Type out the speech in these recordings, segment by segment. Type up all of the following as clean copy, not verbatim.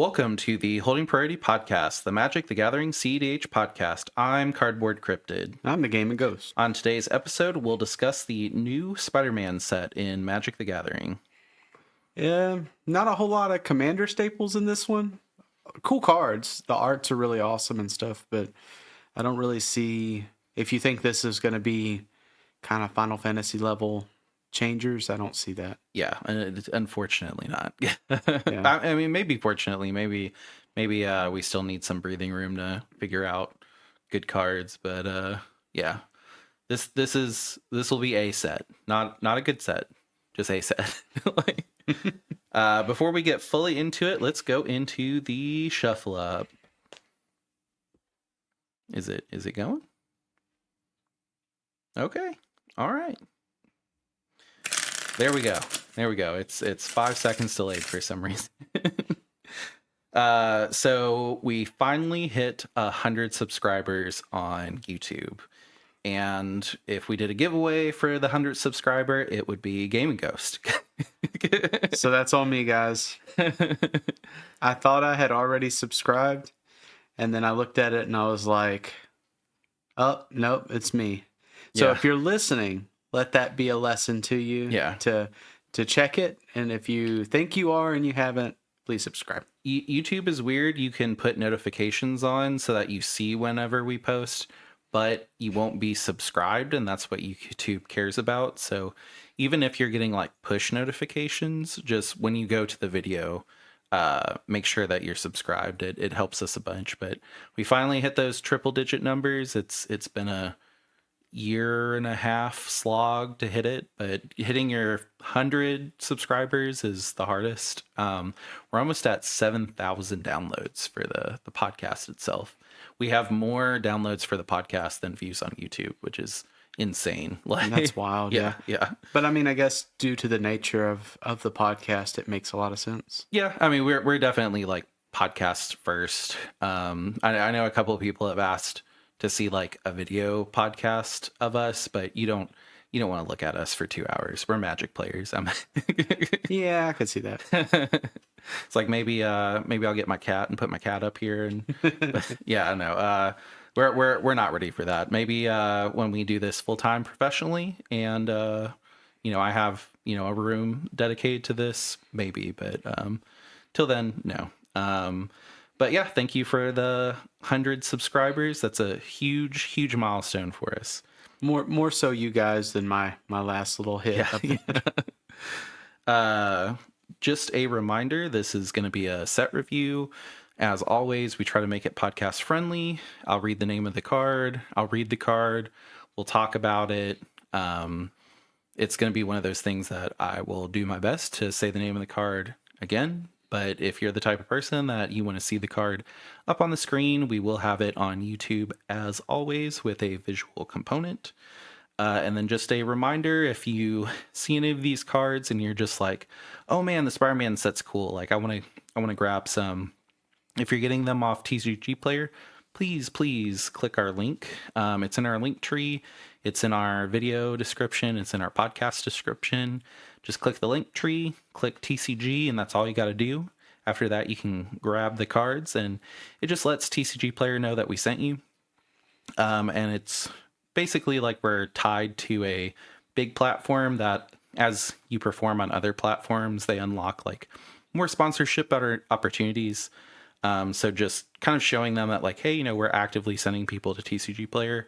Welcome to the Holding Priority Podcast, the Magic the Gathering CEDH podcast. I'm Cardboard Cryptid. I'm the Game and Ghost. On today's episode, we'll discuss the new Spider-Man set in Magic the Gathering. Not a whole lot of Commander staples in this one. Cool cards. The arts are really awesome and stuff, but I don't really see... If you think this is going to be kind of Final Fantasy level changers, I don't see that. Yeah, unfortunately not. Yeah. Yeah. I mean, maybe fortunately, maybe we still need some breathing room to figure out good cards, but yeah. This will be a set, not a good set, just a set. Before we get fully into it, let's go into the shuffle up. Is it going? Okay. All right. There we go. It's 5 seconds delayed for some reason. So we finally hit 100 subscribers on YouTube. And if we did a giveaway for the 100th subscriber, it would be Game and Ghost. So that's on me, guys. I thought I had already subscribed, and then I looked at it and I was like, oh, nope, it's me. So Yeah. if you're listening, let that be a lesson to you. Yeah. To check it. And if you think you are and you haven't, please subscribe. YouTube is weird. You can put notifications on so that you see whenever we post, but you won't be subscribed, and that's what YouTube cares about. So even if you're getting like push notifications, just when you go to the video, make sure that you're subscribed. It helps us a bunch. But we finally hit those triple digit numbers. It's been a year and a half slog to hit it, but hitting your 100 subscribers is the hardest. We're almost at 7,000 downloads for the podcast itself. We have more downloads for the podcast than views on YouTube, which is insane. And that's wild. Yeah. But I mean, I guess due to the nature of the podcast, it makes a lot of sense. Yeah. I mean, we're definitely like podcast first. I know a couple of people have asked to see like a video podcast of us, but you don't want to look at us for 2 hours. We're Magic players. Yeah, I could see that. It's like maybe I'll get my cat and put my cat up here, and yeah, no, we're not ready for that. Maybe when we do this full time professionally, and I have a room dedicated to this, maybe, but till then, no. But yeah, thank you for the 100 subscribers. That's a huge milestone for us. More so you guys than my last little hit. Yeah. Just a reminder, this is going to be a set review. As always, we try to make it podcast friendly. I'll read the name of the card. I'll read the card. We'll talk about it. It's going to be one of those things that I will do my best to say the name of the card again. But if you're the type of person that you want to see the card up on the screen, we will have it on YouTube as always with a visual component. And then just a reminder, if you see any of these cards and you're just like, oh man, the Spider-Man set's cool. Like I want to grab some. If you're getting them off TCG Player, please click our link. It's in our link tree. It's in our video description. It's in our podcast description. Just click the link tree, click TCG, and that's all you got to do. After that, you can grab the cards, and it just lets TCG Player know that we sent you. And it's basically like we're tied to a big platform that as you perform on other platforms, they unlock like more sponsorship opportunities. So just kind of showing them that like, hey, we're actively sending people to TCG Player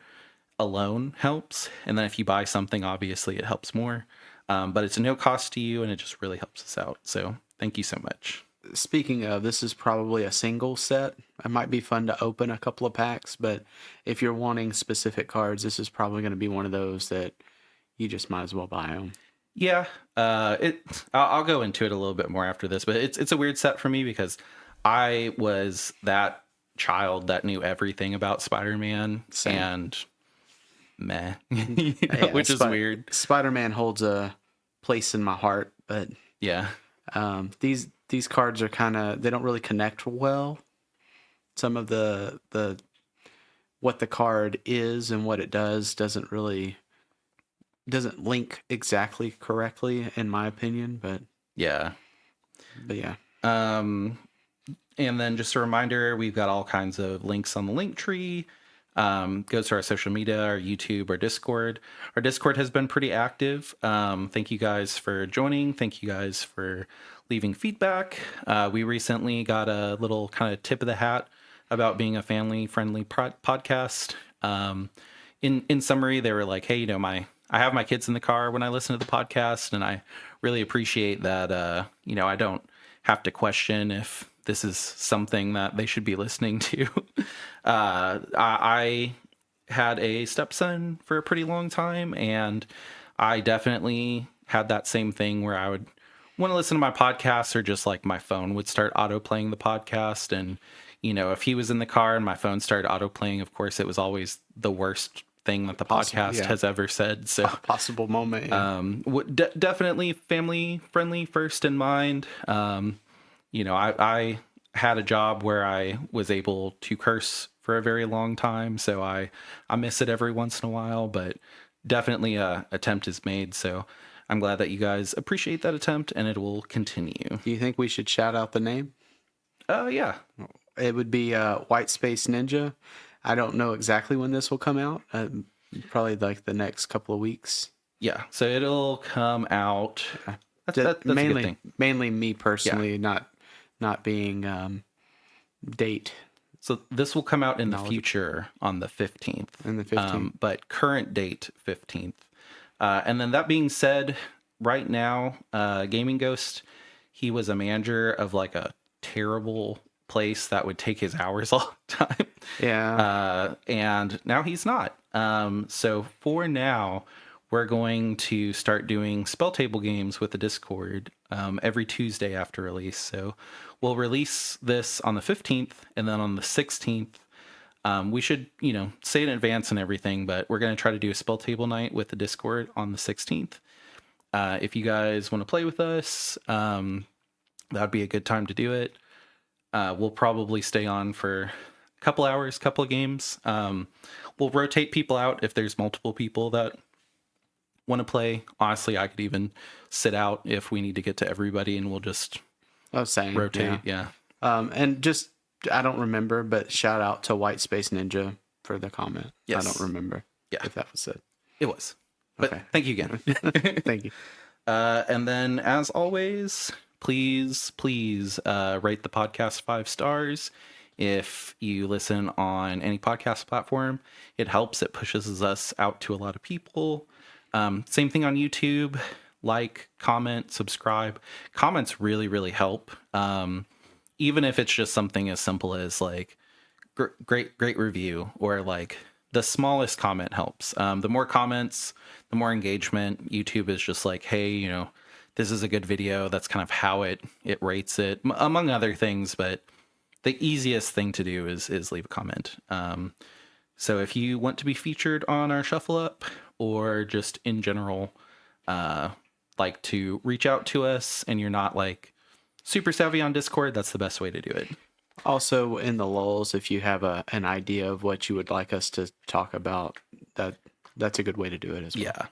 alone helps. And then if you buy something, obviously it helps more. But it's no cost to you, and it just really helps us out. So thank you so much. Speaking of, this is probably a single set. It might be fun to open a couple of packs, but if you're wanting specific cards, this is probably going to be one of those that you just might as well buy them. Yeah, I'll go into it a little bit more after this, but it's a weird set for me because I was that child that knew everything about Spider-Man. Same. And meh, which is weird. Spider-Man holds a place in my heart, but yeah, these cards are they don't really connect well. Some of the what the card is and what it doesn't link exactly correctly, in my opinion. But yeah. yeah. And then just a reminder, we've got all kinds of links on the link tree. Goes to our social media, our YouTube, our Discord. Our Discord has been pretty active. Thank you guys for joining. Thank you guys for leaving feedback. We recently got a little kind of tip of the hat about being a family-friendly podcast. In summary, they were like, "Hey, I have my kids in the car when I listen to the podcast, and I really appreciate that. I don't have to question if this is something that they should be listening to." I had a stepson for a pretty long time, and I definitely had that same thing where I would want to listen to my podcast, or just like my phone would start auto playing the podcast. And, if he was in the car and my phone started auto playing, of course, it was always the worst thing that the podcast yeah. has ever said. So, Possible moment. Yeah. definitely family friendly first in mind. I had a job where I was able to curse for a very long time, so I miss it every once in a while, but definitely a attempt is made. So I'm glad that you guys appreciate that attempt, and it will continue. Do you think we should shout out the name? Yeah. It would be White Space Ninja. I don't know exactly when this will come out. Probably like the next couple of weeks. Yeah. So it'll come out. That's mainly, a good thing. Mainly me personally, not being date. So this will come out in the future on the 15th. In the 15th. But current date 15th. And then that being said, right now, Gaming Ghost, he was a manager of like a terrible place that would take his hours all the time. Yeah. And now he's not. So for now, we're going to start doing spell table games with the Discord every Tuesday after release. So we'll release this on the 15th, and then on the 16th, we should, say in advance and everything, but we're going to try to do a spell table night with the Discord on the 16th. If you guys want to play with us, that'd be a good time to do it. We'll probably stay on for a couple hours, couple of games. We'll rotate people out if there's multiple people that want to play. Honestly, I could even sit out if we need to get to everybody, and we'll just rotate. Yeah. And just, I don't remember, but shout out to White Space Ninja for the comment. Yes. I don't remember if that was said. It was. But Okay. Thank you again. Thank you. And then, as always, please rate the podcast 5 stars. If you listen on any podcast platform, it helps. It pushes us out to a lot of people. Same thing on YouTube. Like, comment, subscribe. Comments really, really help. Even if it's just something as simple as like, great review, or like the smallest comment helps. The more comments, the more engagement. YouTube is just like, hey, this is a good video. That's kind of how it rates it, among other things. But the easiest thing to do is leave a comment. So if you want to be featured on our Shuffle Up, or just in general, like to reach out to us, and you're not like super savvy on Discord, that's the best way to do it. Also, in the lulls, if you have an idea of what you would like us to talk about, that's a good way to do it as well. Yeah.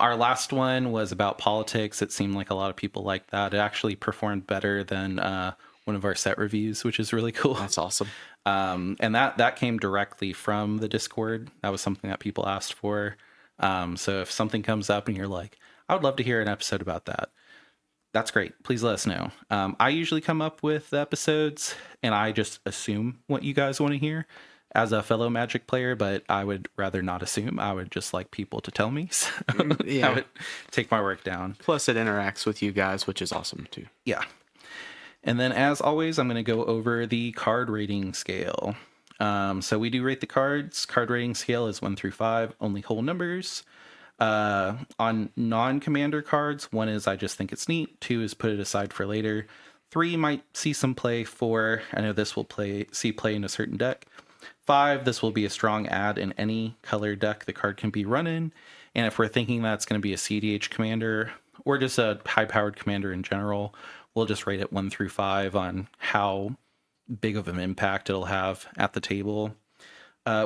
Our last one was about politics. It seemed like a lot of people liked that. It actually performed better than one of our set reviews, which is really cool. That's awesome. And that came directly from the Discord. That was something that people asked for. So if something comes up and you're like, I would love to hear an episode about that, that's great. Please let us know. I usually come up with the episodes, and I just assume what you guys want to hear as a fellow Magic player, but I would rather not assume. I would just like people to tell me. So I would take my work down. Plus, it interacts with you guys, which is awesome too. Yeah. And then, as always, I'm going to go over the card rating scale. So we do rate the cards. Card rating scale is 1 through 5, only whole numbers. On non-commander cards, 1 is I just think it's neat. 2 is put it aside for later. 3 might see some play. 4, I know this will see play in a certain deck. 5, this will be a strong add in any color deck the card can be run in. And if we're thinking that's going to be a CDH commander, or just a high-powered commander in general, we'll just rate it 1 through 5 on how big of an impact it'll have at the table.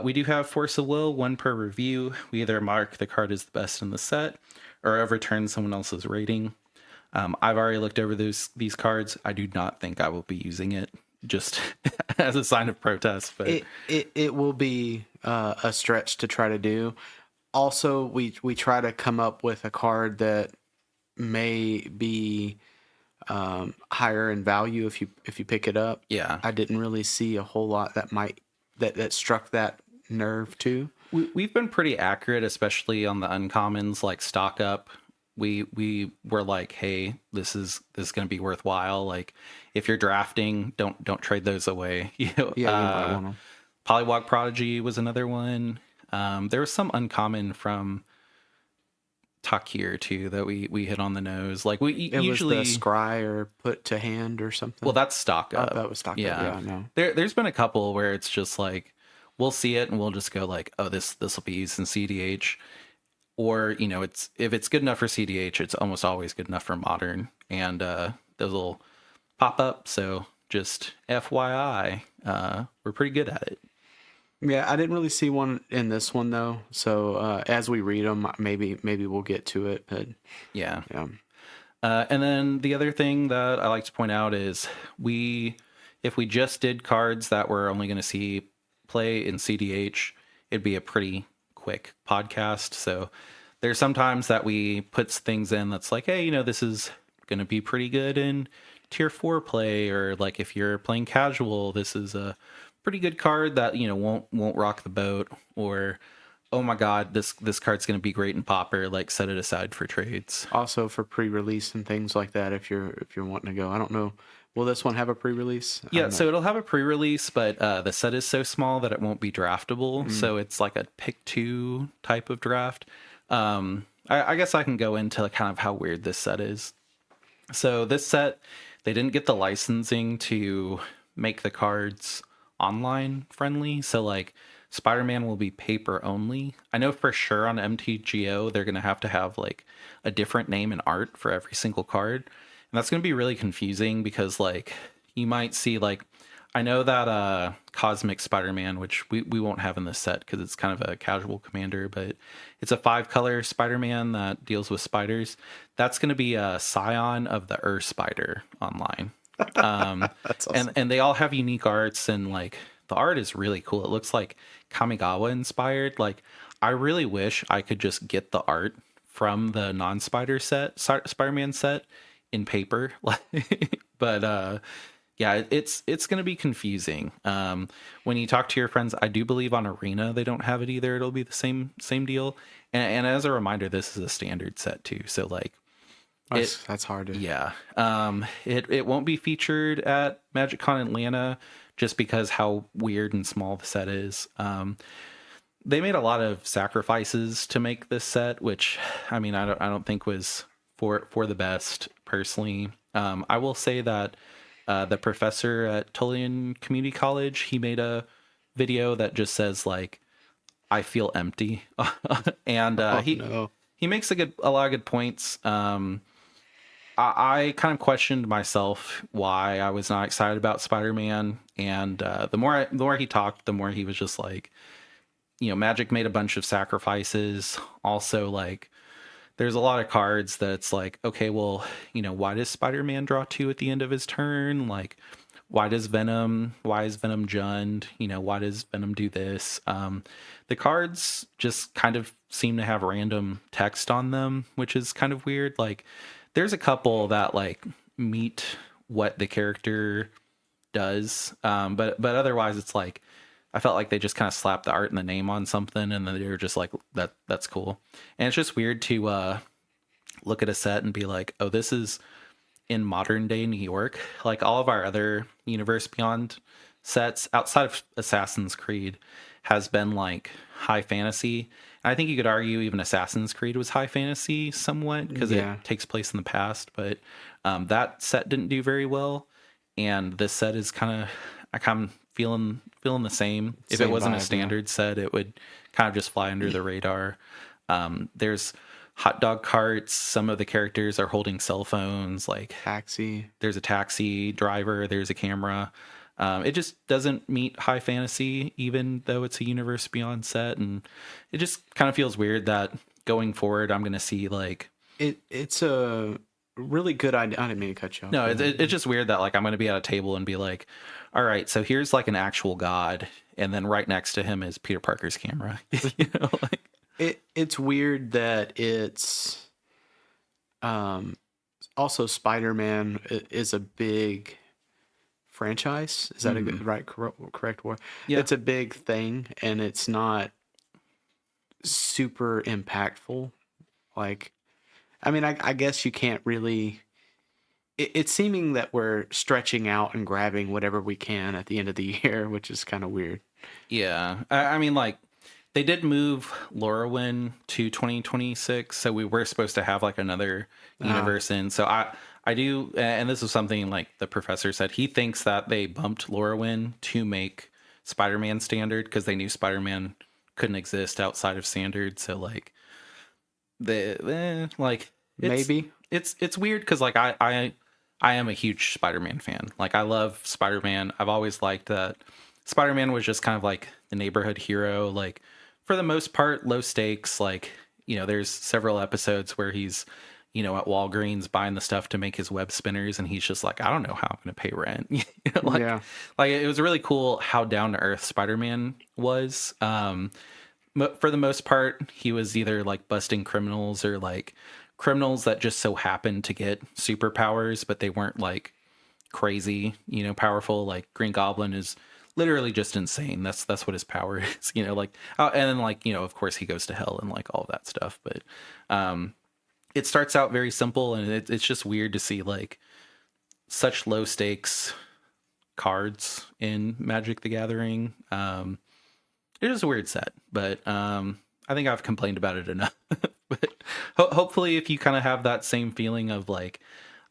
We do have Force of Will, 1 per review. We either mark the card as the best in the set, or overturn someone else's rating. I've already looked over these cards. I do not think I will be using it just as a sign of protest. But It will be a stretch to try to do. Also, we try to come up with a card that may be higher in value if you pick it up. yeah, I didn't really see a whole lot that struck that nerve too. we've been pretty accurate, especially on the uncommons like stock up. We were like, hey, this is going to be worthwhile. Like, if you're drafting, don't trade those away. Yeah, you might want to. Polywog Prodigy was another one. There was some uncommon from Takir too that we hit on the nose. Like we It usually was the scry or put to hand or something. well, that's stock Oh, up. that was stock up. Yeah, Yeah, I know. There's been a couple where it's just like we'll see it and we'll just go like, oh, this will be used in CDH, or it's if it's good enough for CDH, it's almost always good enough for modern, and those will pop up. So just FYI, we're pretty good at it. Yeah, I didn't really see one in this one though. So as we read them, maybe we'll get to it. But Yeah. yeah, And then the other thing that I like to point out is if we just did cards that we're only going to see play in CDH, it'd be a pretty quick podcast. So there's sometimes that we put things in that's like, hey, this is going to be pretty good in tier 4 play, or like if you're playing casual, this is a pretty good card that won't rock the boat, or oh my god, this card's going to be great in Pauper, like set it aside for trades. also for pre-release and things like that. If you're wanting to go, I don't know. Will this one have a pre-release? Yeah, so it'll have a pre-release, but the set is so small that it won't be draftable. So it's like a pick 2 type of draft. I guess I can go into kind of how weird this set is. So this set, they didn't get the licensing to make the cards online friendly. So like Spider-Man will be paper only. I know for sure on MTGO they're going to have like a different name and art for every single card. And that's going to be really confusing because like you might see like I know that Cosmic Spider-Man, which we won't have in this set because it's kind of a casual commander, but it's a 5-color Spider-Man that deals with spiders. That's going to be a scion of the Ur Spider online. That's awesome. And they all have unique arts, and like the art is really cool. It looks like Kamigawa inspired. Like I really wish I could just get the art from the non-spider set, Spider-Man set in paper. But yeah, it's going to be confusing. When you talk to your friends, I do believe on Arena they don't have it either. It'll be the same deal. And as a reminder, this is a standard set too. So like That's hard to. yeah. It won't be featured at MagicCon Atlanta just because how weird and small the set is. They made a lot of sacrifices to make this set, which I mean I don't think was for the best personally. I will say that the professor at Tulane Community College, he made a video that just says like I feel empty. And No. he makes a lot of good points. I kind of questioned myself why I was not excited about Spider-Man, and the more he talked, the more he was just like, Magic made a bunch of sacrifices. Also, like, there's a lot of cards that's like, okay, well, why does Spider-Man draw 2 at the end of his turn? Like, why is Venom Jund? Why does Venom do this? The cards just kind of seem to have random text on them, which is kind of weird. Like, there's a couple that like meet what the character does, but otherwise it's like I felt like they just kind of slapped the art and the name on something, and then they were just like that's cool. And it's just weird to look at a set and be like, oh, this is in modern day New York. Like all of our other Universe Beyond sets outside of Assassin's Creed has been like high fantasy. And I think you could argue even Assassin's Creed was high fantasy somewhat because Yeah. it takes place in the past, but that set didn't do very well. And this set is I'm feeling the same. If Same it wasn't vibe, a yeah. standard set, it would kind of just fly under the radar. There's hot dog carts. Some of the characters are holding cell phones. Like Taxi. there's a taxi driver. There's a camera. It just doesn't meet high fantasy, even though it's a Universe Beyond set, and it just kind of feels weird that going forward, I'm going to see like It's a really good idea. I didn't mean to cut you off. No, Go ahead. it's just weird that like I'm going to be at a table and be like, all right, so here's like an actual god, and then right next to him is Peter Parker's camera. Like It's weird that it's also Spider-Man is a big franchise. Is that a good, right correct word? yeah, It's a big thing, and it's not super impactful. Like, I mean, I guess you can't really. It's seeming that we're stretching out and grabbing whatever we can at the end of the year, which is kind of weird. yeah. I mean, like they did move Lorwyn to 2026, so we were supposed to have like another universe in. So I do, and this is something like the professor said. He thinks that they bumped Lorwyn to make Spider-Man standard because they knew Spider-Man couldn't exist outside of standard. So like like Maybe. it's weird because like I am a huge Spider-Man fan. Like I love Spider-Man. I've always liked that Spider-Man was just kind of like the neighborhood hero. Like for the most part, low stakes. Like there's several episodes where he's at Walgreens buying the stuff to make his web spinners, and he's just like, I don't know how I'm going to pay rent. Like Yeah. like it was really cool how down to earth Spider-Man was. For the most part, he was either like busting criminals or like criminals that just so happened to get superpowers, but they weren't like crazy, powerful. Like Green Goblin is literally just insane. That's what his power is, like, and then like, of course he goes to hell and like all that stuff. But it starts out very simple, and it's just weird to see like such low stakes cards in Magic the Gathering. It is a weird set, but I think I've complained about it enough. But hopefully, if you kind of have that same feeling of like,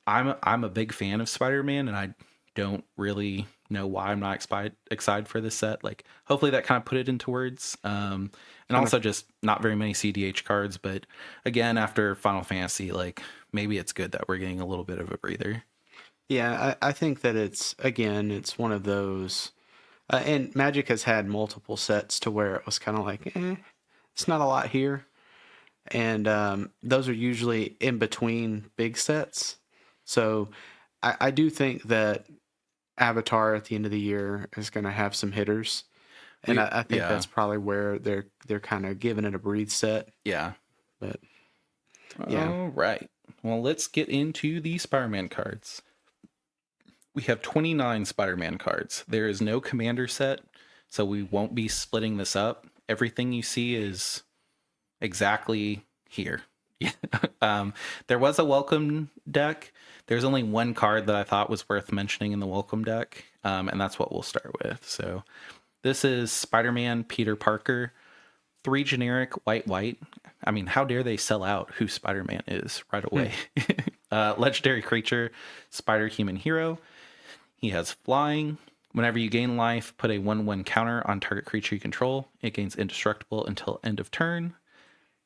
I'm a big fan of Spider-Man, and I don't really know why I'm not excited for this set. Like, hopefully, that kind of put it into words. And Kind of. also just not very many CDH cards. But again, after Final Fantasy, like maybe it's good that we're getting a little bit of a breather. Yeah, I think that it's one of those. And Magic has had multiple sets to where it was kind of like, it's not a lot here. And those are usually in between big sets. So I do think that Avatar at the end of the year is going to have some hitters. And I think Yeah, that's probably where they're kind of giving it a breathe set. yeah. But yeah, All right. Well, let's get into the Spider-Man cards. We have 29 Spider-Man cards. There is no commander set, so we won't be splitting this up. Everything you see is exactly here. There was a welcome deck. There's only one card that I thought was worth mentioning in the welcome deck, and that's what we'll start with. So this is Spider-Man Peter Parker. 3 generic white. I mean, how dare they sell out who Spider-Man is right away? Legendary creature, Spider Human Hero. He has flying. Whenever you gain life, put a 1/1 counter on target creature you control. It gains indestructible until end of turn.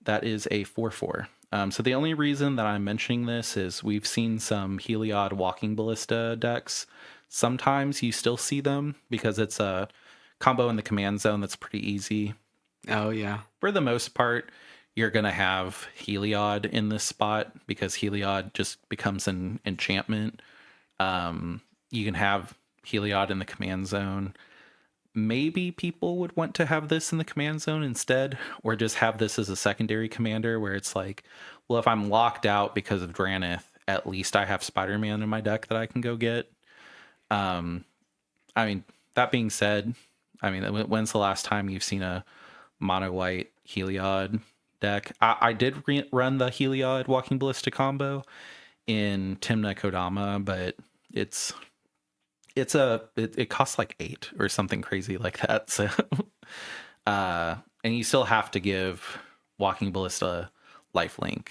That is a 4/4. So the only reason that I'm mentioning this is we've seen some Heliod Walking Ballista decks. Sometimes you still see them because it's a combo in the command zone that's pretty easy. oh yeah, For the most part, you're going to have Heliod in this spot because Heliod just becomes an enchantment. You can have Heliod in the command zone. Maybe people would want to have this in the command zone instead, or just have this as a secondary commander where it's like, well, if I'm locked out because of Dranith, at least I have Spider-Man in my deck that I can go get. I mean, that being said, I mean, when's the last time you've seen a mono white Heliod deck? I did run the Heliod Walking Ballista combo in Timna Kodama, but it costs like 8 or something crazy like that. So and you still have to give Walking Ballista lifelink.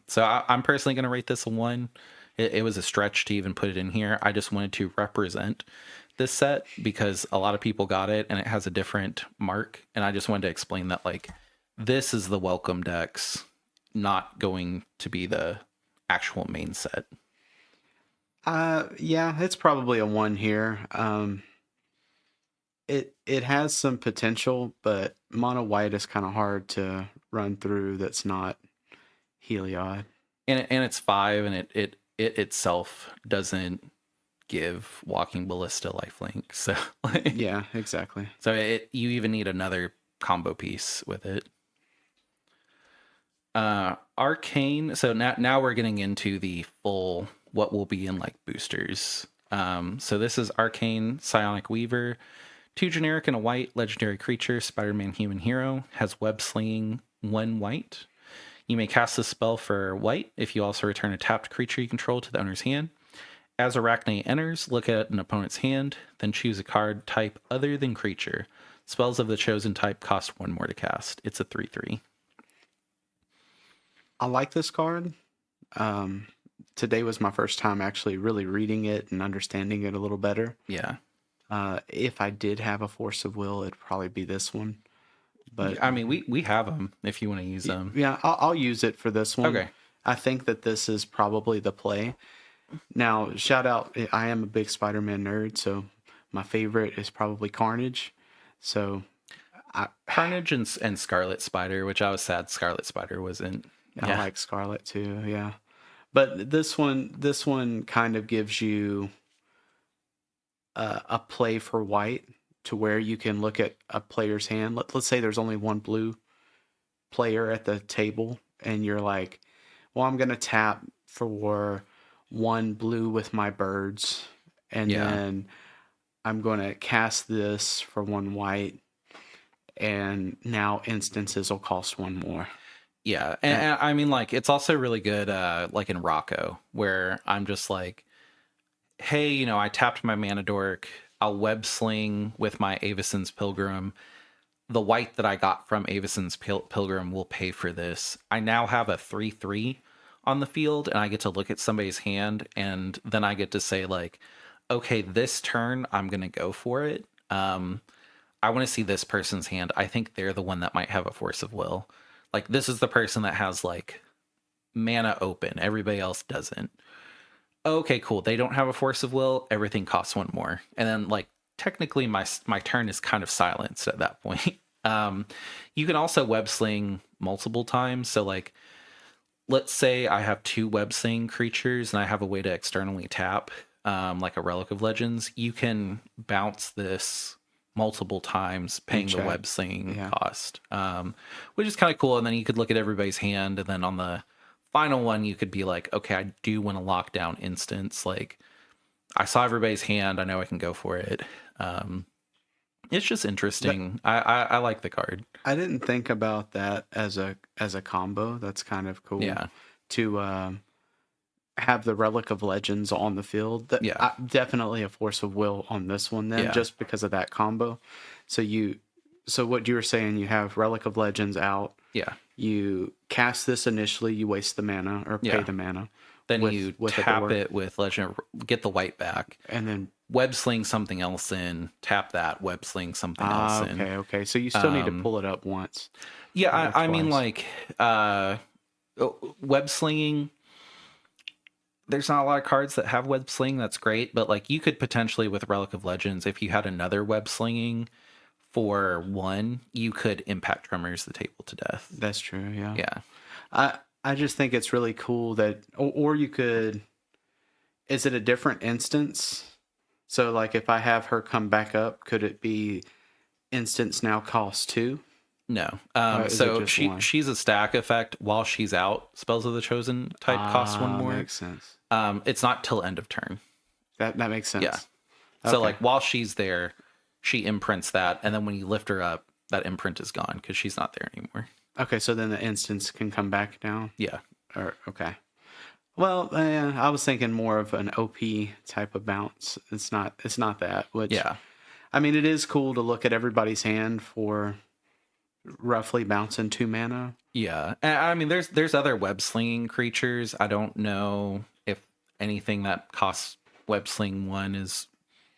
So I'm personally going to rate this a 1. It was a stretch to even put it in here. I just wanted to represent this set because a lot of people got it and it has a different mark, and I just wanted to explain that like this is the welcome decks, not going to be the actual main set. yeah, it's probably a 1 here. It has some potential, but mono white is kind of hard to run through. That's not Heliod. and it's 5, and it itself doesn't give Walking Ballista lifelink. So like, Yeah, exactly. so you even need another combo piece with it. Arcane. So now we're getting into the full what will be in like boosters. So this is Arcane Psionic Weaver, 2 generic and a white legendary creature, Spider-Man human hero, has web slinging, 1 white. You may cast this spell for white if you also return a tapped creature you control to the owner's hand. As Arachne enters, look at an opponent's hand, then choose a card type other than creature. Spells of the chosen type cost 1 more to cast. It's a 3/3. I like this card. Today was my first time actually really reading it and understanding it a little better. Yeah. If I did have a force of will, it'd probably be this one. But I mean, we have them if you want to use them. yeah, I'll use it for this one. Okay. I think that this is probably the play. Now, shout out, I am a big Spider-Man nerd, so my favorite is probably Carnage. So Carnage and Scarlet Spider, which I was sad Scarlet Spider wasn't. I like Scarlet too, yeah. But this one kind of gives you a play for white to where you can look at a player's hand. Let's say there's only one blue player at the table, and you're like, well, I'm going to tap for 1 blue with my birds, and then I'm going to cast this for 1 white, and now instances will cost 1 more. Yeah, and I mean, like, it's also really good, like in Rocco, where I'm just like, hey, I tapped my Mana Dork, I'll web sling with my Avison's Pilgrim. The white that I got from Avison's Pilgrim will pay for this. I now have a 3/3 on the field, and I get to look at somebody's hand, and then I get to say, like, okay, this turn, I'm going to go for it. I want to see this person's hand. I think they're the one that might have a force of will. Like, this is the person that has, like, mana open. Everybody else doesn't. Okay, cool. They don't have a force of will. Everything costs 1 more. And then, like, technically my turn is kind of silenced at that point. You can also web sling multiple times. So, like, let's say I have 2 web sling creatures and I have a way to externally tap, like a Relic of Legends. You can bounce this multiple times, paying the web slinging cost, which is kind of cool. And then you could look at everybody's hand, and then on the final one, you could be like, okay, I do want to lock down instance. Like, I saw everybody's hand, I know I can go for it. It's just interesting. I like the card. I didn't think about that as a combo. That's kind of cool. Yeah. To have the Relic of Legends on the field. Definitely a force of will on this one then, just because of that combo. So what you were saying, you have Relic of Legends out. Yeah. You cast this initially, you waste the mana or pay the mana. Then you tap it with Legend, get the white back, and then web sling something else in, tap that, web sling something else in. Okay. So you still need to pull it up once. Yeah, I mean, like, web slinging, there's not a lot of cards that have web sling. That's great. But, like, you could potentially, with Relic of Legends, if you had another web slinging for 1, you could impact Tremors the table to death. That's true, yeah. Yeah. I just think it's really cool that, or you could, is it a different instance? So, like, if I have her come back up, could it be instance now cost 2? No. So she's a stack effect while she's out. Spells of the Chosen type cost 1 more. Makes sense. It's not till end of turn. That makes sense. Yeah. So, like, while she's there, she imprints that, and then when you lift her up, that imprint is gone because she's not there anymore. Okay, so then the instance can come back down? Yeah. Okay. Well, I was thinking more of an OP type of bounce. It's not that. Which, yeah. I mean, it is cool to look at everybody's hand for roughly bouncing 2 mana. Yeah. I mean, there's other web slinging creatures. I don't know if anything that costs web sling 1 is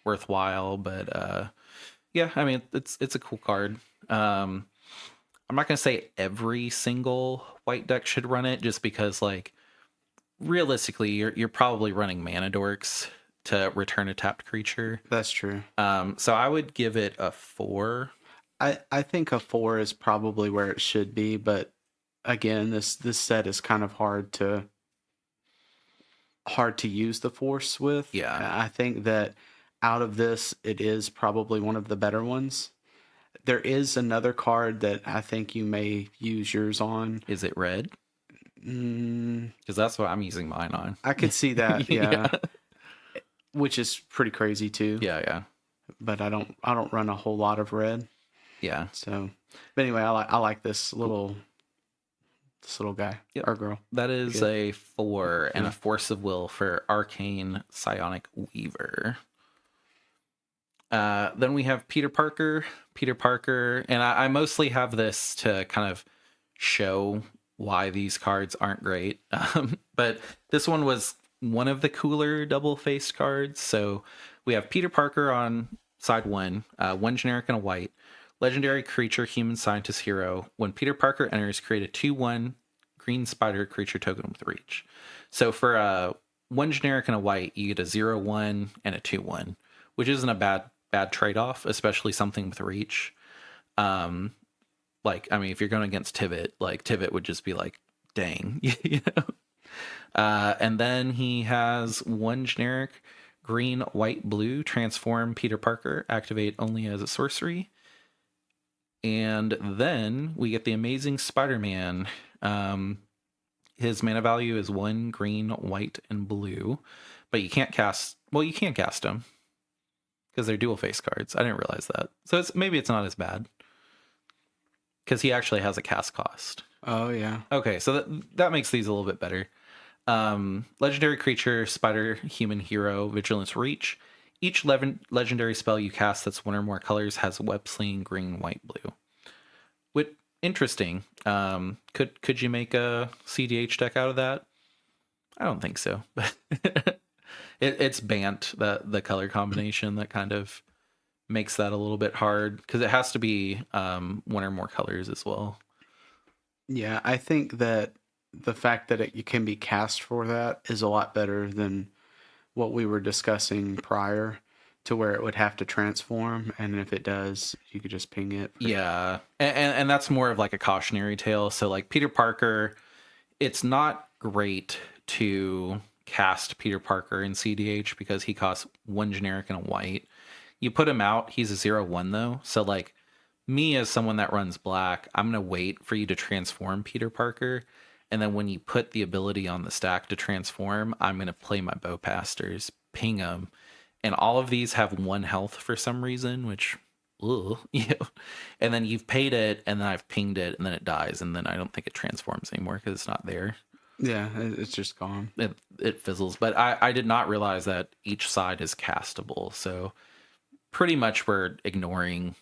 worthwhile, but yeah, I mean, it's a cool card. I'm not gonna say every single white deck should run it, just because, like, realistically, you're probably running Mana Dorks to return a tapped creature. That's true. So I would give it a 4. I think a 4 is probably where it should be, but again, this set is kind of hard to hard to use the Force with. Yeah. I think that out of this, it is probably one of the better ones. There is another card that I think you may use yours on. Is it red? Mm, Because that's what I'm using mine on. I could see that, yeah, Yeah. which is pretty crazy too. Yeah. Yeah. But I don't run a whole lot of red, Yeah. so. But anyway, I like this little guy Yep. or girl. That is Good. a 4 and Yeah. a force of will for Arcane Psionic Weaver. Then we have Peter Parker. Peter Parker, and I mostly have this to kind of show why these cards aren't great. But this one was one of the cooler double-faced cards. So we have Peter Parker on side one, one generic and a white. Legendary creature, human scientist hero. When Peter Parker enters, create a 2/1 green spider creature token with reach. So for one generic and a white, you get a 0/1 and a 2/1, which isn't a bad trade-off, especially something with reach. Like, I mean, if you're going against Tivit, like Tivit would just be like, dang, you know. And then he has one generic green, white, blue transform Peter Parker, activate only as a sorcery. And then we get the amazing Spider-Man. His mana value is 1 green, white, and blue, but you can't cast. Well, you can cast them because they're dual face cards. I didn't realize that, so maybe it's not as bad because he actually has a cast cost. Oh yeah. Okay, so that makes these a little bit better. Legendary creature, spider, human hero, vigilance, reach. Each legendary spell you cast that's one or more colors has web sling, green, white, blue. Which interesting. Could you make a CDH deck out of that? I don't think so. It's Bant, the color combination that kind of makes that a little bit hard because it has to be one or more colors as well. Yeah, I think that the fact that you can be cast for that is a lot better than what we were discussing prior, to where it would have to transform, and if it does, you could just ping it. Yeah, and that's more of like a cautionary tale. So like Peter Parker, it's not great to cast Peter Parker in CDH because he costs one generic and a white. You put him out, he's a 0/1 though. So like me as someone that runs black, I'm gonna wait for you to transform Peter Parker. And then when you put the ability on the stack to transform, I'm gonna play my bowpasters, ping them. And all of these have 1 health for some reason, which ugh, you know. And then you've paid it, and then I've pinged it, and then it dies, and then I don't think it transforms anymore because it's not there. Yeah, it's just gone. It fizzles. But I did not realize that each side is castable. So pretty much we're ignoring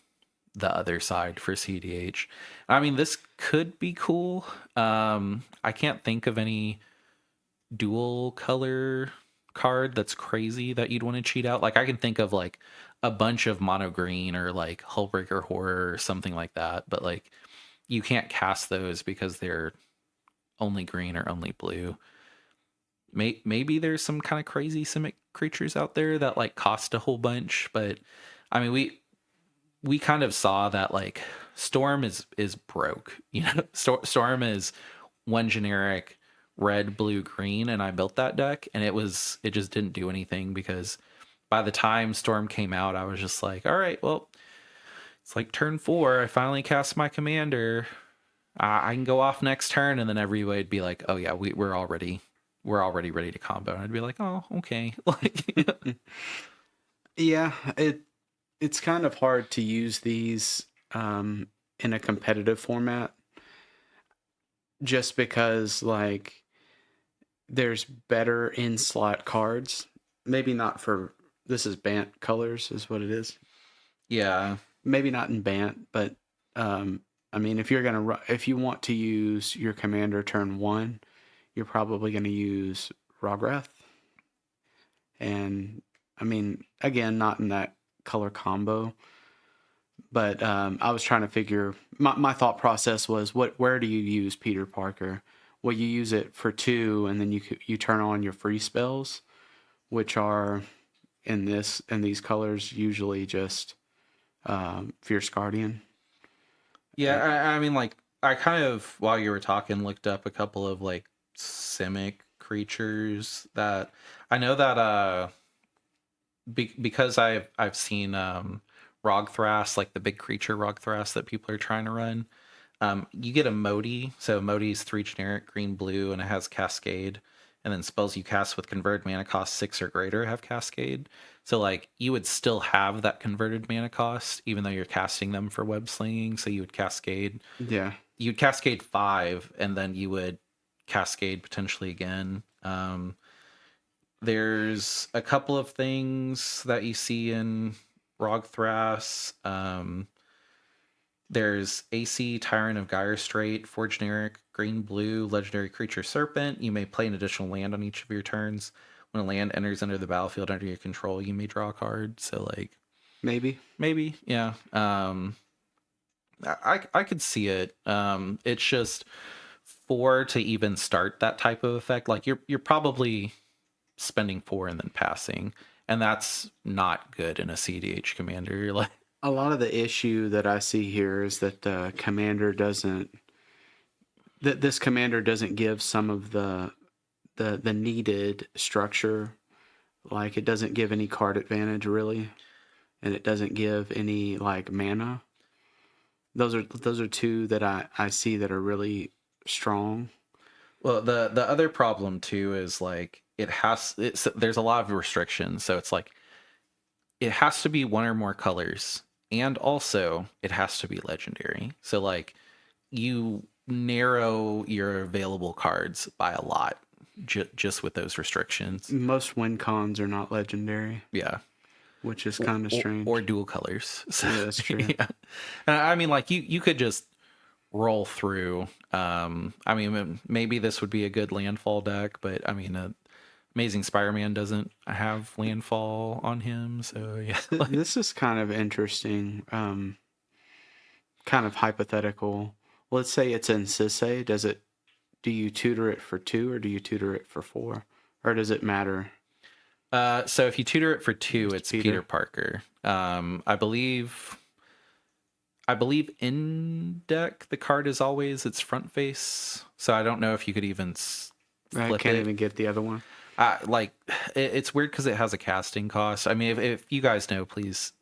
the other side for CDH. I mean, this could be cool. I can't think of any dual color card that's crazy that you'd want to cheat out. Like I can think of like a bunch of mono green or like Hullbreaker Horror or something like that, but like you can't cast those because they're only green or only blue. Maybe there's some kind of crazy Simic creatures out there that like cost a whole bunch, but I mean we kind of saw that like Storm is broke. You know, Storm is one generic red, blue, green, and I built that deck, and it just didn't do anything because by the time Storm came out, I was just like, all right, well, it's like turn 4. I finally cast my commander. I can go off next turn, and then everybody would be like, oh yeah, we're already ready to combo, and I'd be like, oh okay, like Yeah, it's kind of hard to use these in a competitive format, just because like there's better in slot cards. Maybe not for this is Bant colors is what it is. yeah. Maybe not in Bant, but I mean if you're gonna if you want to use your commander turn 1, you're probably gonna use Rograth. And I mean again, not in that color combo. But I was trying to figure. My thought process was, where do you use Peter Parker? Well, you use it for 2, and then you turn on your free spells, which are in these colors usually just Fierce Guardian. Yeah, I mean, like, I kind of, while you were talking, looked up a couple of, like, Simic creatures that I know that because I've seen Rogthras, like the big creature Rogthras that people are trying to run. You get a Modi. So Modi is 3 generic, green, blue, and it has Cascade. And then spells you cast with converted mana cost 6 or greater have Cascade. So like you would still have that converted mana cost, even though you're casting them for web slinging. So you would Cascade. Yeah. You'd Cascade 5, and then you would Cascade potentially again. There's a couple of things that you see in Rogthras. There's AC Tyrant of Gyre Strait, 4 generic, green, blue, legendary creature serpent. You may play an additional land on each of your turns. When a land enters under the battlefield under your control, you may draw a card. So like maybe, yeah. I could see it. It's just for to even start that type of effect, like you're probably spending 4 and then passing, and that's not good in a CDH commander. You're like, A lot of the issue that I see here is that the commander doesn't, that this commander doesn't give some of the needed structure. Like it doesn't give any card advantage really, and it doesn't give any like mana. Those are two that I see that are really strong. well, the other problem too is like there's a lot of restrictions, so it's like it has to be 1 or more colors, and also it has to be legendary. So like you narrow your available cards by a lot just with those restrictions. Most win cons are not legendary, Yeah. which is kind of strange. Or dual colors. So, Yeah, that's true. Yeah. I mean, like you could just roll through. I mean, maybe this would be a good landfall deck, but I mean, Amazing Spider-Man doesn't have landfall on him, so yeah. This is kind of interesting, kind of hypothetical. Let's say it's in Sisei. Do you tutor it for 2 or do you tutor it for 4? Or does it matter? So if you tutor it for 2, it's Peter. Peter Parker. I believe in deck the card is always its front face, so I don't know if you could even I flip can't it. even get the other one. Like it's weird because it has a casting cost. I mean, if you guys know, please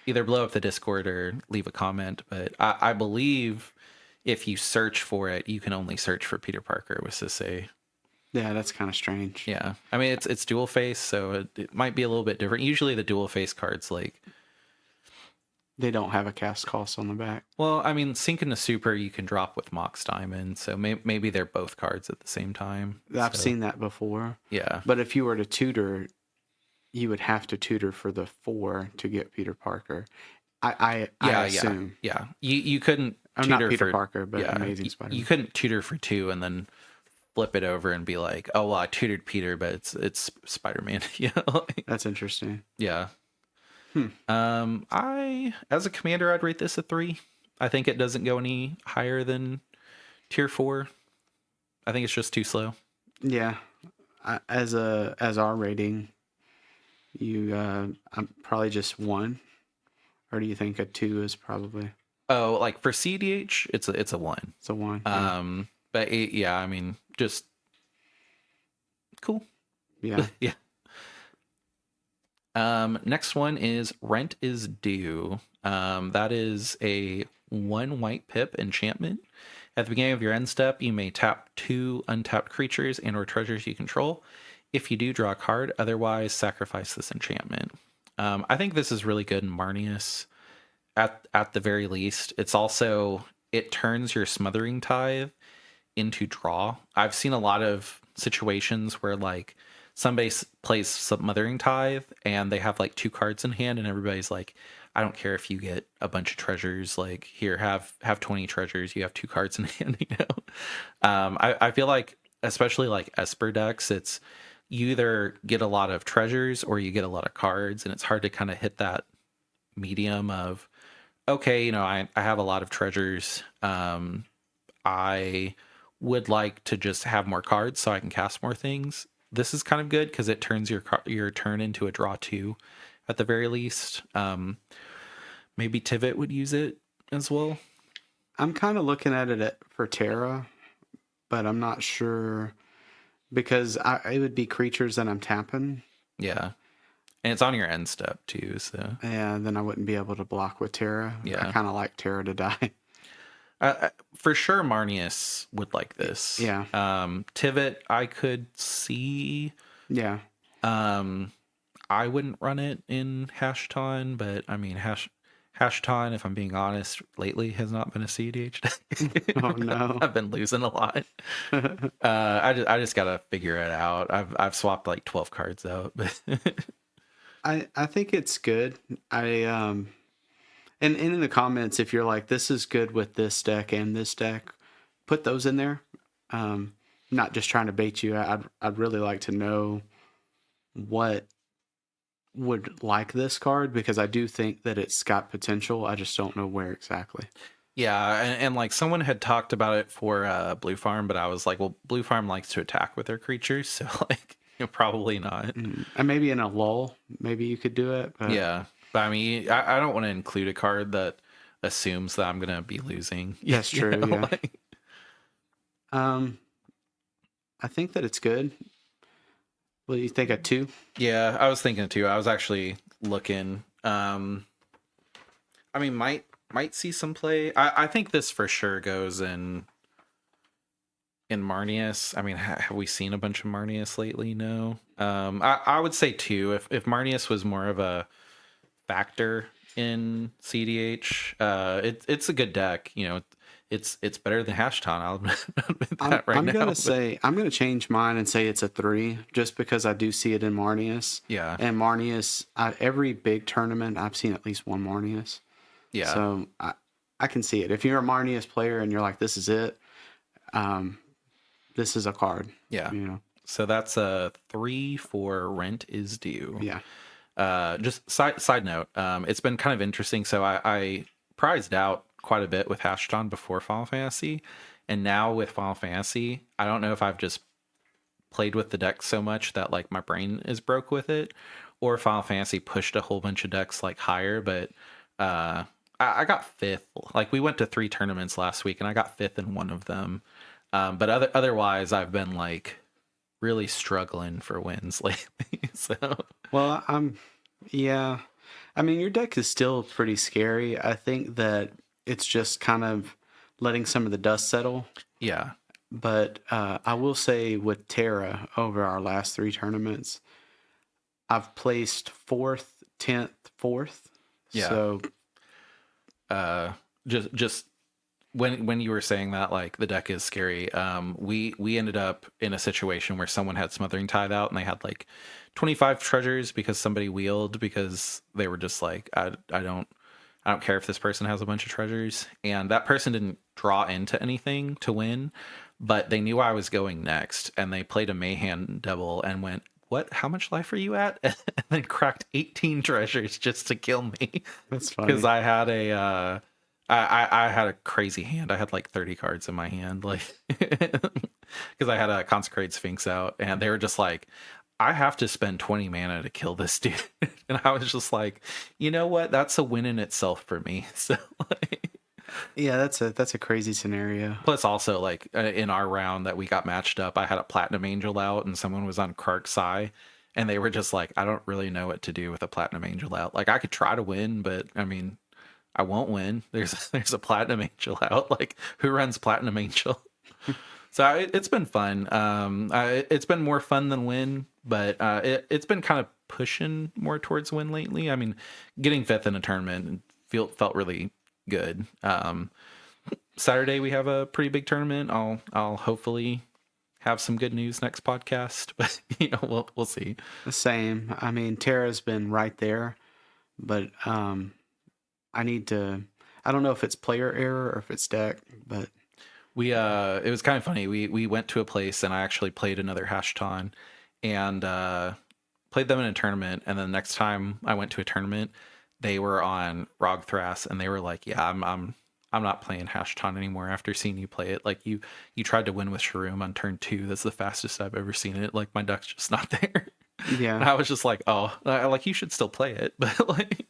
either blow up the Discord or leave a comment. But I believe if you search for it, you can only search for Peter Parker with Sisei. Yeah, that's kind of strange. Yeah, I mean it's dual face, so it might be a little bit different. Usually the dual face cards like They don't have a cast cost on the back. well, I mean Sync into Super you can drop with Mox Diamond, so maybe they're both cards at the same time. I've seen that before. Yeah, But if you were to tutor, you would have to tutor for the 4 to get Peter Parker. I assume. Yeah. You couldn't I'm tutor not Peter for, Parker, but yeah, Amazing Spider-Man. You couldn't tutor for 2 and then flip it over and be like, oh well, I tutored Peter, but it's Spider-Man. Yeah. That's interesting. Yeah. I as a commander I'd rate this a 3. I think it doesn't go any higher than tier 4. I think it's just too slow. Yeah. As our rating, I'm probably just 1. Or do you think a 2 is probably? Oh, like for CDH, it's a 1. It's a 1. But yeah, I mean, just cool. Yeah. Yeah. Next one is Rent is Due. That is a 1 white pip enchantment. At the beginning of your end step, you may tap 2 untapped creatures and or treasures you control. If you do, draw a card. Otherwise, sacrifice this enchantment. I think this is really good in Marnius. At the very least, it turns your Smothering Tithe into draw. I've seen a lot of situations where like somebody plays Smothering Tithe and they have like 2 cards in hand and everybody's like, I don't care if you get a bunch of treasures, like here have 20 treasures, you have 2 cards in hand, you know. I feel like especially like Esper decks, it's you either get a lot of treasures or you get a lot of cards, and it's hard to kind of hit that medium of okay, you know, I have a lot of treasures. I would like to just have more cards so I can cast more things. This is kind of good because it turns your turn into a draw 2 at the very least. Maybe Tivit would use it as well. I'm kind of looking at it for Terra, but I'm not sure because it would be creatures that I'm tapping. Yeah. And it's on your end step too, so And then I wouldn't be able to block with Terra. I yeah. kind of like Terra to die. For sure, Marnius would like this. Yeah. Tivit, I could see. Yeah. I wouldn't run it in Hashton, but I mean, Hashton, if I'm being honest, lately has not been a CDH deck. Oh no. I've been losing a lot. I just gotta figure it out. I've swapped like 12 cards out, but I think it's good. And in the comments, if you're like, this is good with this deck and this deck, put those in there. Not just trying to bait you. I'd really like to know what would like this card, because I do think that it's got potential. I just don't know where exactly. yeah, and like someone had talked about it for Blue Farm, but I was like, well, Blue Farm likes to attack with their creatures, so like, probably not. And maybe in a lull, maybe you could do it. But Yeah, but I mean, I don't want to include a card that assumes that I'm gonna be losing. That's true. You know? Yeah. Like, I think that it's good. What do you think? A 2? yeah, I was thinking too. I was actually looking. I mean, might see some play. I think this for sure goes in Marnius. I mean, have we seen a bunch of Marnius lately? No. I would say 2. If Marnius was more of a factor in CDH, it's a good deck. You know, it's better than Hashton. I'll admit that right I'm now. I'm gonna change mine and say it's a 3, just because I do see it in Marnius. Yeah. And Marnius, every big tournament, I've seen at least one Marnius. Yeah. So I can see it. If you're a Marnius player and you're like, this is it, this is a card. Yeah. You know. So that's a 3 for Rent is Due. Yeah. Just side note, it's been kind of interesting. So I prized out quite a bit with Hashton before Final Fantasy, and now with Final Fantasy, I don't know if I've just played with the deck so much that like my brain is broke with it, or Final Fantasy pushed a whole bunch of decks like higher. But I got 5th. Like we went to 3 tournaments last week, and I got 5th in one of them. But otherwise, I've been like really struggling for wins lately. So Well, yeah. I mean, your deck is still pretty scary. I think that it's just kind of letting some of the dust settle. yeah, But I will say with Terra, over our last 3 tournaments, I've placed 4th, 10th, 4th. Yeah. So just when you were saying that, like the deck is scary, we ended up in a situation where someone had Smothering Tithe out, and they had like 25 treasures because somebody wheeled, because they were just like, I don't care if this person has a bunch of treasures, and that person didn't draw into anything to win, but they knew I was going next, and they played a Mayhem double and went, what, how much life are you at? And then cracked 18 treasures just to kill me. that's funny. Because I had I had a crazy hand. I had like 30 cards in my hand, like because I had a Consecrated Sphinx out, and they were just like, I have to spend 20 mana to kill this dude. And I was just like, you know what? That's a win in itself for me. So like, Yeah, that's a crazy scenario. plus also like in our round that we got matched up, I had a Platinum Angel out, and someone was on Kark's Eye, and they were just like, I don't really know what to do with a Platinum Angel out. Like I could try to win, but I mean, I won't win. There's a Platinum Angel out. Like who runs Platinum Angel? So it's been fun. It's been more fun than win, but it's been kind of pushing more towards win lately. I mean, getting 5th in a tournament felt really good. Saturday we have a pretty big tournament. I'll hopefully have some good news next podcast, but you know, we'll see. The same. I mean, Terra's been right there, but I need to. I don't know if it's player error or if it's deck, but it was kind of funny. We went to a place, and I actually played another Hashton, and played them in a tournament. And then the next time I went to a tournament, they were on Rogthras, and they were like, "Yeah, I'm not playing Hashton anymore after seeing you play it. Like you tried to win with Shroom on turn 2. That's the fastest I've ever seen it. Like my deck's just not there." yeah. And I was just like, "Oh, like you should still play it," but like,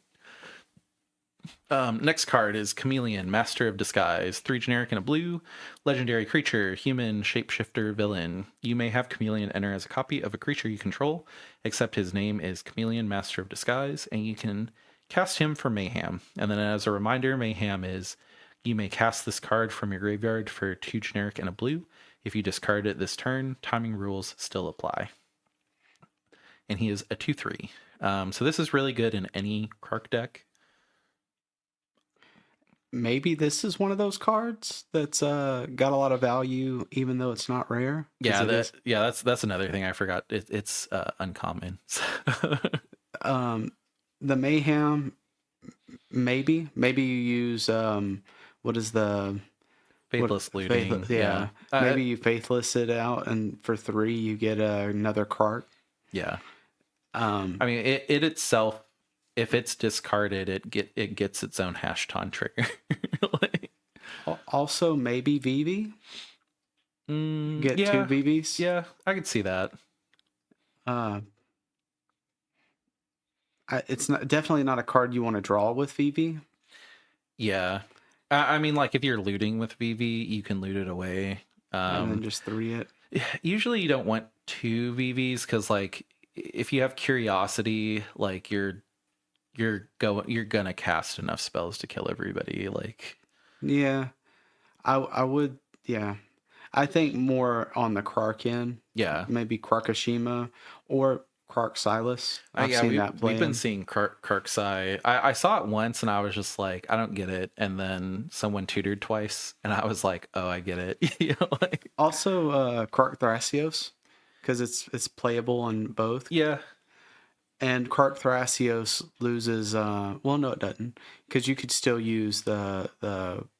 Next card is Chameleon, Master of Disguise. 3 generic and a blue. Legendary creature, human, shapeshifter, villain. You may have Chameleon enter as a copy of a creature you control, except his name is Chameleon, Master of Disguise, and you can cast him for Mayhem. And then as a reminder, Mayhem is you may cast this card from your graveyard for 2 generic and a blue. If you discard it this turn, timing rules still apply. And he is a 2/3. So this is really good in any Krark deck. Maybe this is one of those cards that's got a lot of value, even though it's not rare. Yeah, that's another thing I forgot. It's uncommon. The Mayhem, maybe you use what is the Faithless looting. yeah. Maybe you faithless it out, and for 3 you get another card. Yeah. I mean, it itself, if it's discarded, it gets its own Hashton trigger. Also, maybe Vivi. Get 2 Vivis. Yeah, I could see that. It's definitely not a card you want to draw with Vivi. Yeah. I mean, like, if you're looting with VV, you can loot it away. And then just 3 it. Usually you don't want 2 VVs because, like, if you have Curiosity, like, you're gonna cast enough spells to kill everybody. Like, yeah, I would. Yeah, I think more on the Krark end. Yeah, maybe Krarkashima or Krark Silas. I've seen that play. We've been seeing Krark Sai. I saw it once and I was just like, I don't get it. And then someone tutored twice and I was like, oh, I get it. You know, like... Also, Krark Thrasios, because it's playable on both. Yeah. And Krark Thrasios loses. Well, no, it doesn't, because you could still use the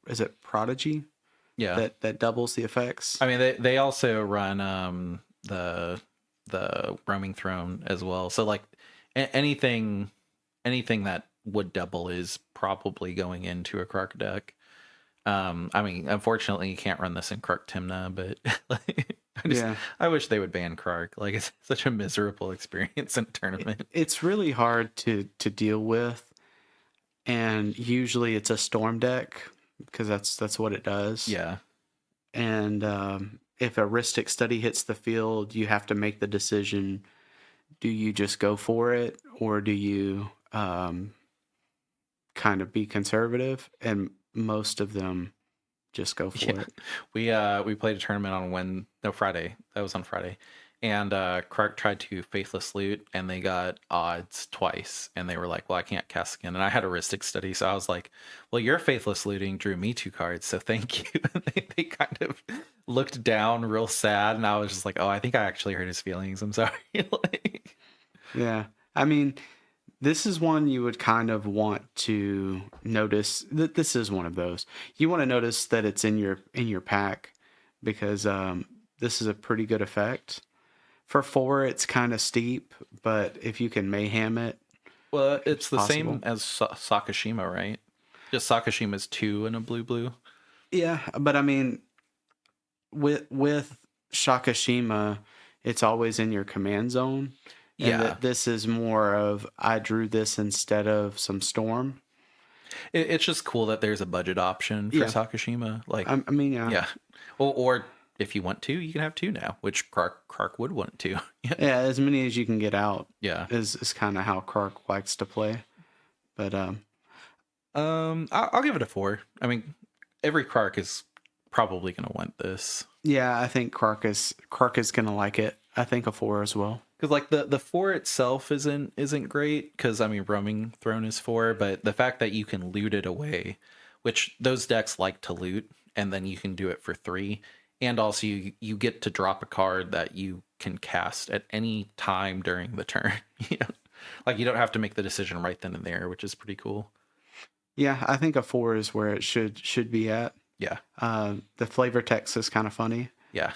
is it Prodigy? Yeah, that doubles the effects. I mean, they also run the Roaming Throne as well. So like anything that would double is probably going into a Krark deck. I mean, unfortunately, you can't run this in Krark Timna, but like, I wish they would ban Krark. Like, it's such a miserable experience in a tournament. It's really hard to deal with, and usually it's a Storm deck because that's what it does. Yeah, and if a Ristic Study hits the field, you have to make the decision: do you just go for it, or do you kind of be conservative? And most of them just go for it. We played a tournament on Friday. That was on Friday. And Krark tried to Faithless Loot, and they got odds twice. And they were like, well, I can't cast again. And I had a Ristic Study, so I was like, well, your Faithless Looting drew me 2 cards, so thank you. And they kind of looked down real sad, and I was just like, oh, I think I actually hurt his feelings. I'm sorry. Like... Yeah. I mean, this is one you would kind of want to notice. That this is one of those. You want to notice that it's in your pack, because this is a pretty good effect. For 4, it's kind of steep, but if you can Mayhem it... Well, it's the same as Sakashima, right? Just Sakashima's 2 and a blue. Yeah, but I mean, with Shakashima, it's always in your command zone. And that this is more of, I drew this instead of some Storm. It's just cool that there's a budget option for Sakashima. Like, I mean, yeah. Or if you want to, you can have 2 now, which Krark would want to. Yeah, as many as you can get out. Yeah, is kind of how Krark likes to play. But I'll give it a 4. I mean, every Krark is probably going to want this. Yeah, I think Krark is going to like it. I think a 4 as well. Because like the 4 itself isn't great, because I mean, Roaming Throne is 4, but the fact that you can loot it away, which those decks like to loot, and then you can do it for 3. And also you get to drop a card that you can cast at any time during the turn. Like, you don't have to make the decision right then and there, which is pretty cool. Yeah, I think a 4 is where it should be at. Yeah. The flavor text is kind of funny. Yeah.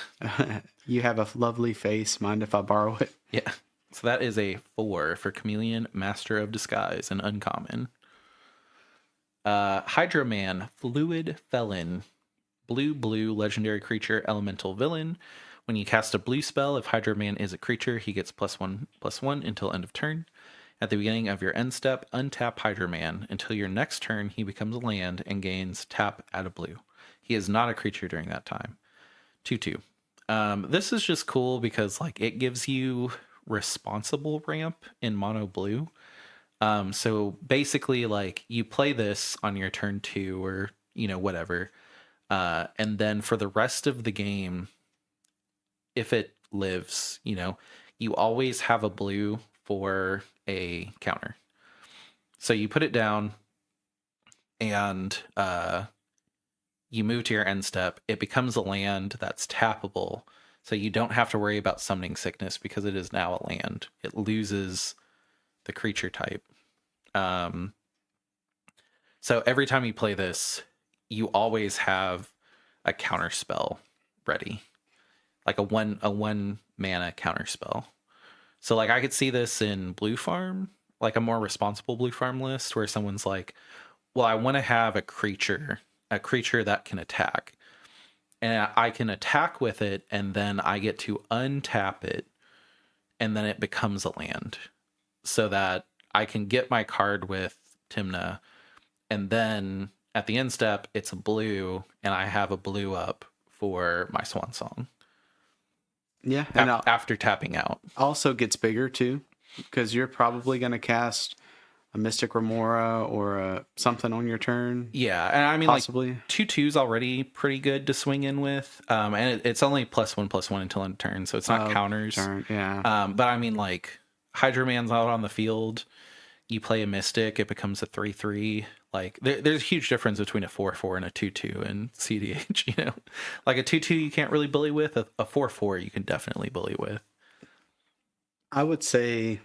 You have a lovely face. Mind if I borrow it? Yeah. So that is a 4 for Chameleon, Master of Disguise, and uncommon. Hydro-Man, Fluid Felon. Blue, legendary creature, elemental villain. When you cast a blue spell, if Hydro-Man is a creature, he gets +1/+1 until end of turn. At the beginning of your end step, untap Hydro Man. Until your next turn, he becomes a land and gains tap, add a blue. He is not a creature during that time. 2/2. This is just cool because like it gives you responsible ramp in mono blue. So basically, like you play this on your turn 2 or whatever, and then for the rest of the game, if it lives, you always have a blue for a counter. So you put it down, and you move to your end step. It becomes a land that's tappable. So you don't have to worry about summoning sickness because it is now a land. It loses the creature type. So every time you play this, you always have a counter spell ready, like a one mana counter spell. So like I could see this in blue farm, like a more responsible blue farm list where someone's like, well, I want to have a creature that can attack, and I can attack with it, and then I get to untap it, and then it becomes a land, so that I can get my card with Timna, and then at the end step, it's a blue, and I have a blue up for my Swan Song. Yeah, and After tapping out. Also gets bigger too, because you're probably going to cast a Mystic Remora or something on your turn. Yeah, and I mean, possibly. like 2/2's already pretty good to swing in with, and it's only +1/+1 until end turn, so it's not counters. Yeah. But I mean, like Hydro Man's out on the field. You play a Mystic, it becomes a 3/3. Like there's a huge difference between a 4/4 and a 2/2 in CDH. Like a 2/2 you can't really bully with. A 4/4 you can definitely bully with. I would say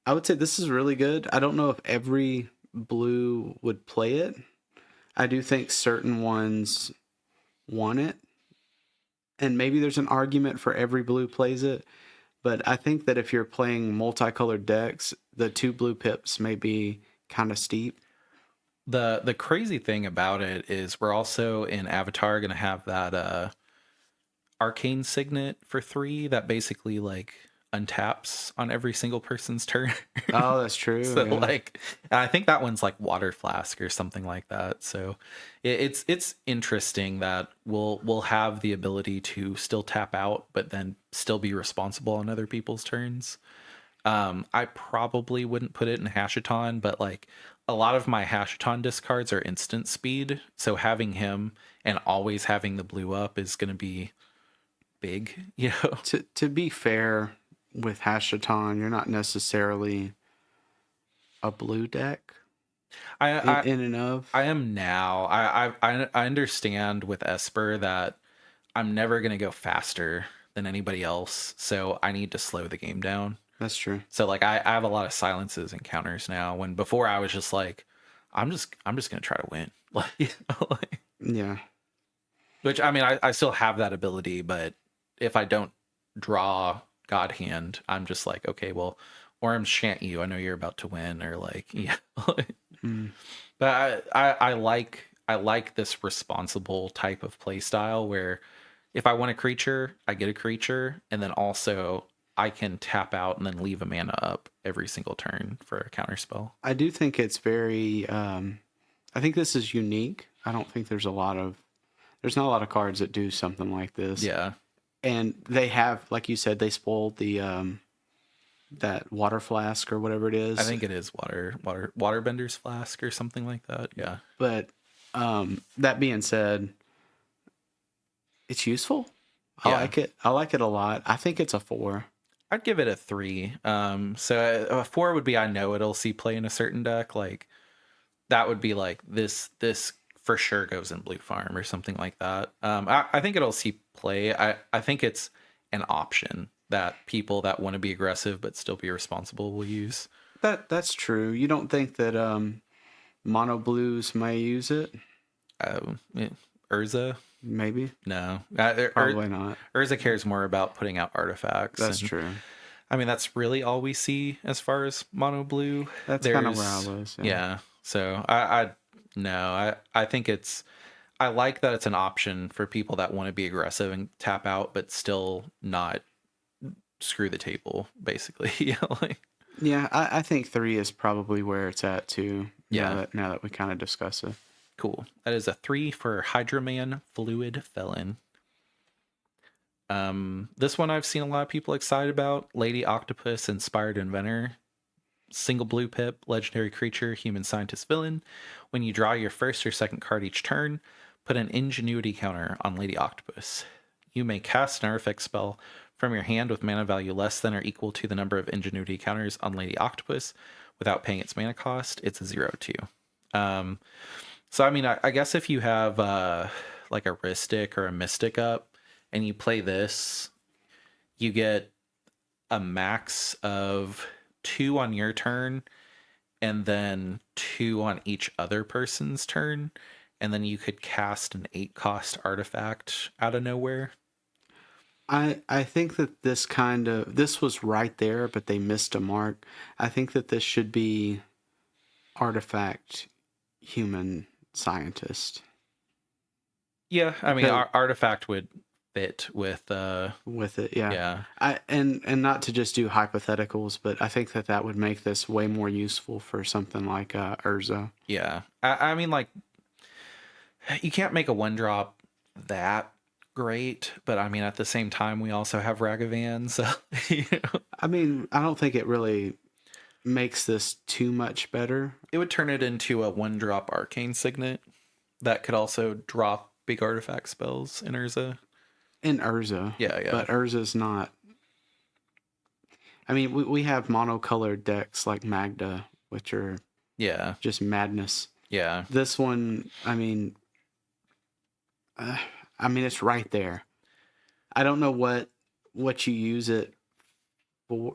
this is really good. I don't know if every blue would play it. I do think certain ones want it, and maybe there's an argument for every blue plays it. But I think that if you're playing multicolored decks, the 2 blue pips may be kind of steep. The crazy thing about it is we're also in Avatar going to have that arcane signet for 3 that basically like untaps on every single person's turn. Oh, that's true. So yeah. like, I think that one's like Water Flask or something like that. So it's interesting that we'll have the ability to still tap out, but then still be responsible on other people's turns. I probably wouldn't put it in Hashaton, but like a lot of my Hashaton discards are instant speed. So having him and always having the blue up is going to be big, To be fair with Hashaton, you're not necessarily a blue deck in and of. I am now. I understand with Esper that I'm never going to go faster than anybody else, so I need to slow the game down. That's true. So like I have a lot of silences and counters now, when before I was just like, I'm just gonna try to win. Like, yeah. Which I mean I still have that ability, but if I don't draw God Hand, I'm just like, okay, well, or I'm shan't you. I know you're about to win, or like, yeah. But I like this responsible type of play style where if I want a creature, I get a creature, and then also I can tap out and then leave a mana up every single turn for a counter spell. I do think it's very I think this is unique. I don't think there's not a lot of cards that do something like this. Yeah. And they have, like you said, they spoiled the that water flask or whatever it is. I think it is waterbender's flask or something like that. Yeah. But that being said, it's useful. I like it. I like it a lot. I think it's a 4. I'd give it a 3. So a 4 would be, I know it'll see play in a certain deck. Like that would be like this for sure goes in blue farm or something like that. I think it'll see play. I think it's an option that people that want to be aggressive but still be responsible will use. That's true. You don't think that mono blues may use it? Urza? Maybe. No. Probably not. Urza cares more about putting out artifacts. That's true. I mean, that's really all we see as far as mono blue. That's kind of where I was. Yeah. So I think I like that it's an option for people that want to be aggressive and tap out, but still not screw the table, basically. Yeah, I think 3 is probably where it's at too. Yeah, Now that we kind of discuss it. cool. That is a 3 for Hydroman Fluid Felon. This one I've seen a lot of people excited about. Lady Octopus Inspired Inventor. Single blue pip, legendary creature, human scientist villain. When you draw your first or second card each turn, put an ingenuity counter on Lady Octopus. You may cast an artifact spell from your hand with mana value less than or equal to the number of ingenuity counters on Lady Octopus without paying its mana cost. It's a 0/2. Um, so I mean, I guess if you have like a Ristic or a Mystic up and you play this, you get a max of 2 on your turn and then 2 on each other person's turn. And then you could cast an 8-cost artifact out of nowhere. I think that this was right there, but they missed a mark. I think that this should be artifact human scientist. Yeah, I mean, Because artifact would fit with it, yeah. yeah. And not to just do hypotheticals, but I think that would make this way more useful for something like Urza. Yeah. I mean, like, you can't make a 1-drop that great, but I mean, at the same time, we also have Ragavan, so, you know. I mean, I don't think it really makes this too much better. It would turn it into a 1-drop arcane signet that could also drop big artifact spells in Urza. In Urza. Yeah, yeah. But Urza's not. I mean, we have monocolored decks like Magda, which are Yeah. just madness. Yeah. This one, it's right there. I don't know what you use it for.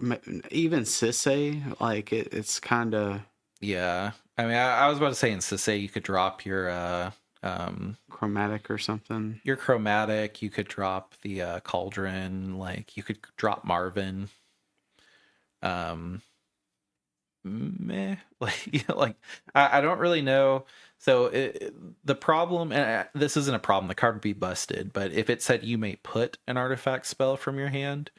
Even Sisay, like it's kind of Yeah. I mean, I was about to say in Sisay you could drop chromatic or something. your chromatic, you could drop the cauldron, like you could drop Marvin. Meh. Like, you know, like I don't really know. So the problem, and this isn't a problem, the card would be busted, but if it said you may put an artifact spell from your hand,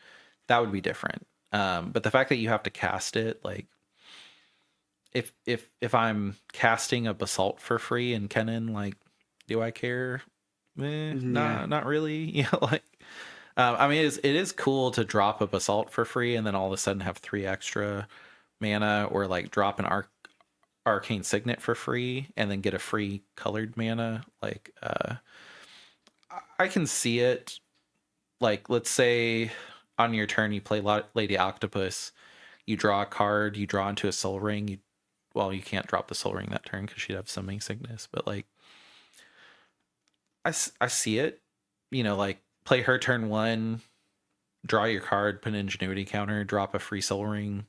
that would be different. But the fact that you have to cast it, like if I'm casting a basalt for free in Kennen, like, do I care? Yeah. Not really. You know, like, I mean, it is cool to drop a basalt for free and then all of a sudden have 3 extra mana, or like drop an arcane signet for free and then get a free colored mana. Like, I can see it. Like, let's say on your turn you play Lady Octopus, you draw a card, you draw into a soul ring. You can't drop the soul ring that turn because she'd have summoning sickness. But like, I see it. You know, like, play her turn 1, draw your card, put an ingenuity counter, drop a free soul ring.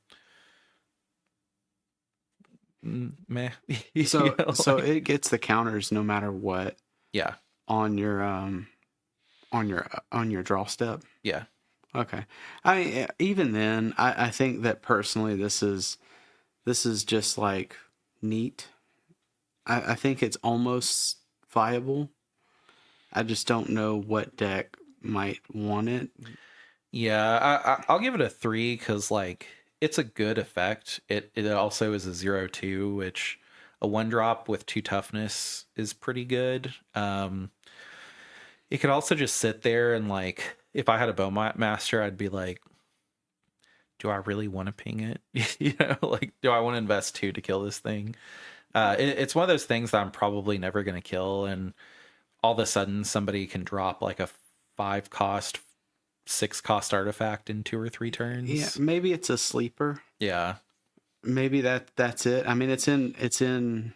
Meh. So You know, so like, it gets the counters no matter what yeah, on your on your draw step. yeah, Okay. I mean, even then, I think that personally, this is just like neat. I think it's almost viable. I just don't know what deck might want it. yeah. I'll give it a 3 because like it's a good effect. It also is a 0/2, which a 1-drop with 2 toughness is pretty good. It could also just sit there and, like, if I had a Bowmaster, I'd be like, do I really want to ping it? You know, like, do I want to invest 2 to kill this thing? It's one of those things that I'm probably never going to kill, and all of a sudden somebody can drop like a 5-cost, 6-cost artifact in 2 or 3 Yeah, turns. maybe it's a sleeper. Yeah, Maybe that's it. I mean, it's in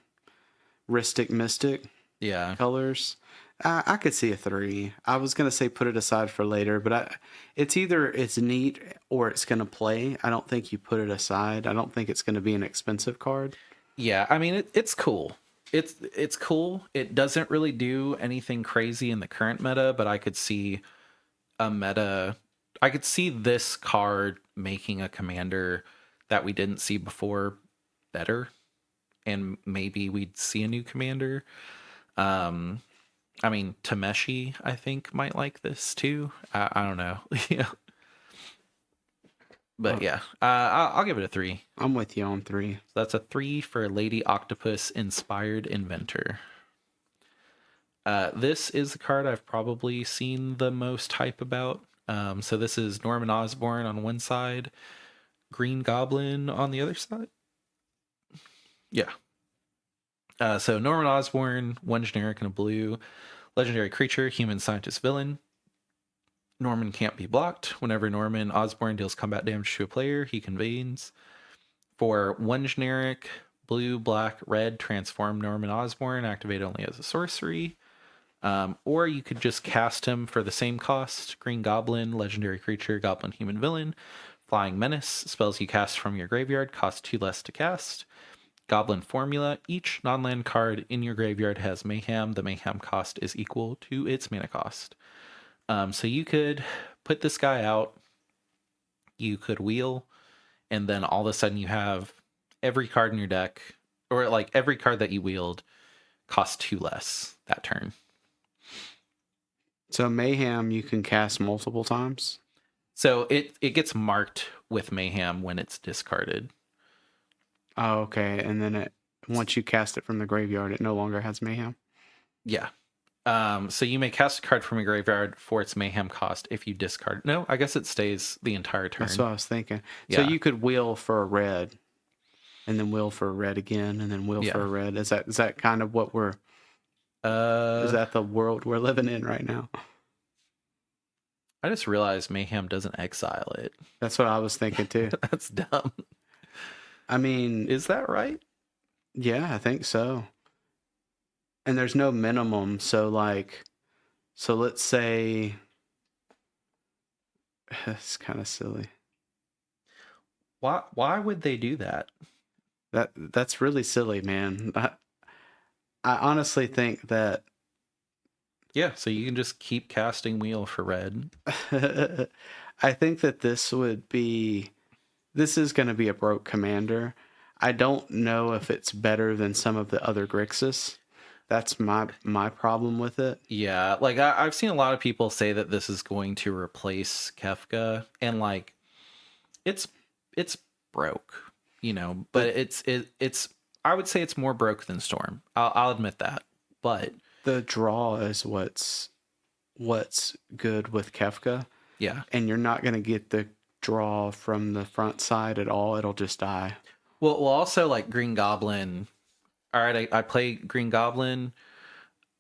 Ristic Mystic yeah, colors. I could see a 3. I was gonna say put it aside for later, but it's either it's neat or it's gonna play. I don't think you put it aside. I don't think it's gonna be an expensive card. yeah. I mean, it's cool. It's cool. It doesn't really do anything crazy in the current meta, but I could see a meta. I could see this card making a commander that we didn't see before better, and maybe we'd see a new commander. Um, I mean, Tameshi, I think, might like this too. I don't know. Yeah, But yeah, I'll give it a 3. I'm with you on 3. So that's a 3 for Lady Octopus Inspired Inventor. This is the card I've probably seen the most hype about. So this is Norman Osborn on one side, Green Goblin on the other side. Yeah. So Norman Osborn, 1 generic and a blue, legendary creature, human scientist villain. Norman can't be blocked. Whenever Norman Osborn deals combat damage to a player, he convenes. For 1 generic, blue, black, red, transform Norman Osborn, activate only as a sorcery. Or you could just cast him for the same cost. Green Goblin, legendary creature, goblin human villain. Flying Menace, spells you cast from your graveyard cost 2 less to cast. Goblin Formula, each non-land card in your graveyard has Mayhem. The Mayhem cost is equal to its mana cost. So you could put this guy out, you could wheel, and then all of a sudden you have every card in your deck, or like every card that you wheeled costs 2 less that turn. So Mayhem you can cast multiple times? So it gets marked with Mayhem when it's discarded. Oh, okay. And then once you cast it from the graveyard, it no longer has Mayhem? Yeah. So you may cast a card from your graveyard for its Mayhem cost if you discard. No, I guess it stays the entire turn. That's what I was thinking. Yeah. So you could wheel for a red, and then wheel for a red again, and then wheel for a red. Is that kind of what we're... is that the world we're living in right now? I just realized Mayhem doesn't exile it. That's what I was thinking too. That's dumb. I mean... Is that right? Yeah, I think so. And there's no minimum, so let's say... It's kind of silly. Why would they do that? That's really silly, man. I honestly think that... Yeah, so you can just keep casting wheel for red. I think that this is going to be a broke commander. I don't know if it's better than some of the other Grixis. That's my problem with it. Yeah, like I've seen a lot of people say that this is going to replace Kefka, and like it's broke, but it's I would say it's more broke than Storm. I'll admit that, but the draw is what's good with Kefka. Yeah, and you're not going to get the draw from the front side at all. It'll just die. Well, also like Green Goblin. All right, I play Green Goblin.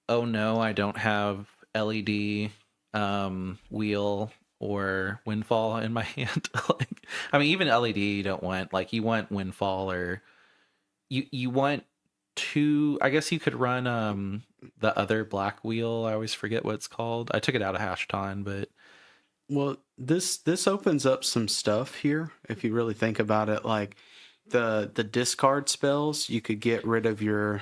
Oh no, I don't have LED, wheel, or Windfall in my hand. Like, I mean, even LED you don't want. Like, you want Windfall, or you want two. I guess you could run the other black wheel. I always forget what it's called. I took it out of Hashton, but well, this opens up some stuff here if you really think about it. Like the discard spells, you could get rid of your...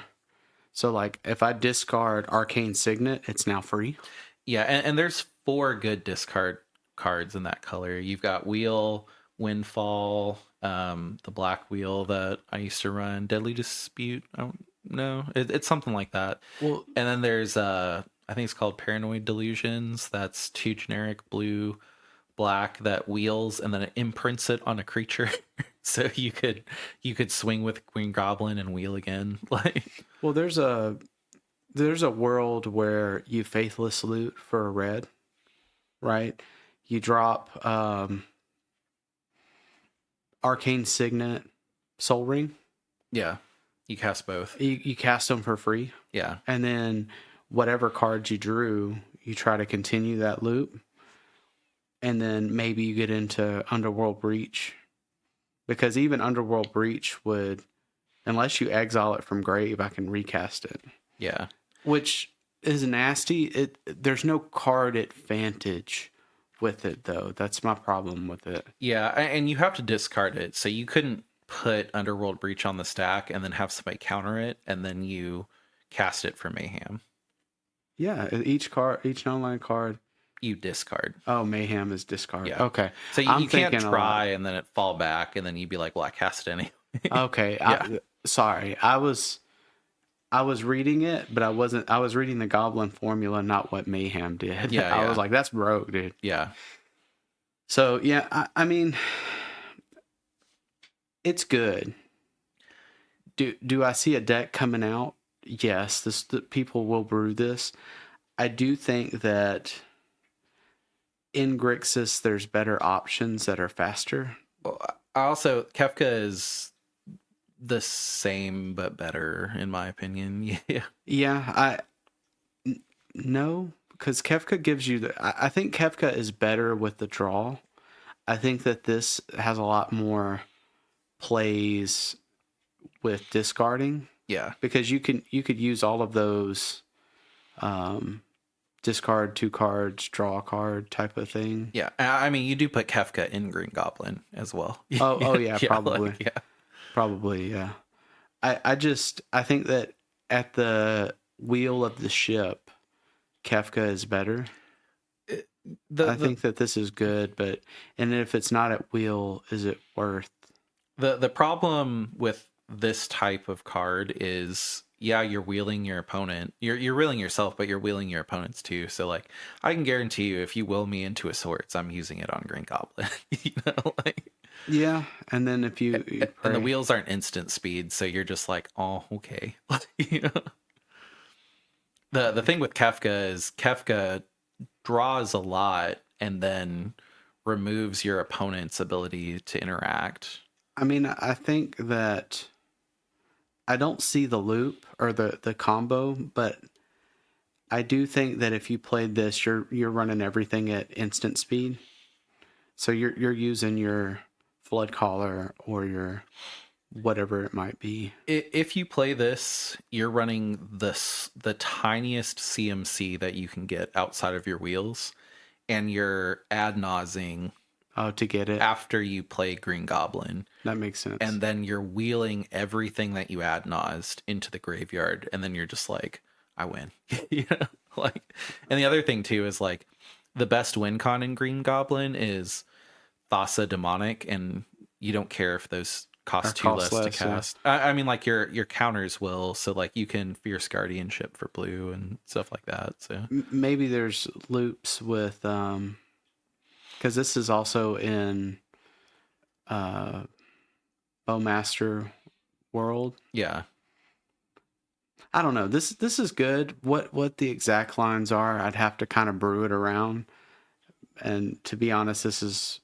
So like if I discard Arcane Signet, it's now free. Yeah, and there's 4 good discard cards in that color. You've got Wheel, Windfall, the black wheel that I used to run, Deadly Dispute. I don't know. It's something like that. Well, and then there's I think it's called Paranoid Delusions. That's 2 generic blue, black that wheels and then it imprints it on a creature. So you could swing with Green Goblin and wheel again. Like, well, there's a world where you Faithless Loot for a red, right? You drop Arcane Signet, Soul Ring. Yeah, you cast both. You cast them for free. Yeah, and then whatever cards you drew, you try to continue that loop, and then maybe you get into Underworld Breach. Because even Underworld Breach would, unless you exile it from grave, I can recast it. Yeah. Which is nasty. There's no card advantage with it, though. That's my problem with it. Yeah, and you have to discard it. So you couldn't put Underworld Breach on the stack and then have somebody counter it, and then you cast it for Mayhem. Yeah, each non-land card... You discard. Oh, Mayhem is discard. Yeah. Okay. So you can't try and then it fall back and then you'd be like, well, I cast it anyway. Okay. Yeah. Sorry. I was reading it, but I was reading the Goblin formula, not what Mayhem did. Yeah. I was like, that's broke, dude. Yeah. So, yeah, I mean, It's good. Do I see a deck coming out? Yes, the people will brew this. I do think that in Grixis there's better options that are faster. Well, I also Kefka is the same but better in my opinion. Yeah. Yeah, no, because Kefka gives you I think Kefka is better with the draw. I think that this has a lot more plays with discarding Yeah. because you could use all of those um, discard 2 cards, draw a card type of thing. Yeah. I mean, you do put Kefka in Green Goblin as well. Oh yeah, Yeah, probably. like, yeah. Probably, yeah. I think that at the wheel of the ship, Kefka is better. The I the think that this is good, but and if it's not at wheel, is it worth? the problem with this type of card is, yeah, you're wheeling your opponent. You're wheeling yourself, but you're wheeling your opponents too. So like, I can guarantee you, if you will me into a swords, I'm using it on Green Goblin. You know, like, Yeah, and then if you and the pray, wheels aren't instant speed, so you're just like, oh, okay. You know? The thing with Kefka is Kefka draws a lot and then removes your opponent's ability to interact. I mean, I think that I don't see the loop or the combo, but I do think that if you played this, you're running everything at instant speed. So you're using your flood collar or your whatever it might be. If you play this, you're running the tiniest CMC that you can get outside of your wheels, and you're ad nausing Oh, to get it. after you play Green Goblin, That makes sense. and then you're wheeling everything that you ad naused into the graveyard, and then you're just like, I win. You know? Like, and the other thing too is like, the best win con in Green Goblin is Thassa Demonic, and you don't care if those Or cost two cost less to less, yeah. cast. I mean, like your counters will, so like you can Fierce Guardianship for blue and stuff like that. So Maybe there's loops with because this is also in uh Bowmaster World. yeah, I don't know. This is good. What the exact lines are, I'd have to kind of brew it around. And to be honest, this is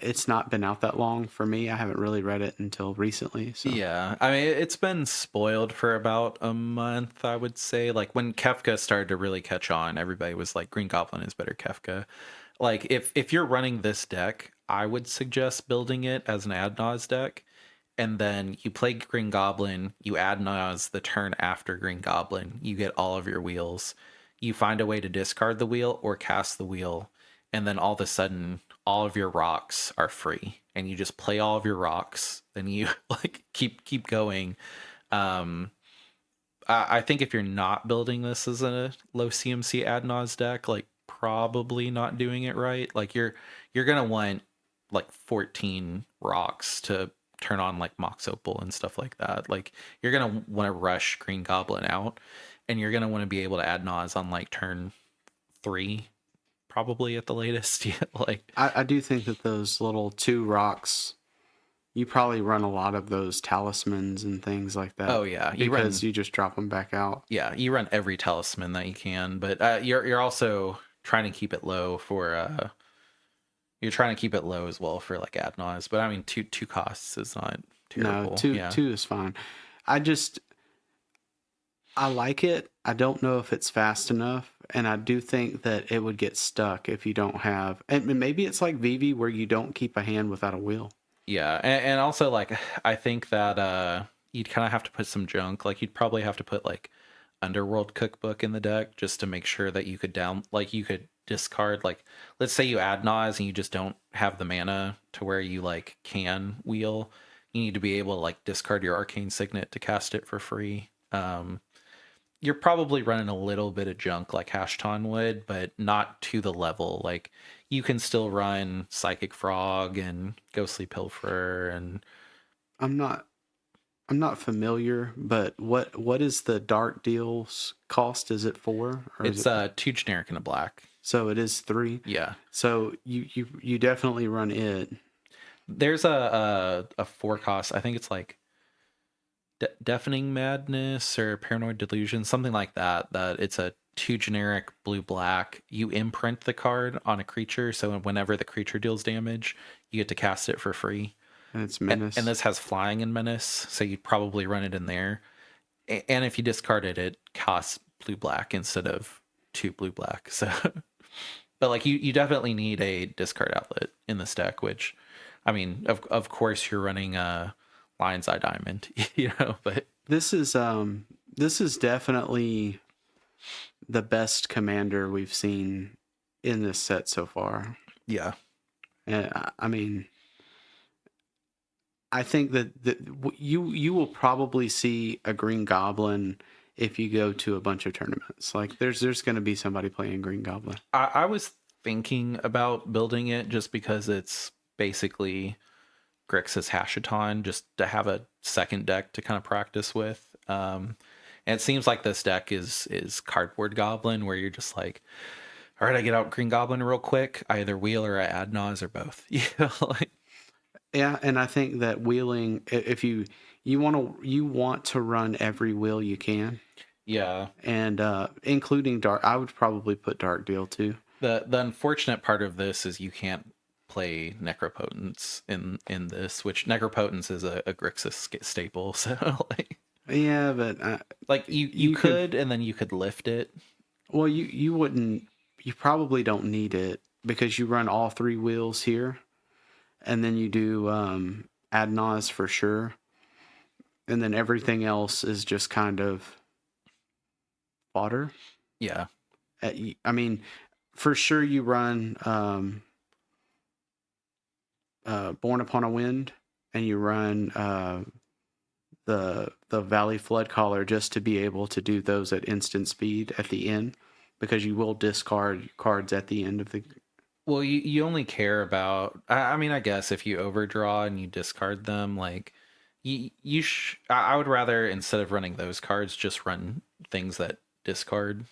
it's not been out that long for me. I haven't really read it until recently. So yeah. I mean, it's been spoiled for about a month, I would say. Like when Kefka started to really catch on, everybody was like, Green Goblin is better Kefka. Like if you're running this deck, I would suggest building it as an ad nause deck, and then you play Green Goblin, you add Nas the turn after Green Goblin, you get all of your wheels, you find a way to discard the wheel or cast the wheel, and then all of a sudden all of your rocks are free, and you just play all of your rocks, then you like keep going. um I think if you're not building this as a low CMC ad Nas deck, like probably not doing it right. Like you're gonna want like 14 rocks to turn on like Mox Opal and stuff like that. Like you're gonna want to rush Green Goblin out, and you're gonna want to be able to add Nas on like turn 3, probably at the latest. Yeah, like I do think that those little 2 rocks, you probably run a lot of those talismans and things like that. oh yeah, Because you just drop them back out. you run every talisman that you can, but you're also trying to keep it low for you're trying to keep it low as well for like ad nos. But I mean, two costs is not No, terrible. two Yeah, two is fine. I just I like it. I don't know if it's fast enough, and I do think that it would get stuck if you don't have. And maybe it's like Vivi where you don't keep a hand without a wheel. yeah, and also like I think that you'd kind of have to put some junk. Like you'd probably have to put like Underworld Cookbook in the deck just to make sure that you could you could discard, like, let's say you add Nas and you just don't have the mana to where you like can wheel. You need to be able to like discard your Arcane Signet to cast it for free. You're probably running a little bit of junk like Hashton would, but not to the level. Like you can still run Psychic Frog and Ghostly Pilferer, and I'm not I'm not familiar, but what is the dark deals cost? Is it 4 or is it's it 2 generic and a black. so it is 3? Yeah. So you definitely run it. There's a four cost. I think it's like deafening madness or paranoid delusion, something like that. That it's a two generic blue black. You imprint the card on a creature, so whenever the creature deals damage, you get to cast it for free. And it's And menace. this has flying and menace, so you'd probably run it in there. And if you discard it, it costs blue black instead of two blue black. So, but like you definitely need a discard outlet in this deck. Which, I mean, of course you're running a Lion's Eye Diamond, But This is definitely the best commander we've seen in this set so far. yeah, And I mean, I think that you will probably see a Green Goblin if you go to a bunch of tournaments. Like there's going to be somebody playing Green Goblin. I was thinking about building it just because it's basically Grixis Hashaton, just to have a second deck to kind of practice with. And it seems like this deck is Cardboard Goblin, where you're just like, all right, I get out Green Goblin real quick. I either wheel or I add Nas or both. Like, Yeah, and I think that wheeling, if you want to run every wheel you can, yeah. and including dark, I would probably put Dark Deal too. The unfortunate part of this is you can't play Necropotence in this, which Necropotence is a Grixis staple. So Yeah, but like you could, and then you could lift it. well, you wouldn't. You probably don't need it because you run all three wheels here, and then you do ad nos for sure, and then everything else is just kind of fodder. Yeah. I mean, for sure you run Born Upon a Wind, and you run the Valley Flood Caller just to be able to do those at instant speed at the end, because you will discard cards at the end of the. Well, you only care about. I mean, I guess if you overdraw and you discard them, like I would rather, instead of running those cards, just run things that discard.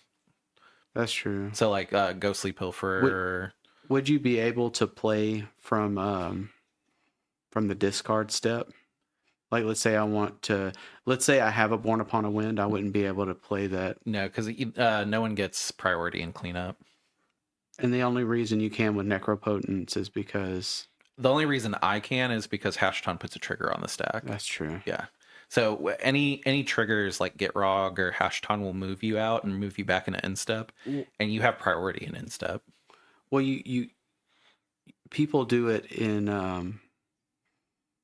That's true. So like Ghostly Pilferer. Would you be able to play from the discard step? Like, let's say I have a Born Upon a Wind, I wouldn't be able to play that. No, because no one gets priority in cleanup. And the only reason you can with Necropotence is because. The only reason I can is because Hashton puts a trigger on the stack. That's true. Yeah. So any triggers like Get Rog or Hashton will move you out and move you back into instep, and you have priority in instep. Well, you people do it in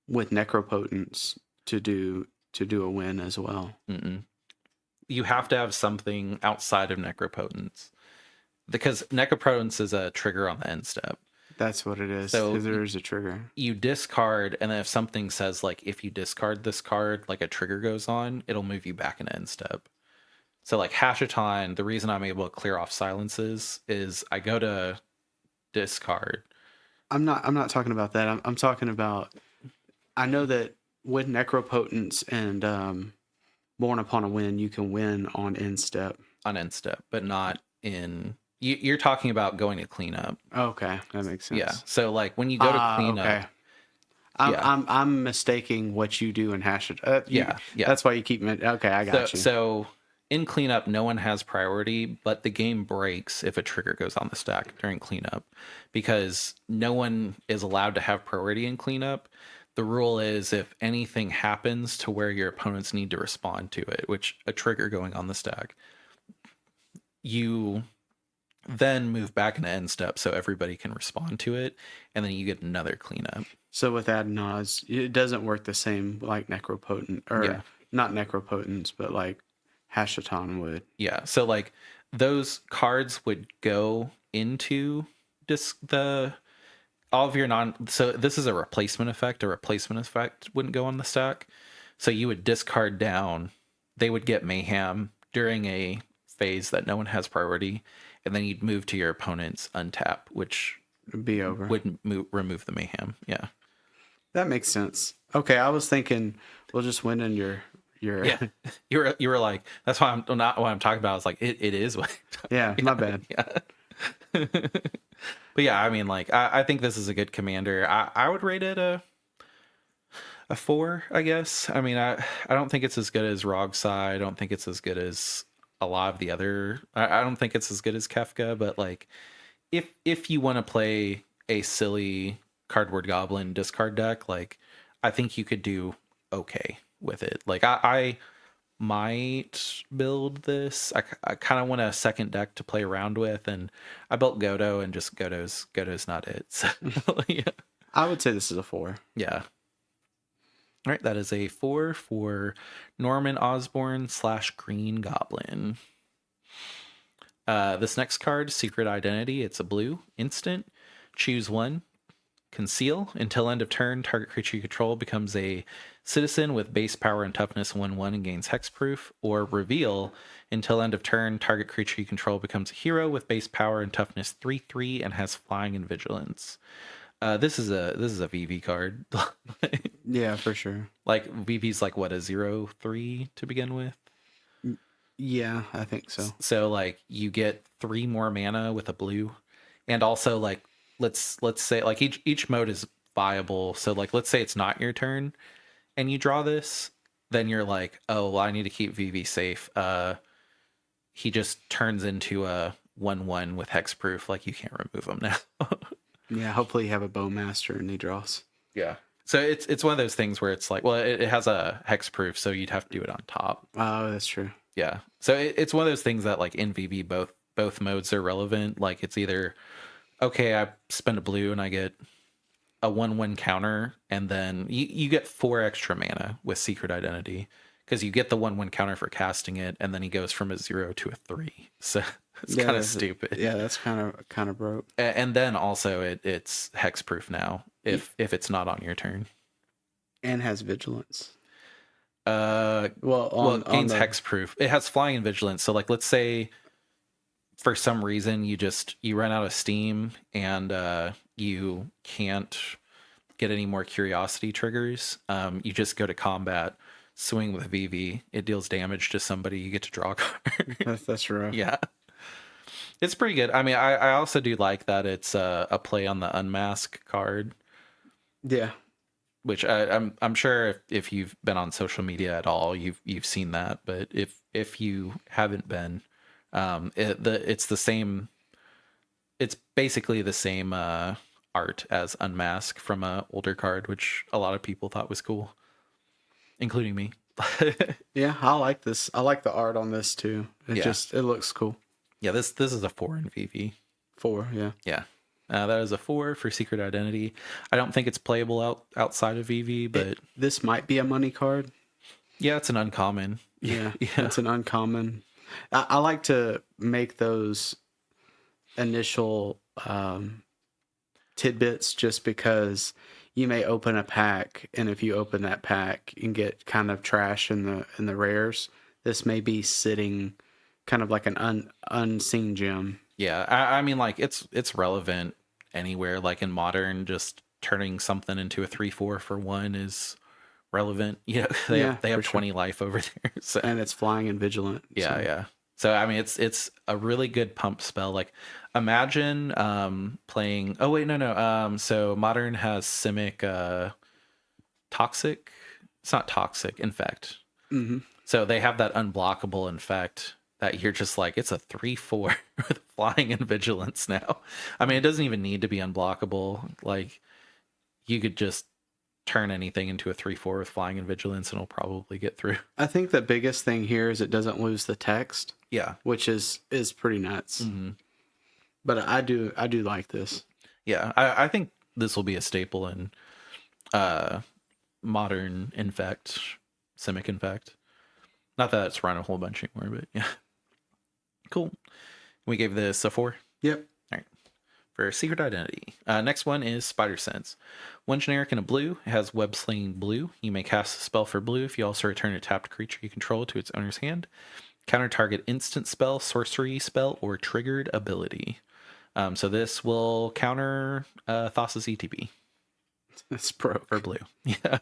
with Necropotence to do a win as well. Mm-mm. You have to have something outside of Necropotence, because Necropotence is a trigger on the end step. That's what it is. So because there is a trigger. You discard, and then if something says like, if you discard this card, like a trigger goes on, it'll move you back into end step. So like Hashaton, the reason I'm able to clear off silences is I go to discard. I'm not talking about that. I'm talking about. I know that with Necropotence and Born Upon a Wind, you can win on end step. On end step, but not in. You're talking about going to cleanup. Okay, that makes sense. Yeah. So like when you go to cleanup. Okay. I'm mistaking what you do in Hashaton. Yeah. That's why you keep. Okay, I got you. So in cleanup, no one has priority, but the game breaks if a trigger goes on the stack during cleanup, because no one is allowed to have priority in cleanup. The rule is if anything happens to where your opponents need to respond to it, which a trigger going on the stack, you then move back into end step so everybody can respond to it, and then you get another cleanup. So with Ad-Naz, it doesn't work the same like Necropotent, or not Necropotence, but like Hashaton would. Yeah, so like those cards would go into all of your so this is a replacement effect. A replacement effect wouldn't go on the stack. So you would discard down. They would get mayhem during a phase that no one has priority, and then you'd move to your opponent's untap, which It'd be over. Would remove the mayhem. Yeah. That makes sense. Okay, I was thinking we'll just win in your Yeah. You were like, that's why I'm not what I'm talking about. I was like, it is what. Yeah, my bad. Yeah. But But yeah, I mean, like, I think this is a good commander. I would rate it a 4, I guess. I mean, I don't think it's as good as Rogsai. I don't think it's as good as a lot of the other. I don't think it's as good as Kefka. But like, if you want to play a silly cardboard goblin discard deck, like, I think you could do okay with it. Like, I might build this. I kind of want a second deck to play around with, and I built Godo, and just Godo's not it. So yeah. I would say this is a 4. Yeah. All right, that is a 4 for Norman Osborn / Green Goblin. This next card, Secret Identity, it's a blue instant. Choose one. Conceal. Until end of turn, target creature you control becomes a citizen with base power and toughness 1/1 and gains hexproof. Or Reveal. Until end of turn, target creature you control becomes a hero with base power and toughness 3/3 and has flying and vigilance. This is a VV card. Yeah, for sure. Like VV's like what, a 0/3 to begin with? Yeah, I think so. So like you get 3 more mana with a blue. And also like let's say like each mode is viable. So like let's say it's not your turn and you draw this, then you're like, oh well, I need to keep VV safe. He just turns into a 1/1 with hexproof, like you can't remove him now. Yeah, hopefully you have a Bowmaster and he draws. Yeah. So it's one of those things where it's like, well, it has a hexproof, so you'd have to do it on top. Oh, that's true. Yeah. So it's one of those things that like in VV both modes are relevant. Like it's either okay, I spend a blue and I get a 1/1 counter, and then you get 4 extra mana with Secret Identity because you get the 1/1 counter for casting it, and then he goes from a 0 to a 3. So it's kind of stupid. Yeah, that's kind of broke. And then also it's hexproof now if it's not on your turn. And has vigilance. It gains hexproof. It has flying and vigilance. So like let's say for some reason you run out of steam and you can't get any more curiosity triggers. You just go to combat, swing with VV. It deals damage to somebody. You get to draw a card. That's rough. Yeah. It's pretty good. I mean, I also do like that it's a play on the unmask card. Yeah. Which I'm sure if you've been on social media at all, you've seen that. But if you haven't been, it's the same. It's basically the same art as Unmask from a older card, which a lot of people thought was cool, including me. Yeah, I like this. I like the art on this too. It looks cool. Yeah, this is a 4 in VV. 4, yeah. Yeah. That is a 4 for Secret Identity. I don't think it's playable outside of VV, but this might be a money card. Yeah, it's an uncommon. Yeah, it's an uncommon. I like to make those initial tidbits just because you may open a pack, and if you open that pack and get kind of trash in the rares, this may be sitting kind of like an unseen gem. Yeah, I mean, like it's relevant anywhere. Like in Modern, just turning something into a 3/4 for 1 is relevant. You know, they have 20 life over there, so. And it's flying and vigilant. Yeah. So I mean, it's a really good pump spell. Like imagine playing. Oh wait, no. So Modern has Simic Toxic. It's not Toxic. Infect. Mm-hmm. So they have that unblockable Infect. That you're just like, it's a 3/4 with flying and vigilance now. I mean, it doesn't even need to be unblockable. Like, you could just turn anything into a 3/4 with flying and vigilance, and it'll probably get through. I think the biggest thing here is it doesn't lose the text. Yeah, which is pretty nuts. Mm-hmm. But I do like this. Yeah, I think this will be a staple in Modern Infect, Simic Infect. Not that it's run a whole bunch anymore, but yeah. Cool. We gave this a 4. Yep. All right. For Secret Identity. Next one is Spider Sense. 1 generic and a blue. It has Web Slinging blue. You may cast a spell for blue if you also return a tapped creature you control to its owner's hand. Counter target instant spell, sorcery spell, or triggered ability. So this will counter Thassa's ETB. That's broke. For blue. Yeah.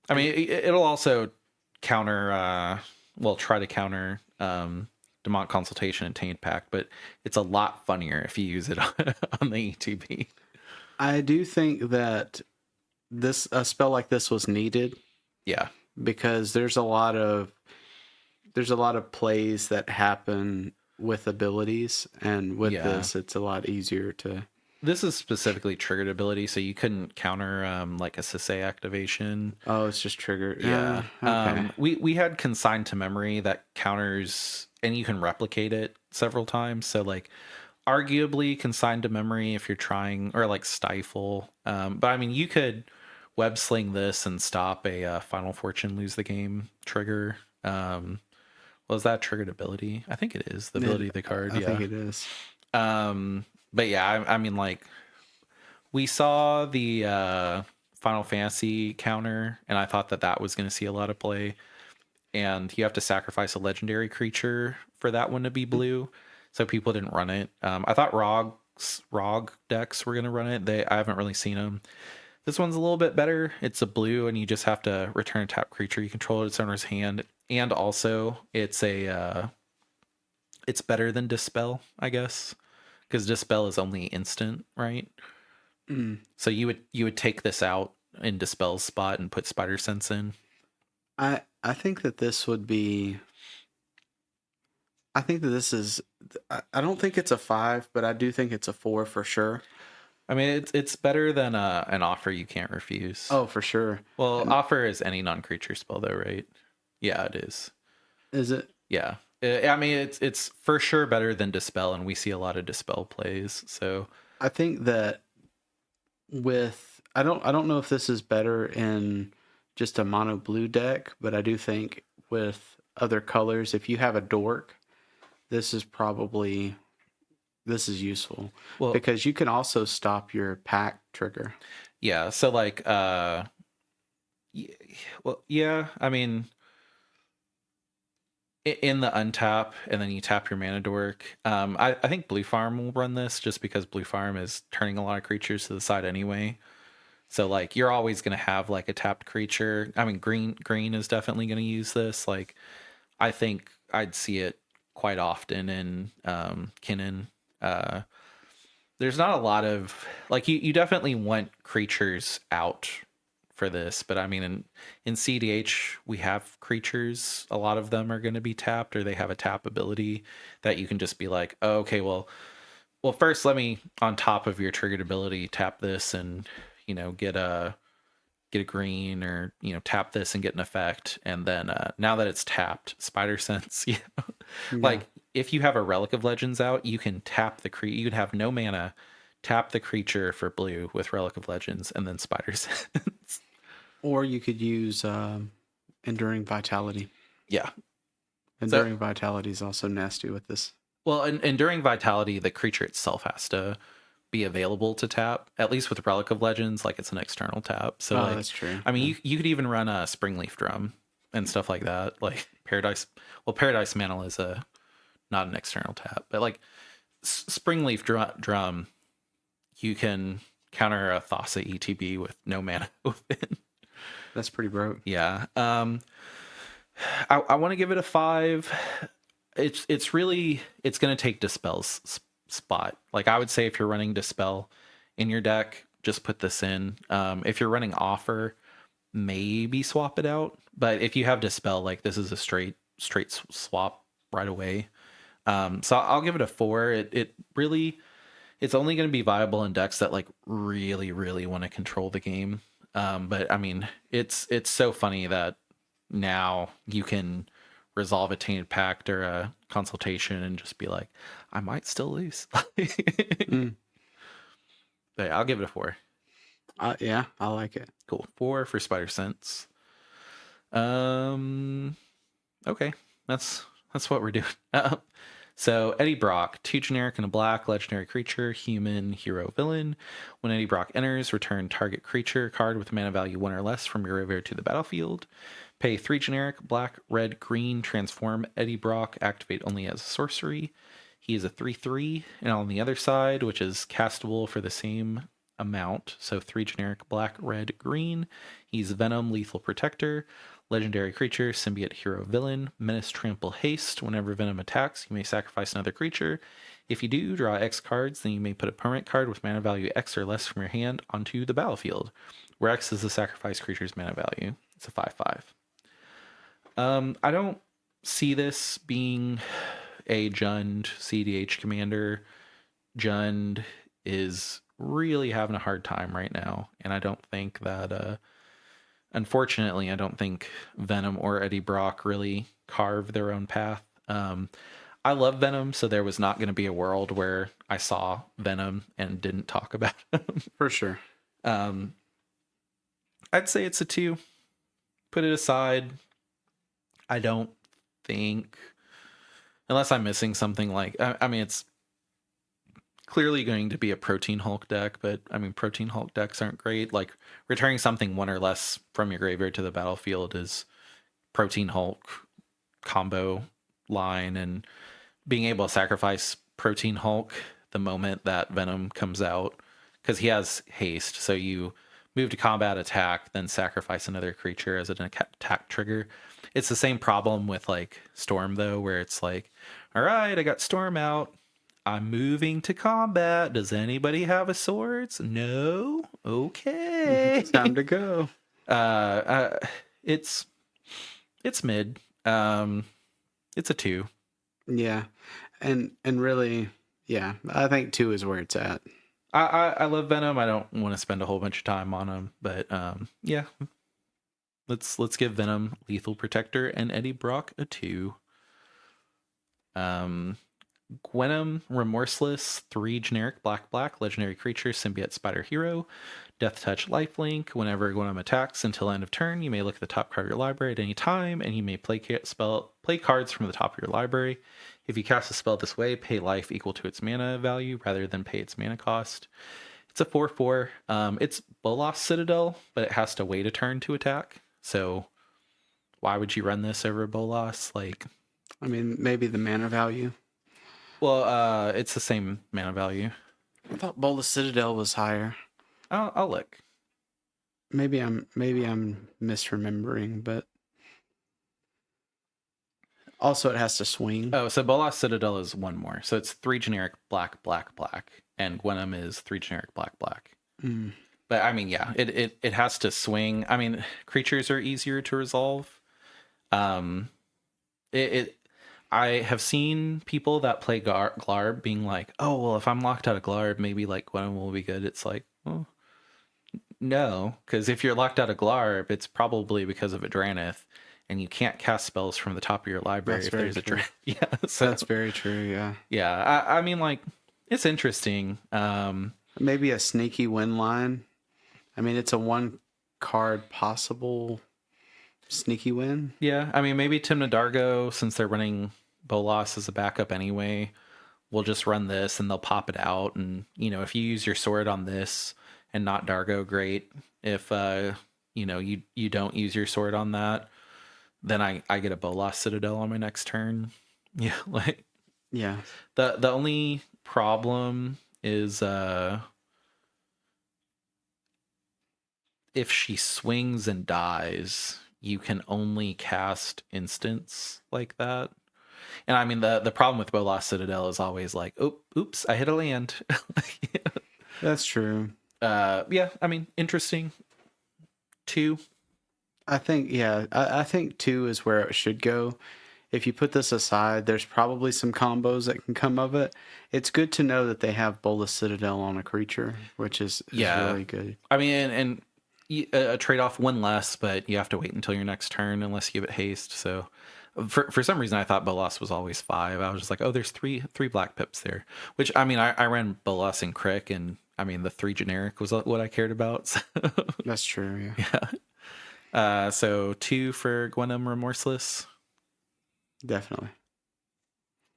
I mean, it'll also counter, try to counter Demont Consultation and Taint Pack, but it's a lot funnier if you use it on the ETB. I do think that a spell like this was needed Yeah. because there's a lot of plays that happen with abilities, and with Yeah. this it's a lot easier to. This is specifically triggered ability, so you couldn't counter like a Sisei activation. Oh, it's just triggered. Yeah. Okay. We had consigned to memory that counters, and you can replicate it several times. So like, arguably consigned to memory if you're trying, or like stifle. But I mean, you could web sling this and stop a Final Fortune lose the game trigger. Was that triggered ability? I think it is the ability of the card. I Yeah. think it is. But yeah, I mean, like, we saw the Final Fantasy counter, and I thought that was going to see a lot of play. And you have to sacrifice a legendary creature for that one to be blue, so people didn't run it. I thought ROG decks were going to run it. I haven't really seen them. This one's a little bit better. It's a blue, and you just have to return a tap creature you control at its owner's hand, and also it's better than Dispel, I guess, because Dispel is only instant, right? So you would take this out in Dispel's spot and put Spider Sense in. I think that this would be. I think that this is. I don't think it's a 5, but I do think it's a 4 for sure. I mean, it's better than an offer you can't refuse. Oh, for sure. Well, offer is any non-creature spell, though, right? Yeah, it is. Is it? Yeah. I mean, it's for sure better than Dispel, and we see a lot of Dispel plays. So I think that I don't know if this is better in just a mono blue deck, but I do think with other colors, if you have a dork, this is useful. Well, because you can also stop your pack trigger. Yeah, so like well, yeah, I mean, in the untap and then you tap your mana dork. I think Blue Farm will run this just because Blue Farm is turning a lot of creatures to the side anyway. So like, you're always going to have like a tapped creature. I mean, green is definitely going to use this. Like, I think I'd see it quite often in Kinnan. There's not a lot of like, you definitely want creatures out for this, but I mean, in CDH we have creatures. A lot of them are going to be tapped, or they have a tap ability that you can just be like, oh, okay, well, first let me, on top of your triggered ability, tap this and get a green, or tap this and get an effect, and then now that it's tapped, Spider Sense. Like, if you have a Relic of Legends out, you can tap the creature. You can have no mana, tap the creature for blue with Relic of Legends, and then Spider Sense. Or you could use Enduring Vitality. Yeah. Enduring Vitality is also nasty with this. Well, and Enduring Vitality, the creature itself has to be available to tap, at least with Relic of Legends, like it's an external tap. So like, that's true. I mean, you could even run a Springleaf Drum and stuff like that. Like Paradise Mantle is not an external tap, but like Springleaf Drum, you can counter a Thassa ETB with no mana open. That's pretty broke. Yeah. I want to give it a 5. It's going to take Dispel's spot. Like, I would say if you're running Dispel in your deck, just put this in. If you're running Offer, maybe swap it out. But if you have Dispel, like, this is a straight swap right away. So I'll give it a 4. It's only going to be viable in decks that like really, really want to control the game. But I mean, it's so funny that now you can resolve a Tainted Pact or a Consultation and just be like, I might still lose. But yeah, I'll give it a 4. Yeah, I like it. Cool. 4 for Spider Sense. Okay, that's what we're doing. So Eddie Brock, 2 generic and a black, legendary creature, human, hero, villain. When Eddie Brock enters, return target creature card with mana value 1 or less from your graveyard to the battlefield. Pay 3 generic, black, red, green, transform Eddie Brock, activate only as a sorcery. He is a 3/3, and on the other side, which is castable for the same amount, so 3 generic, black, red, green, he's Venom, Lethal Protector. Legendary creature, symbiote, hero, villain, menace, trample, haste. Whenever Venom attacks, you may sacrifice another creature. If you do, draw X cards, then you may put a permanent card with mana value X or less from your hand onto the battlefield, where X is the sacrifice creature's mana value. It's a 5/5. I don't see this being a Jund CDH commander. Jund is really having a hard time right now, and I don't think that unfortunately, I don't think Venom or Eddie Brock really carve their own path. I love Venom, so there was not going to be a world where I saw Venom and didn't talk about him. For sure. I'd say it's a 2. Put it aside. I don't think, unless I'm missing something, like, I mean, it's clearly going to be a Protein Hulk deck, but I mean, Protein Hulk decks aren't great. Like, returning something 1 or less from your graveyard to the battlefield is Protein Hulk combo line, and being able to sacrifice Protein Hulk the moment that Venom comes out, because he has haste, so you move to combat, attack, then sacrifice another creature as an attack trigger. It's the same problem with like Storm though, where it's like, all right, I got Storm out, I'm moving to combat. Does anybody have a swords? No. Okay. Time to go. It's mid. It's a 2. Yeah, and really, yeah, I think 2 is where it's at. I love Venom. I don't want to spend a whole bunch of time on him, but yeah. Let's give Venom Lethal Protector and Eddie Brock a 2. Gwenom Remorseless, 3 generic black legendary creature, symbiote, spider, hero, death touch, lifelink. Whenever Gwenom attacks until end of turn, you may look at the top card of your library at any time, and you may play cards from the top of your library. If you cast a spell this way, pay life equal to its mana value rather than pay its mana cost. It's a 4/4. It's Bolas Citadel, but it has to wait a turn to attack. So why would you run this over Bolas? Like, I mean, maybe the mana value. well, it's the same mana value. I thought Bola Citadel was higher. I'll look. Maybe I'm misremembering, but also it has to swing. Oh, so Bolas Citadel is 1 more. So it's 3 generic black, and Gwenom is 3 generic black. Mm. But I mean, yeah, it has to swing. I mean, creatures are easier to resolve. I have seen people that play Glarb being like, oh, well, if I'm locked out of Glarb, maybe like Gwenom will be good. It's like, well, no, because if you're locked out of Glarb, it's probably because of a Adranith, and you can't cast spells from the top of your library That's if very there's a true. Yeah, so That's very true, yeah. yeah. I mean, like, it's interesting. Maybe a sneaky win line. I mean, it's a 1 card possible sneaky win. Yeah, I mean, maybe Timna Dargo, since they're running Bolas as a backup anyway, will just run this and they'll pop it out. And, you know, if you use your sword on this and not Dargo, great. If, you know, you don't use your sword on that, then I get a Bolas Citadel on my next turn. Yeah, like, Yeah. the only problem is if she swings and dies, you can only cast instants like that. And I mean, the problem with Bolas Citadel is always like, oh, oops, I hit a land. That's true. Yeah, I mean, interesting. 2. I think, yeah, I think 2 is where it should go. If you put this aside, there's probably some combos that can come of it. It's good to know that they have Bolas Citadel on a creature, which is really good. I mean, and a trade-off 1 less, but you have to wait until your next turn unless you give it haste. So for some reason, I thought Bolas was always 5. I was just like, oh, there's three black pips there. Which, I mean, I ran Bolas and Crick, and I mean, the 3 generic was what I cared about. So. That's true, yeah. Yeah. So 2 for Gwenom Remorseless. Definitely.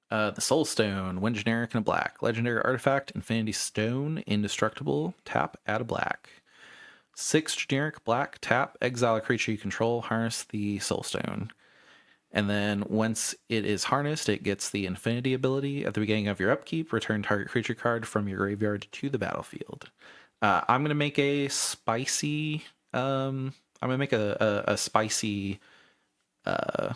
The Soul Stone, 1 generic and a black. Legendary artifact, Infinity Stone, indestructible. Tap, add a black. 6 generic black, tap, exile a creature you control, harness the Soul Stone. And then once it is harnessed, it gets the Infinity ability. At the beginning of your upkeep, return target creature card from your graveyard to the battlefield. I'm going to make a spicy... I'm going to make a spicy uh,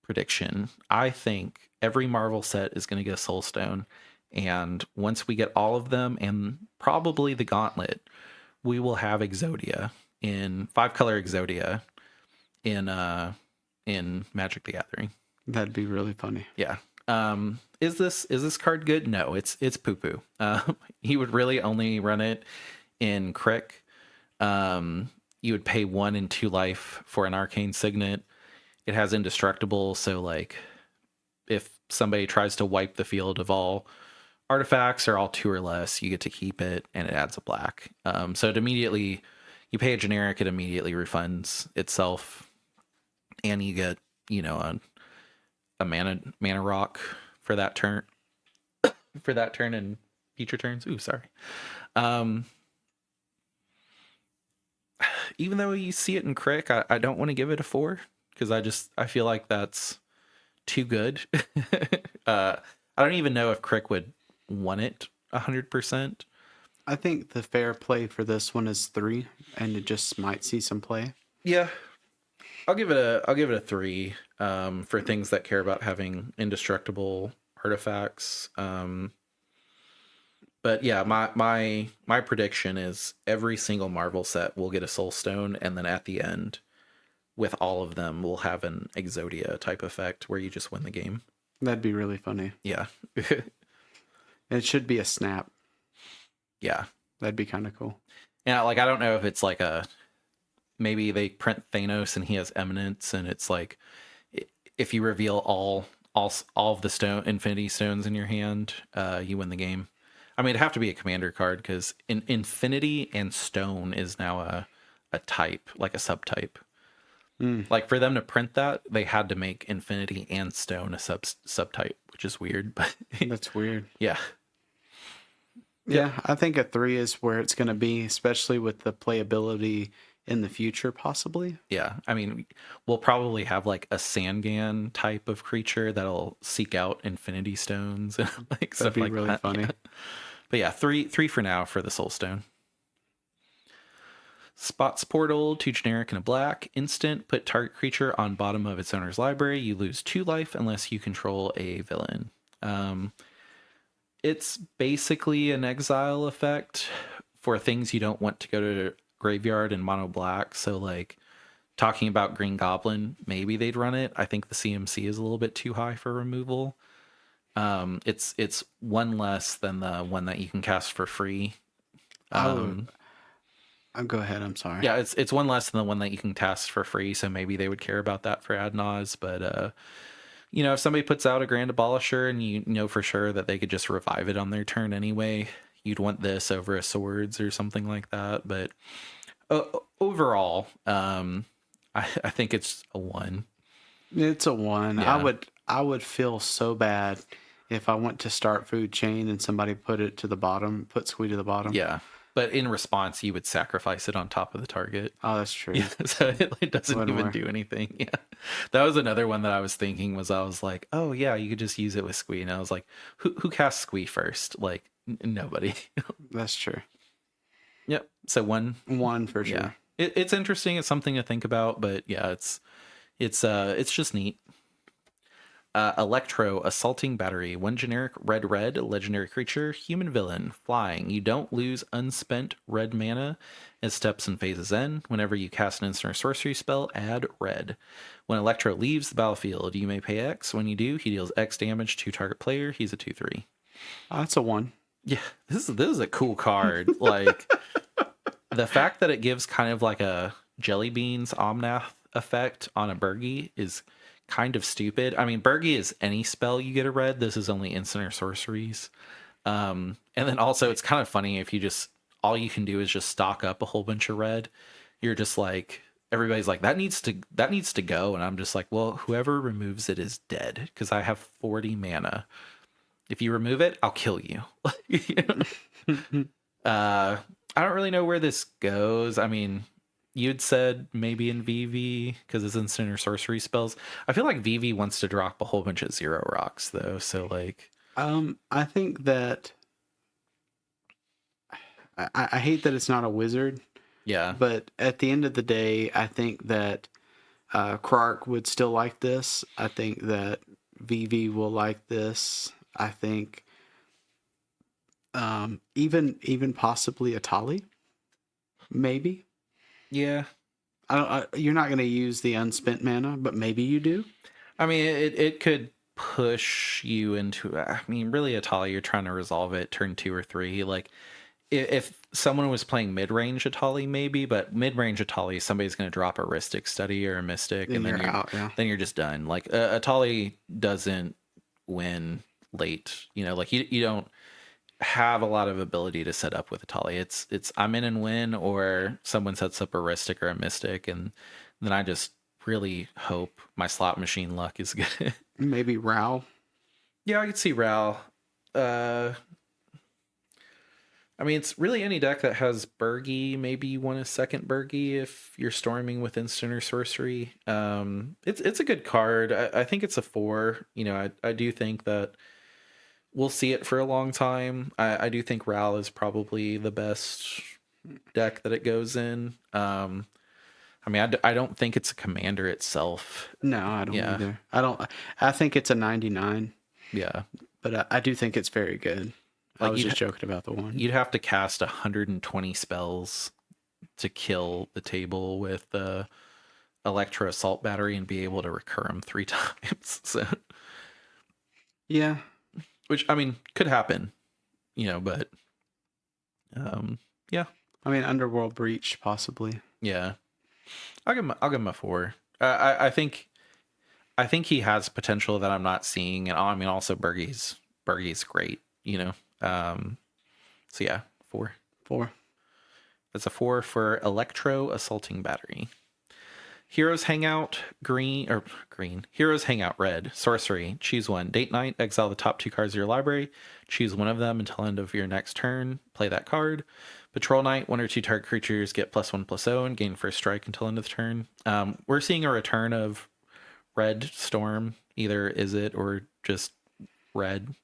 prediction. I think every Marvel set is going to get a Soul Stone, and once we get all of them, and probably the Gauntlet, we will have Exodia in 5-color Exodia in Magic the Gathering. That'd be really funny. Yeah. Is this card good? No, it's poo poo. He would really only run it in Crick. You would pay 1 and 2 life for an Arcane Signet. It has indestructible, so like if somebody tries to wipe the field of all artifacts or all 2 or less, you get to keep it, and it adds a black. So it immediately, you pay a generic, it immediately refunds itself, and you get, you know, a mana rock for that turn, and future turns. Ooh, sorry. Even though you see it in Crick, I don't want to give it a 4 because I feel like that's too good. I don't even know if Crick would want it 100%. I think the fair play for this one is 3, and it just might see some play. Yeah, I'll give it a 3 for things that care about having indestructible artifacts. But yeah, my prediction is every single Marvel set will get a Soul Stone, and then at the end, with all of them, we'll have an Exodia type effect where you just win the game. That'd be really funny. Yeah. It should be a snap. Yeah. That'd be kind of cool. Yeah, like I don't know if it's like maybe they print Thanos and he has Eminence, and it's like if you reveal all of the Infinity Stones in your hand, you win the game. I mean, it'd have to be a commander card because Infinity and Stone is now a type, like a subtype. Like for them to print that, they had to make Infinity and Stone a subtype, which is weird. But that's weird. Yeah. Yeah, I think a 3 is where it's going to be, especially with the playability in the future, possibly. Yeah, I mean, we'll probably have like a Sangan type of creature that'll seek out Infinity Stones and like That'd stuff be like really that. funny. Yeah. But yeah, three for now for the Soul Stone. Spots Portal, 2 generic and a black. Instant, put target creature on bottom of its owner's library. You lose 2 life unless you control a villain. It's basically an exile effect for things you don't want to go to graveyard in mono black. So like talking about Green Goblin, maybe they'd run it. I think the CMC is a little bit too high for removal. It's 1 less than the one that you can cast for free. Go ahead. I'm sorry. Yeah, it's 1 less than the one that you can cast for free. So maybe they would care about that for ad nauseam. But you know, if somebody puts out a Grand Abolisher and you know for sure that they could just revive it on their turn anyway, you'd want this over a Swords or something like that. But overall, I think it's a 1. It's a 1. Yeah. I would feel so bad if I went to start food chain and somebody put Squee to the bottom. Yeah. But in response, you would sacrifice it on top of the target. Oh, that's true. Yeah, so it doesn't even do anything. Yeah, that was another one that I was thinking I was like, oh yeah, you could just use it with Squee, and I was like, who casts Squee first? Like nobody. That's true. Yep. So 1 for sure. Yeah, it's interesting. It's something to think about, but yeah, it's just neat. Electro, Assaulting Battery, 1 generic red legendary creature, human villain, flying. You don't lose unspent red mana as steps and phases end. Whenever you cast an instant or sorcery spell, add red. When Electro leaves the battlefield, you may pay X. When you do, he deals X damage to target player. He's a 2/3. That's a 1. Yeah, this is a cool card. Like the fact that it gives kind of like a Jelly Beans Omnath effect on a Burgie is kind of stupid. I mean, Burgie is any spell you get a red. This is only instant or sorceries. And then also it's kind of funny if you just all you can do is just stock up a whole bunch of red. You're just like everybody's like that needs to go, and I'm just like, well, whoever removes it is dead because I have 40 mana. If you remove it, I'll kill you. I don't really know where this goes. I mean, you'd said maybe in VV because it's instant or sorcery spells. I feel like VV wants to drop a whole bunch of 0 rocks though. So like, I think that I hate that it's not a wizard. yeah, But at the end of the day, I think that Krark would still like this. I think that Vivi will like this. I think even possibly Atali, maybe. Yeah. You're not going to use the unspent mana, but maybe you do. I mean, it could push you into. I mean, really, Atali, you're trying to resolve it turn 2 or 3. Like, if someone was playing mid-range Atali, maybe, but mid-range Atali, somebody's going to drop a Rhystic Study or a Mystic, Then and you're out. Yeah. then you're just done. Like, Atali doesn't win late. You know, like you don't have a lot of ability to set up with Atali. It's I'm in and win, or someone sets up a Rhystic or a Mystic, and then I just really hope my slot machine luck is good. Maybe Rao. Yeah, I could see Ral. Uh, I mean, it's really any deck that has Burgy. Maybe you want a second Burgy if you're storming with instant or sorcery. It's a good card. I think it's a 4. You know, I do think that we'll see it for a long time. I do think Ral is probably the best deck that it goes in. I mean, I don't think it's a commander itself. No, I don't either. I don't. I think it's a 99. Yeah, But I do think it's very good. I like was just joking about the one. you'd have to cast 120 spells to kill the table with the Electro Assault Battery and be able to recur them 3 times. So, Yeah. which I mean could happen, you know, but yeah, I mean, Underworld Breach possibly. yeah. I'll give him a 4. I think he has potential that I'm not seeing, and I mean also Bergie's great, you know. So yeah, 4. 4. That's a 4 for Electro Assaulting Battery. Heroes Hangout green. Heroes Hangout red. Sorcery. Choose one. Date night. Exile the top 2 cards of your library. Choose one of them until end of your next turn. Play that card. Patrol night. 1 or 2 target creatures get +1/+0 and gain first strike until end of the turn. We're seeing a return of red storm. Either is it or just red.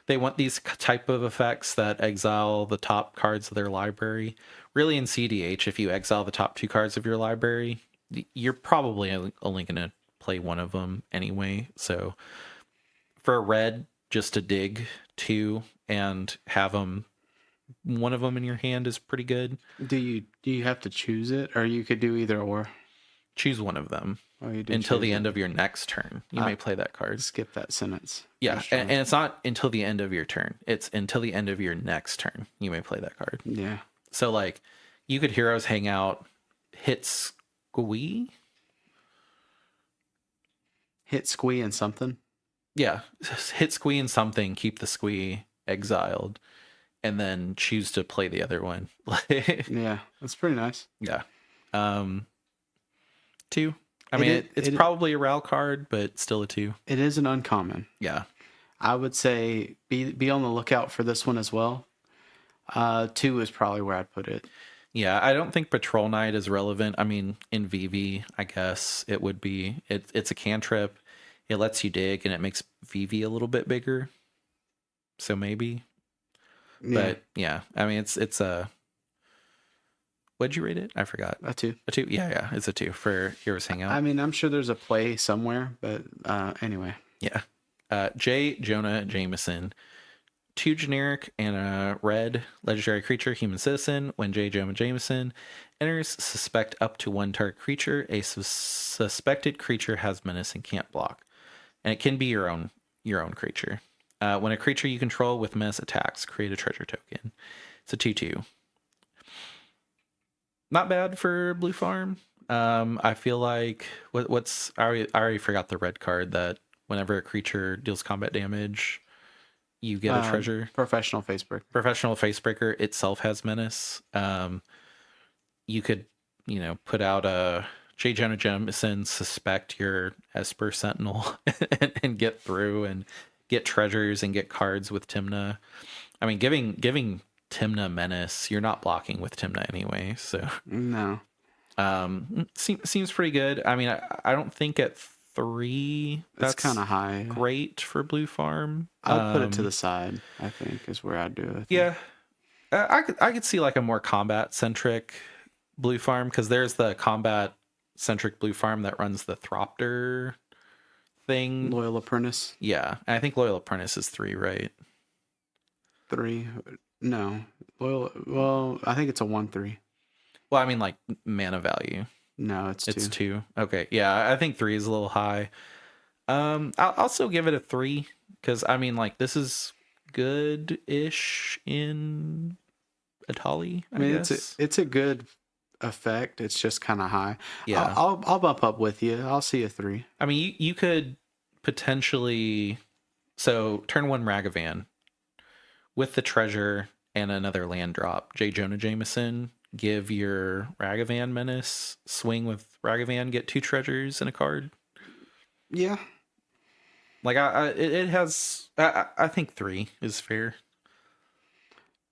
They want these type of effects that exile the top cards of their library. Really, in CDH, if you exile the top 2 cards of your library, you're probably only going to play one of them anyway. So for a red, just to dig 2 and have one of them in your hand is pretty good. Do you have to choose it, or you could do either or? Choose one of them. Oh, you do until the choose end it. of your next turn. You may play that card. Skip that sentence. Yeah, and it's not until the end of your turn. It's until the end of your next turn. You may play that card. Yeah. So like, you could Heroes Hangout, hit Squee. Hit Squee and something. Yeah, hit Squee and something. Keep the Squee exiled, and then choose to play the other one. Yeah, that's pretty nice. Yeah. 2. I mean, it's probably a RAL card, but still a 2. It is an uncommon. Yeah. I would say be on the lookout for this one as well. 2 is probably where I'd put it. Yeah, I don't think Patrol Night is relevant. I mean, in VV, I guess it would be. It's a cantrip. It lets you dig, and it makes VV a little bit bigger. So maybe. Yeah. But yeah, I mean, it's a. What'd you rate it? I forgot. A 2. A 2? Yeah, it's a 2 for Heroes Hangout. I mean, I'm sure there's a play somewhere, but anyway. Yeah. J. Jonah Jameson. 2 generic and a red legendary creature, human citizen. When J. Jonah Jameson enters, suspect up to 1 target creature. A suspected creature has menace and can't block. And it can be your own creature. When a creature you control with menace attacks, create a treasure token. It's a 2/2. Not bad for Blue Farm. I feel like I already forgot the red card that whenever a creature deals combat damage, you get a treasure. Professional Facebreaker. Professional Facebreaker itself has menace. You could, put out a J. Jonah Jameson, suspect your Esper Sentinel and get through and get treasures and get cards with Tymna. I mean, giving Tymna menace, you're not blocking with Tymna anyway, so no. Seems pretty good. I mean, I don't think at 3 that's kind of high. Great for Blue Farm. I'd put it to the side, I think, is where I'd do it. Yeah. I could see like a more combat centric Blue Farm, because there's the combat centric blue farm that runs the Thropter thing. Loyal Apprentice Yeah, I think Loyal Apprentice is 3, right? 3. No, loyal. Well, I think it's a 1/3. Well, I mean, like mana value. No, it's It's 2. 2. Okay, yeah, I think 3 is a little high. I'll still give it a 3 because I mean, like, this is good-ish in Atali, I I mean, guess. it's a good effect. It's just kind of high. Yeah, I'll bump up with you. I'll see a 3. I mean, you could potentially turn 1 Ragavan with the treasure and another land drop. J. Jonah Jameson, give your Ragavan menace, swing with Ragavan, get 2 treasures and a card. Yeah. Like it has. I think 3 is fair.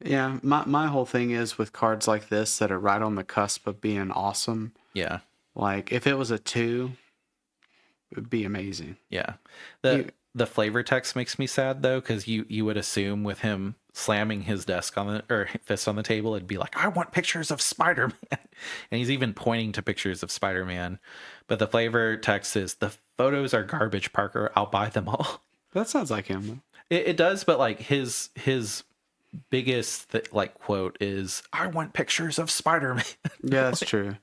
Yeah, my whole thing is with cards like this that are right on the cusp of being awesome. Yeah, Like if it was a 2, it would be amazing. yeah. You, The flavor text makes me sad though, because you would assume with him slamming his desk on the or fist on the table, it'd be like, I want pictures of Spider-Man, and he's even pointing to pictures of Spider-Man. But the flavor text is, the photos are garbage, Parker. I'll buy them all. that sounds like him, though. It does, but like his biggest like quote is, I want pictures of Spider-Man. Yeah, that's true.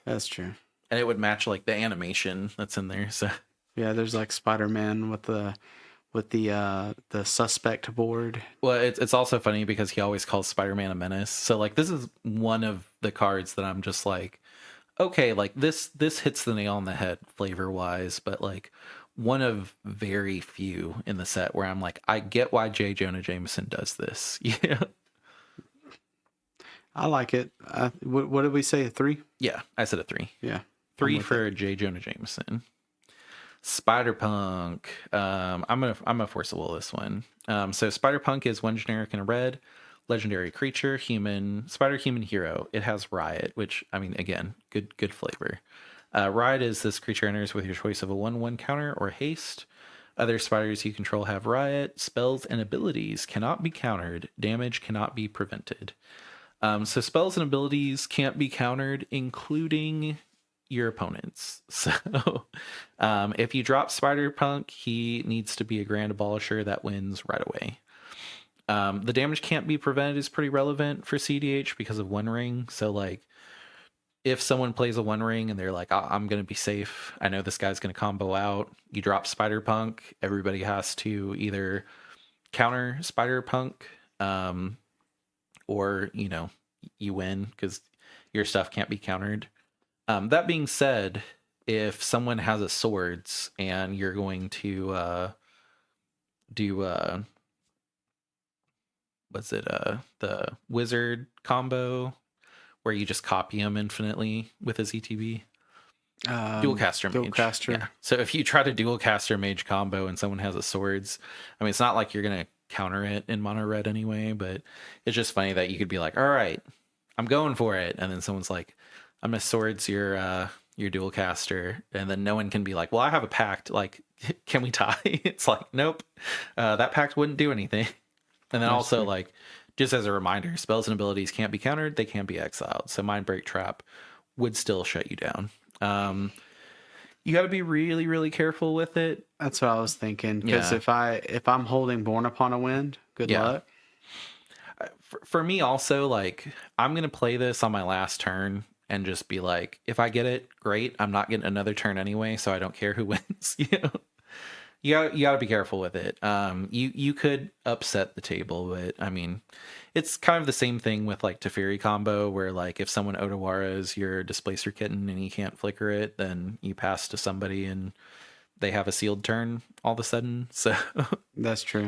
That's true. And it would match like the animation that's in there. So Yeah, there's like Spider-Man with the suspect board. well, it's also funny because he always calls Spider-Man a menace. So like this is one of the cards that I'm just like, okay, like this hits the nail on the head flavor wise, but like one of very few in the set where I'm like, I get why J. Jonah Jameson does this. Yeah. I like it. What did we say? A 3? Yeah, I said a 3. Yeah. 3 for J. Jonah Jameson. Spider-Punk. I'm gonna force a will this one. So Spider-Punk is 1 generic and a red, legendary creature, human, spider-human hero. It has Riot, which I mean, again, good flavor. Riot is, this creature enters with your choice of a 1/1 counter or haste. Other spiders you control have Riot. Spells and abilities cannot be countered. Damage cannot be prevented. So spells and abilities can't be countered, including your opponents. So if you drop Spider-Punk, he needs to be a Grand Abolisher that wins right away. The damage can't be prevented is pretty relevant for CDH because of One Ring. So like if someone plays a One Ring and they're like, I'm going to be safe, I know this guy's going to combo out, you drop Spider-Punk, everybody has to either counter Spider-Punk, or you win because your stuff can't be countered. That being said, if someone has a swords and you're going to do the wizard combo where you just copy him infinitely with his ETB, dual caster mage. Dual caster. Yeah. So if you try to dual caster mage combo and someone has a swords, I mean, it's not like you're gonna counter it in mono red anyway, but it's just funny that you could be like, all right, I'm going for it, and then someone's like, I'm gonna swords your dual caster, and then no one can be like, well, I have a pact, like, can we tie? It's like, nope, that pact wouldn't do anything. And then That's also true. like, just as a reminder, spells and abilities can't be countered, they can't be exiled. So Mind Break Trap would still shut you down. You got to be really, really careful with it. That's what I was thinking. Because Yeah. if I'm holding Born Upon a Wind, good Yeah. luck. For me also, like, I'm going to play this on my last turn and just be like, if I get it, great. I'm not getting another turn anyway, so I don't care who wins. You got to be careful with it. You could upset the table, but I mean, it's kind of the same thing with like Teferi combo, where like if someone Otawaras your Displacer Kitten and you can't flicker it, then you pass to somebody and they have a sealed turn all of a sudden. So That's true.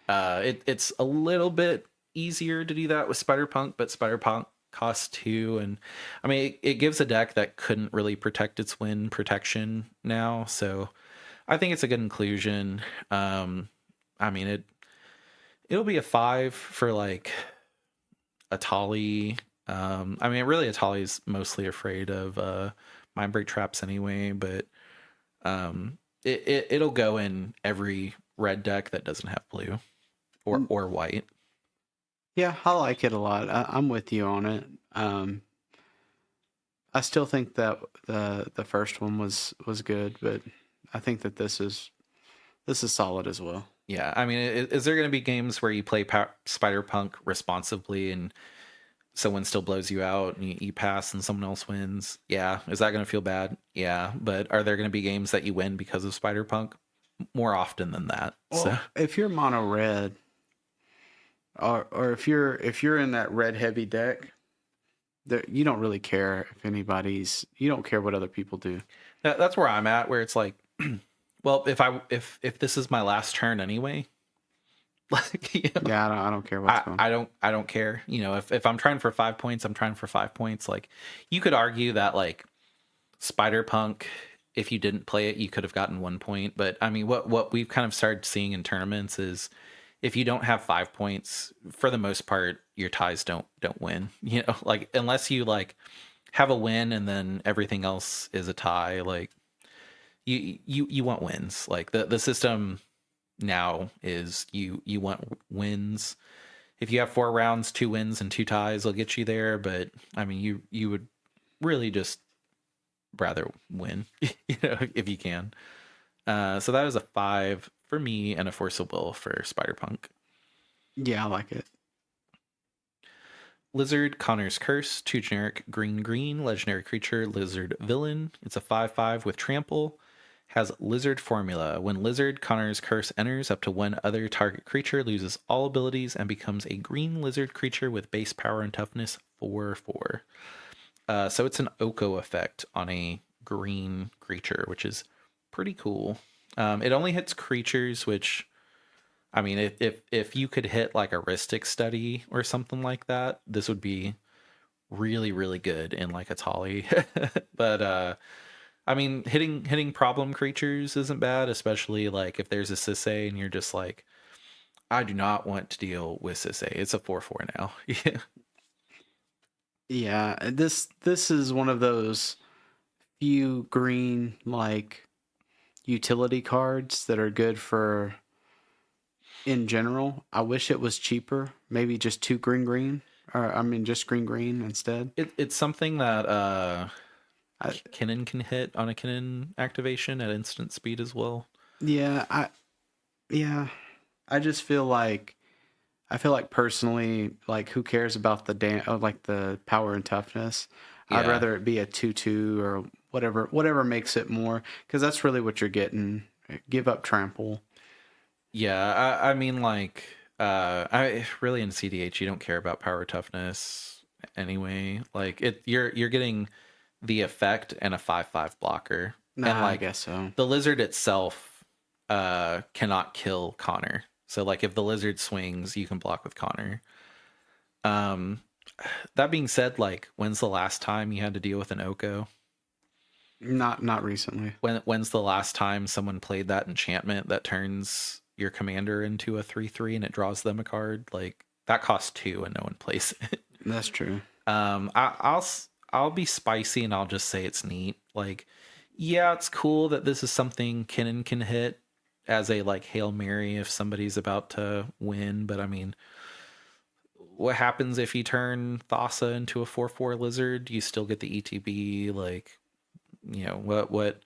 Yeah. it's a little bit easier to do that with Spider-Punk, but Spider-Punk costs 2, and I mean it gives a deck that couldn't really protect its win protection now, so I think it's a good inclusion. I mean it'll be a 5 for like Atali. I mean really Atali's mostly afraid of Mind Break Traps anyway, but it'll go in every red deck that doesn't have blue or white. Yeah, I like it a lot. I'm with you on it. I still think that the first one was good, but I think that this is solid as well. Yeah, I mean, is there going to be games where you play Spider-Punk responsibly and someone still blows you out and you pass and someone else wins? Yeah. Is that going to feel bad? Yeah. But are there going to be games that you win because of Spider-Punk? More often than that. So Well, if you're mono red, or if you're in that red heavy deck, you don't really care if you don't care what other people do. that's where I'm at, where it's like, well, if this is my last turn anyway, like, Yeah, I don't care what's going. I don't care. If I'm trying for 5 points, I'm trying for 5 points. Like, you could argue that like Spider Punk, if you didn't play it, you could have gotten 1 point. But I mean, what we've kind of started seeing in tournaments is if you don't have 5 points, for the most part, your ties don't win. Like, unless you like have a win and then everything else is a tie. Like, you want wins. Like, the system now is you want wins. If you have 4 rounds, 2 wins and 2 ties will get you there. But I mean, you would really just rather win, if you can. So that was a 5 for me and a force of will for Spider-Punk. Yeah, I like it. Lizard, Connor's Curse, 2 generic green, legendary creature, lizard villain. It's a 5/5 with trample. Has lizard formula. When Lizard, Connor's Curse enters, up to one other target creature loses all abilities and becomes a green lizard creature with base power and toughness 4/4. So it's an Oko effect on a green creature, which is pretty cool. It only hits creatures, which, I mean, if you could hit like a Rhystic Study or something like that, this would be really, really good in like a Tali. But I mean, hitting problem creatures isn't bad, especially like if there's a Sisay and you're just like, I do not want to deal with Sisay. It's a 4/4 now. Yeah. Yeah, this is one of those few green like utility cards that are good for in general. I wish it was cheaper. Maybe just 2 green, or I mean just green instead. It's something that I, Kinnan can hit on a Kinnan activation at instant speed as well. yeah, yeah. I feel like personally, like who cares about like the power and toughness? I'd Yeah. rather it be a 2/2 or whatever makes it more, because that's really what you're getting. Give up trample. Yeah, I mean, like, I really in CDH you don't care about power toughness anyway. Like, you're getting the effect and a 5/5 blocker, and Nah, I like guess so. the lizard itself cannot kill Connor. So like if the lizard swings, you can block with Connor. Um, that being said, like, when's the last time you had to deal with an Oko? Not recently. When's the last time someone played that enchantment that turns your commander into a 3/3 and it draws them a card? Like, that costs 2 and no one plays it. That's true. I'll be spicy and I'll just say it's neat. Like, yeah, it's cool that this is something Kinnan can hit as a like Hail Mary if somebody's about to win, but I mean, what happens if you turn Thassa into a 4/4 lizard? You still get the ETB. Like, what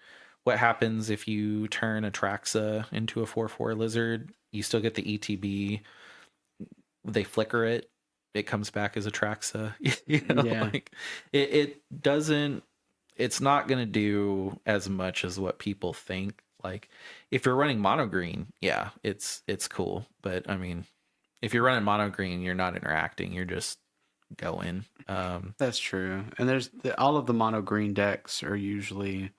happens if you turn Atraxa into a 4/4 lizard? You still get the ETB. They flicker it. It comes back as Atraxa. Yeah. Like, it doesn't. It's not gonna do as much as what people think. Like, if you're running mono green, yeah, it's cool. But I mean, if you're running mono green, you're not interacting. You're just going. That's true. And all of the mono green decks are usually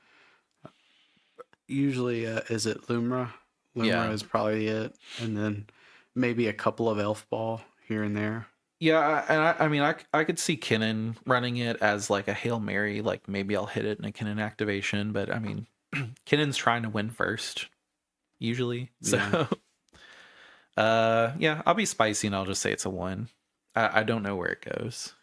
is it Lumra? Lumra Yeah. is probably it, and then maybe a couple of Elf Ball here and there. Yeah, and I mean, I could see Kinnan running it as like a Hail Mary, like maybe I'll hit it in a Kinnan activation, but I mean, Kinnan's trying to win first, usually. So, Yeah. yeah, I'll be spicy and I'll just say it's a 1. I don't know where it goes.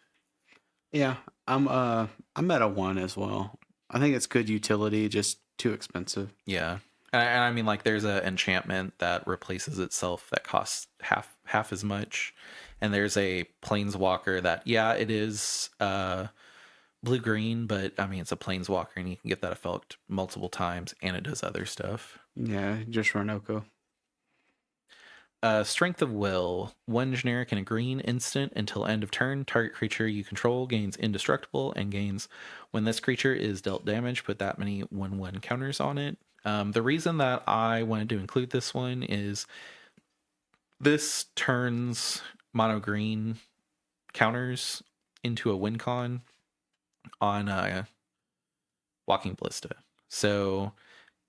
Yeah, I'm at a 1 as well. I think it's good utility, just too expensive. Yeah. And I mean, like, there's a enchantment that replaces itself that costs half as much, and there's a planeswalker that, yeah, it is blue green, but I mean it's a planeswalker and you can get that effect multiple times and it does other stuff. Yeah, just run Oko. Strength of Will. One generic and a green instant until end of turn. Target creature you control gains indestructible and gains when this creature is dealt damage, put that many 1/1 counters on it. The reason that I wanted to include this one is this turns mono green counters into a win con on Walking Ballista. So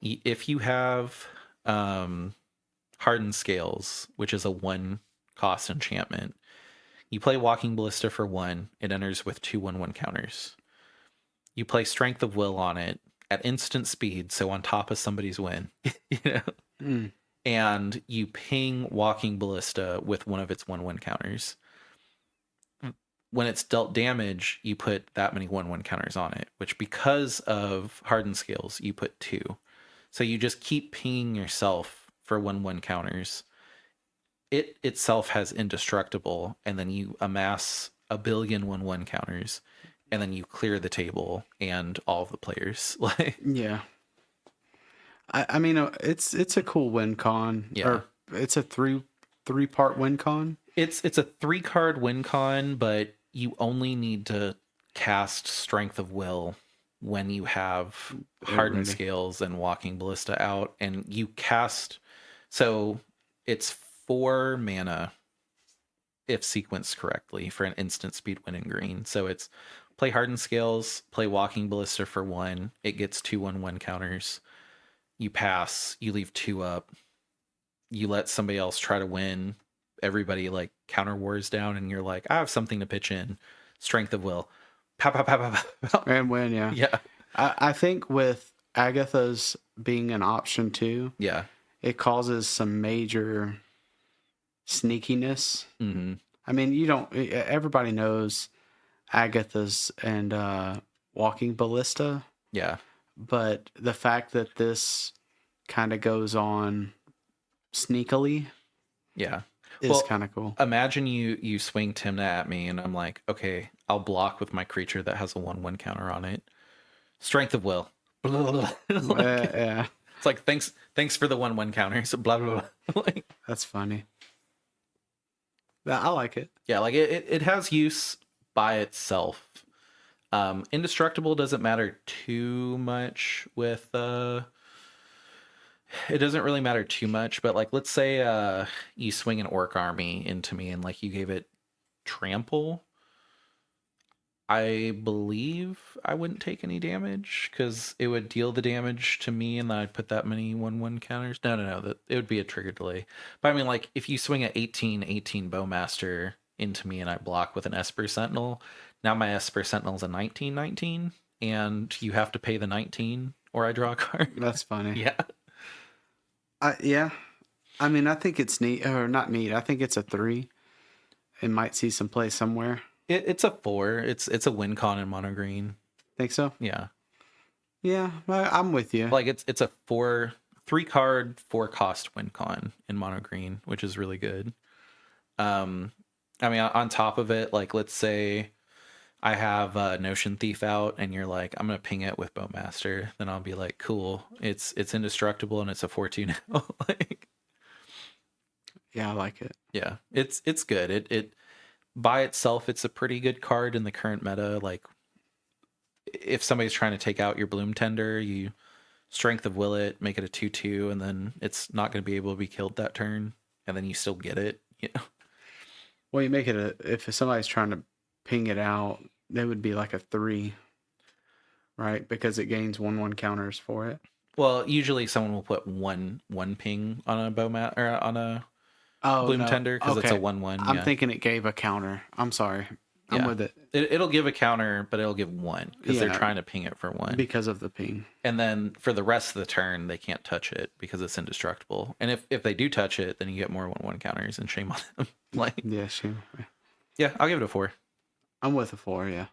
if you have Hardened Scales, which is a 1 cost enchantment, you play Walking Ballista for 1, it enters with 2/1/1 counters. You play Strength of Will on it at instant speed, so on top of somebody's win, you know, and you ping Walking Ballista with one of its 1/1 counters. When it's dealt damage, you put that many 1/1 counters on it, which because of Hardened Scales, you put 2. So you just keep pinging yourself for 1/1 counters. It itself has indestructible, and then you amass a billion 1/1 counters, and then you clear the table and all of the players. Like, Yeah. I mean, it's a cool win con. Yeah. Or it's a three-part win con. it's a 3-card win con, but you only need to cast Strength of Will when you have Hardened ready. Scales and Walking Ballista out, and you cast. So it's 4 mana if sequenced correctly for an instant speed win in green. So it's play Hardened Scales, play Walking Ballista for 1. It gets 2/1/1 counters. You pass, you leave 2 up. You let somebody else try to win. Everybody like counter wars down, and you're like, I have something to pitch in. Strength of Will. Pow, pow, pow, pow, pow. And win, yeah. Yeah. I think with Agatha's being an option too, Yeah. it causes some major sneakiness. Mm-hmm. I mean, everybody knows Agatha's and Walking Ballista, Yeah. but the fact that this kind of goes on sneakily Yeah. is kind of cool. Imagine you swing Timna at me, and I'm like, okay, I'll block with my creature that has a 1/1 counter on it. Strength of Will. Yeah, It's like thanks for the 1/1 counters. Blah blah blah. Like, that's funny. I like it. yeah, like it has use by itself. Indestructible doesn't matter too much with it doesn't really matter too much, but like let's say you swing an orc army into me and like you gave it trample. I believe I wouldn't take any damage because it would deal the damage to me, and then I'd put that many 1/1 counters. No, that it would be a trigger delay. But I mean, like if you swing an 18/18 Bowmaster into me and I block with an Esper Sentinel, now my Esper Sentinel's a 19/19, and you have to pay the 19 or I draw a card. That's funny. Yeah. Yeah. I mean, I think it's neat, or not neat. I think it's a 3. It might see some play somewhere. It's a 4. It's a win con in mono green. Think so? Yeah. Yeah, I'm with you. Like it's a 3-card 4-cost win con in mono green, which is really good. I mean, on top of it, like let's say I have Notion Thief out, and you're like, I'm gonna ping it with Bowmaster, then I'll be like, cool, it's indestructible and it's a 4/2 now. Like, Yeah, I like it. yeah, it's good. It by itself, it's a pretty good card in the current meta. Like, if somebody's trying to take out your Bloom Tender, you Strength of Will it, make it a 2/2, and then it's not going to be able to be killed that turn, and then you still get it. You know? Well, you make it if somebody's trying to ping it out, they would be like a 3, right? Because it gains 1/1 counters for it. Well, usually someone will put one ping on a Bowmat or on a Bloom no. Tender because it's a 1/1. I'm thinking it gave a counter. I'm sorry. I'm with it. It'll give a counter, but it'll give 1 because they're Yeah. trying to ping it for 1. Because of the ping. And then for the rest of the turn, they can't touch it because it's indestructible. And if they do touch it, then you get more 1/1 counters, and shame on them. Like, Yeah, sure. yeah, I'll give it a 4. I'm with a 4, yeah.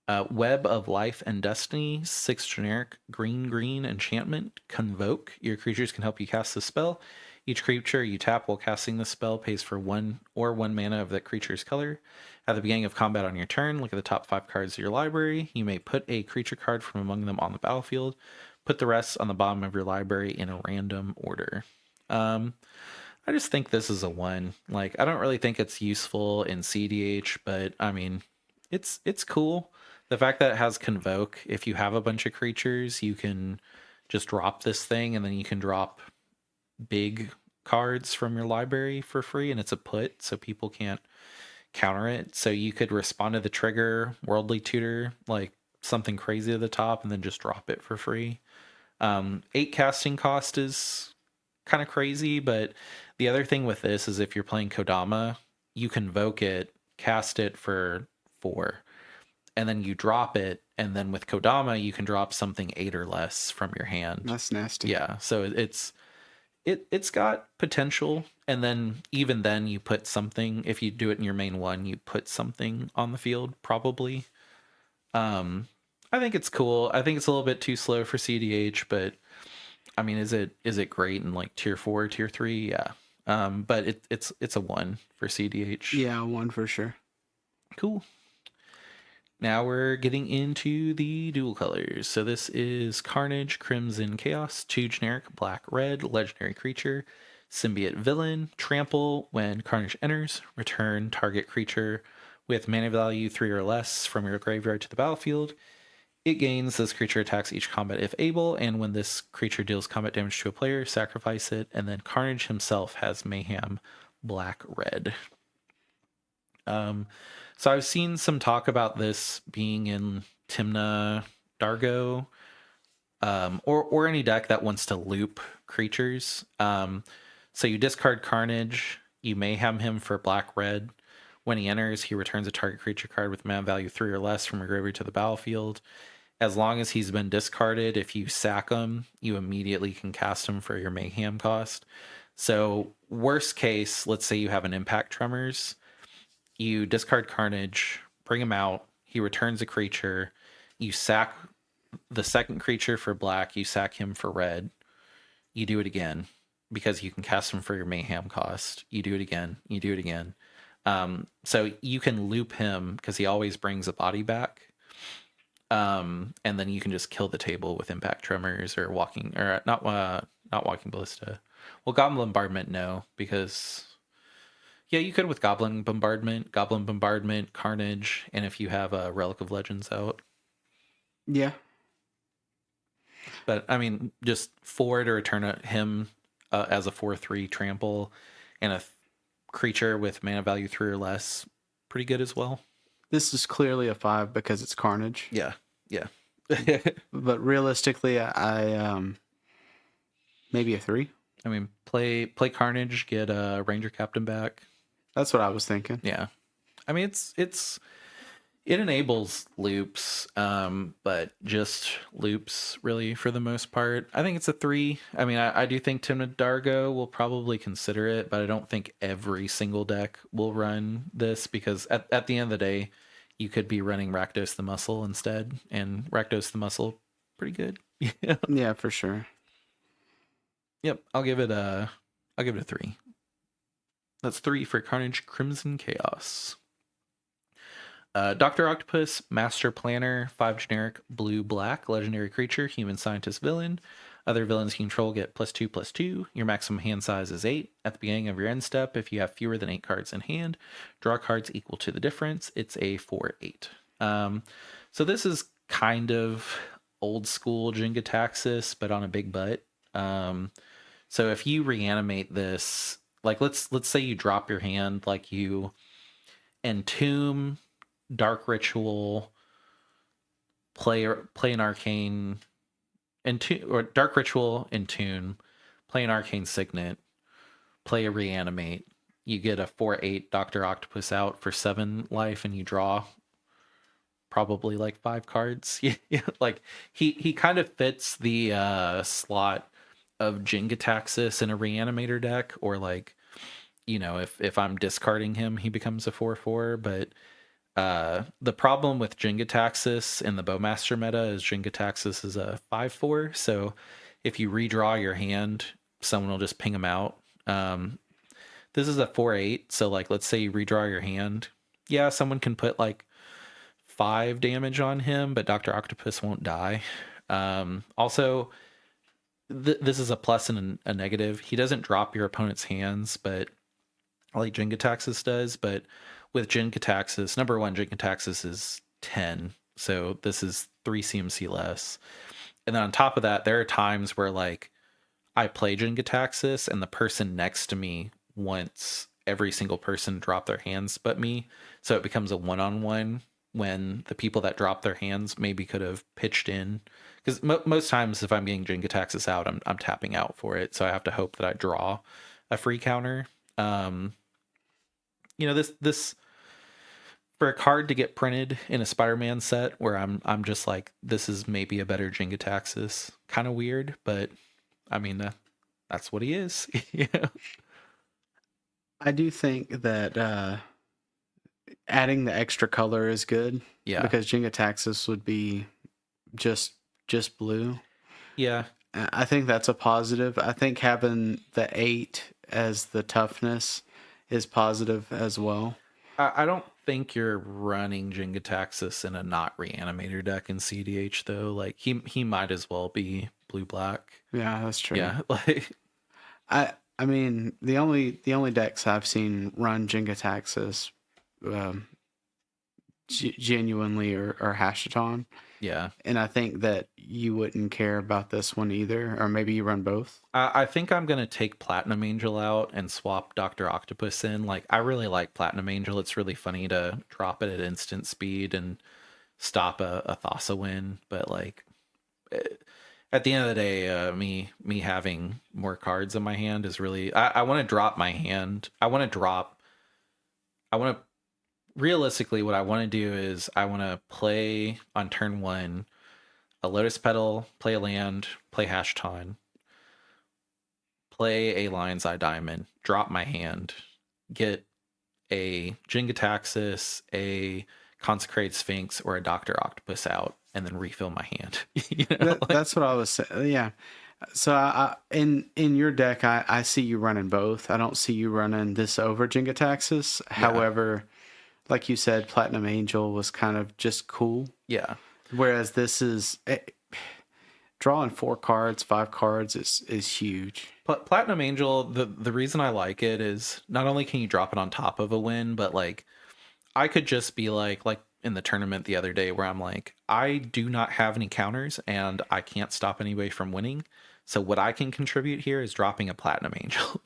Web of Life and Destiny, 6 generic green enchantment. Convoke. Your creatures can help you cast the spell. Each creature you tap while casting the spell pays for 1 mana of that creature's color. At the beginning of combat on your turn, look at the top 5 cards of your library. You may put a creature card from among them on the battlefield. Put the rest on the bottom of your library in a random order. I just think this is a 1. Like, I don't really think it's useful in CDH, but I mean, it's cool. The fact that it has Convoke, if you have a bunch of creatures, you can just drop this thing and then you can drop big cards from your library for free, and it's a put, so people can't counter it. So you could respond to the trigger, Worldly Tutor, like something crazy at the top, and then just drop it for free. 8 casting cost is kind of crazy, but the other thing with this is if you're playing Kodama, you Convoke it, cast it for 4, and then you drop it, and then with Kodama you can drop something 8 or less from your hand. That's nasty. Yeah, so it's got potential, and then even then you put something, if you do it in your main one, you put something on the field probably. I think it's cool. I think it's a little bit too slow for CDH, but I mean, is it great in like tier 4, tier 3? Yeah. But it's a 1 for CDH. Yeah, 1 for sure. Cool. Now we're getting into the dual colors. So this is Carnage, Crimson Chaos, 2 generic, black, red, legendary creature, symbiote villain, trample. When Carnage enters, return target creature with mana value 3 or less from your graveyard to the battlefield. It gains this creature attacks each combat if able, and when this creature deals combat damage to a player, sacrifice it, and then Carnage himself has Mayhem, black, red. So I've seen some talk about this being in Tymna Dargo, or any deck that wants to loop creatures. So you discard Carnage, you Mayhem him for black red. When he enters, he returns a target creature card with mana value 3 or less from your graveyard to the battlefield. As long as he's been discarded, if you sack him, you immediately can cast him for your Mayhem cost. So worst case, let's say you have an Impact Tremors. You discard Carnage, bring him out, he returns a creature, you sack the second creature for black, you sack him for red, you do it again because you can cast him for your Mayhem cost. You do it again, you do it again. So you can loop him because he always brings a body back. And then you can just kill the table with Impact Tremors or not Walking Ballista. Well, Goblin Bombardment, no, because yeah, you could with Goblin Bombardment, Carnage, and if you have a Relic of Legends out. Yeah. But I mean, just 4 to return him as a 4/3 trample, and a creature with mana value 3 or less, pretty good as well. This is clearly a 5 because it's Carnage. Yeah. But realistically, I maybe a 3. I mean, play Carnage, get a Ranger Captain back. That's what I was thinking. Yeah. I mean, it enables loops, but just loops really for the most part. I think it's a 3. I mean, I do think Tymna Dargo will probably consider it, but I don't think every single deck will run this because at the end of the day, you could be running Rakdos the Muscle instead, and Rakdos the Muscle, pretty good. Yeah, for sure. Yep, I'll give it a 3. That's 3 for Carnage, Crimson Chaos. Dr. Octopus, Master Planner, 5 generic, blue, black, legendary creature, human scientist villain. Other villains you control get +2/+2. Your maximum hand size is 8. At the beginning of your end step, if you have fewer than 8 cards in hand, draw cards equal to the difference. It's a 4/8. So this is kind of old school Jingataxis, but on a big butt. So if you reanimate this, like let's say you drop your hand, like you entomb, Dark Ritual, play an arcane, or Dark Ritual, Entomb, play an Arcane Signet, play a Reanimate. You get a 4/8 Dr. Octopus out for 7 life, and you draw probably like 5 cards. Yeah, like he kind of fits the slot of Jingataxis in a Reanimator deck, or like, you know, if I'm discarding him, he becomes a 4/4, but The problem with Jingataxis in the Bowmaster meta is Jingataxis is a 5/4, so if you redraw your hand, someone will just ping him out. This is a 4/8, so like let's say you redraw your hand. Yeah, someone can put like 5 damage on him, but Dr. Octopus won't die. Also, this is a plus and a negative. He doesn't drop your opponent's hands, but like Jingataxis does. But with Jingataxis, number one, Jingataxis is 10. So this is 3 CMC less. And then on top of that, there are times where like I play Jingataxis and the person next to me wants every single person drop their hands but me. So it becomes a one-on-one when the people that drop their hands maybe could have pitched in. Because most times if I'm getting Jingataxis out, I'm tapping out for it. So I have to hope that I draw a free counter. This for a card to get printed in a Spider-Man set where I'm just like, this is maybe a better Jingataxis. Kind of weird, but I mean, that's what he is. Yeah. I do think that adding the extra color is good. Yeah. Because Jingataxis would be just blue. Yeah. I think that's a positive. I think having the 8 as the toughness is positive as well. I don't think you're running Jingataxis in a not reanimator deck in CDH though. Like he might as well be blue black. Yeah, that's true. Yeah, like I mean the only decks I've seen run Jingataxis genuinely or Hashaton. yeah. And I think that you wouldn't care about this one either, or maybe you run both. I think I'm gonna take Platinum Angel out and swap Dr. Octopus in. Like I really like Platinum Angel. It's really funny to drop it at instant speed and stop a Thassa win, but like at the end of the day, me having more cards in my hand is really I want to drop my hand. I want to realistically what I want to do is I want to play on turn 1 a Lotus Petal, play a land, play Hashton, play a Lion's Eye Diamond, drop my hand, get a Jingataxis, a Consecrated Sphinx, or a Dr. Octopus out, and then refill my hand. That's what I was saying. Yeah. So in your deck, I see you running both. I don't see you running this over Jingataxis. Yeah. However, like you said, Platinum Angel was kind of just cool. Yeah. Whereas this is drawing 4 cards, 5 cards is huge. Platinum Angel, the reason I like it is not only can you drop it on top of a win, but like I could just be like in the tournament the other day where I'm like, I do not have any counters and I can't stop anybody from winning. So what I can contribute here is dropping a Platinum Angel,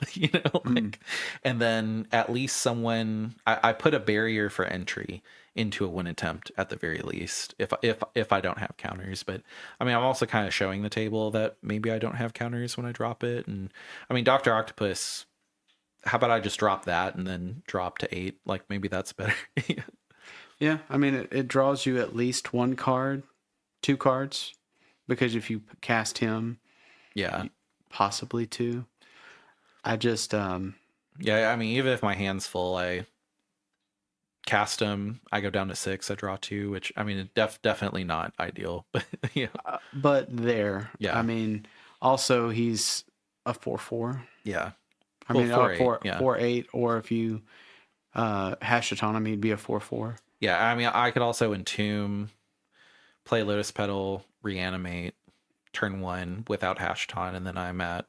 and then at least someone I put a barrier for entry into a win attempt at the very least, if I don't have counters. But I mean, I'm also kind of showing the table that maybe I don't have counters when I drop it. And I mean, Dr. Octopus, how about I just drop that and then drop to 8? Like maybe that's better. Yeah, I mean, it draws you at least 1 card, 2 cards, because if you cast him, yeah, possibly 2. I just yeah, I mean, even if my hand's full, I cast him, I go down to 6, I draw 2, which I mean, definitely not ideal, but yeah. But there, yeah. I mean, also he's a 4/4. Yeah, I mean, 4/8, 4/8, or if you hash autonomy, he'd be a 4/4. Yeah, I mean, I could also entomb, play Lotus Petal, reanimate, turn 1 without Hashton, and then I'm at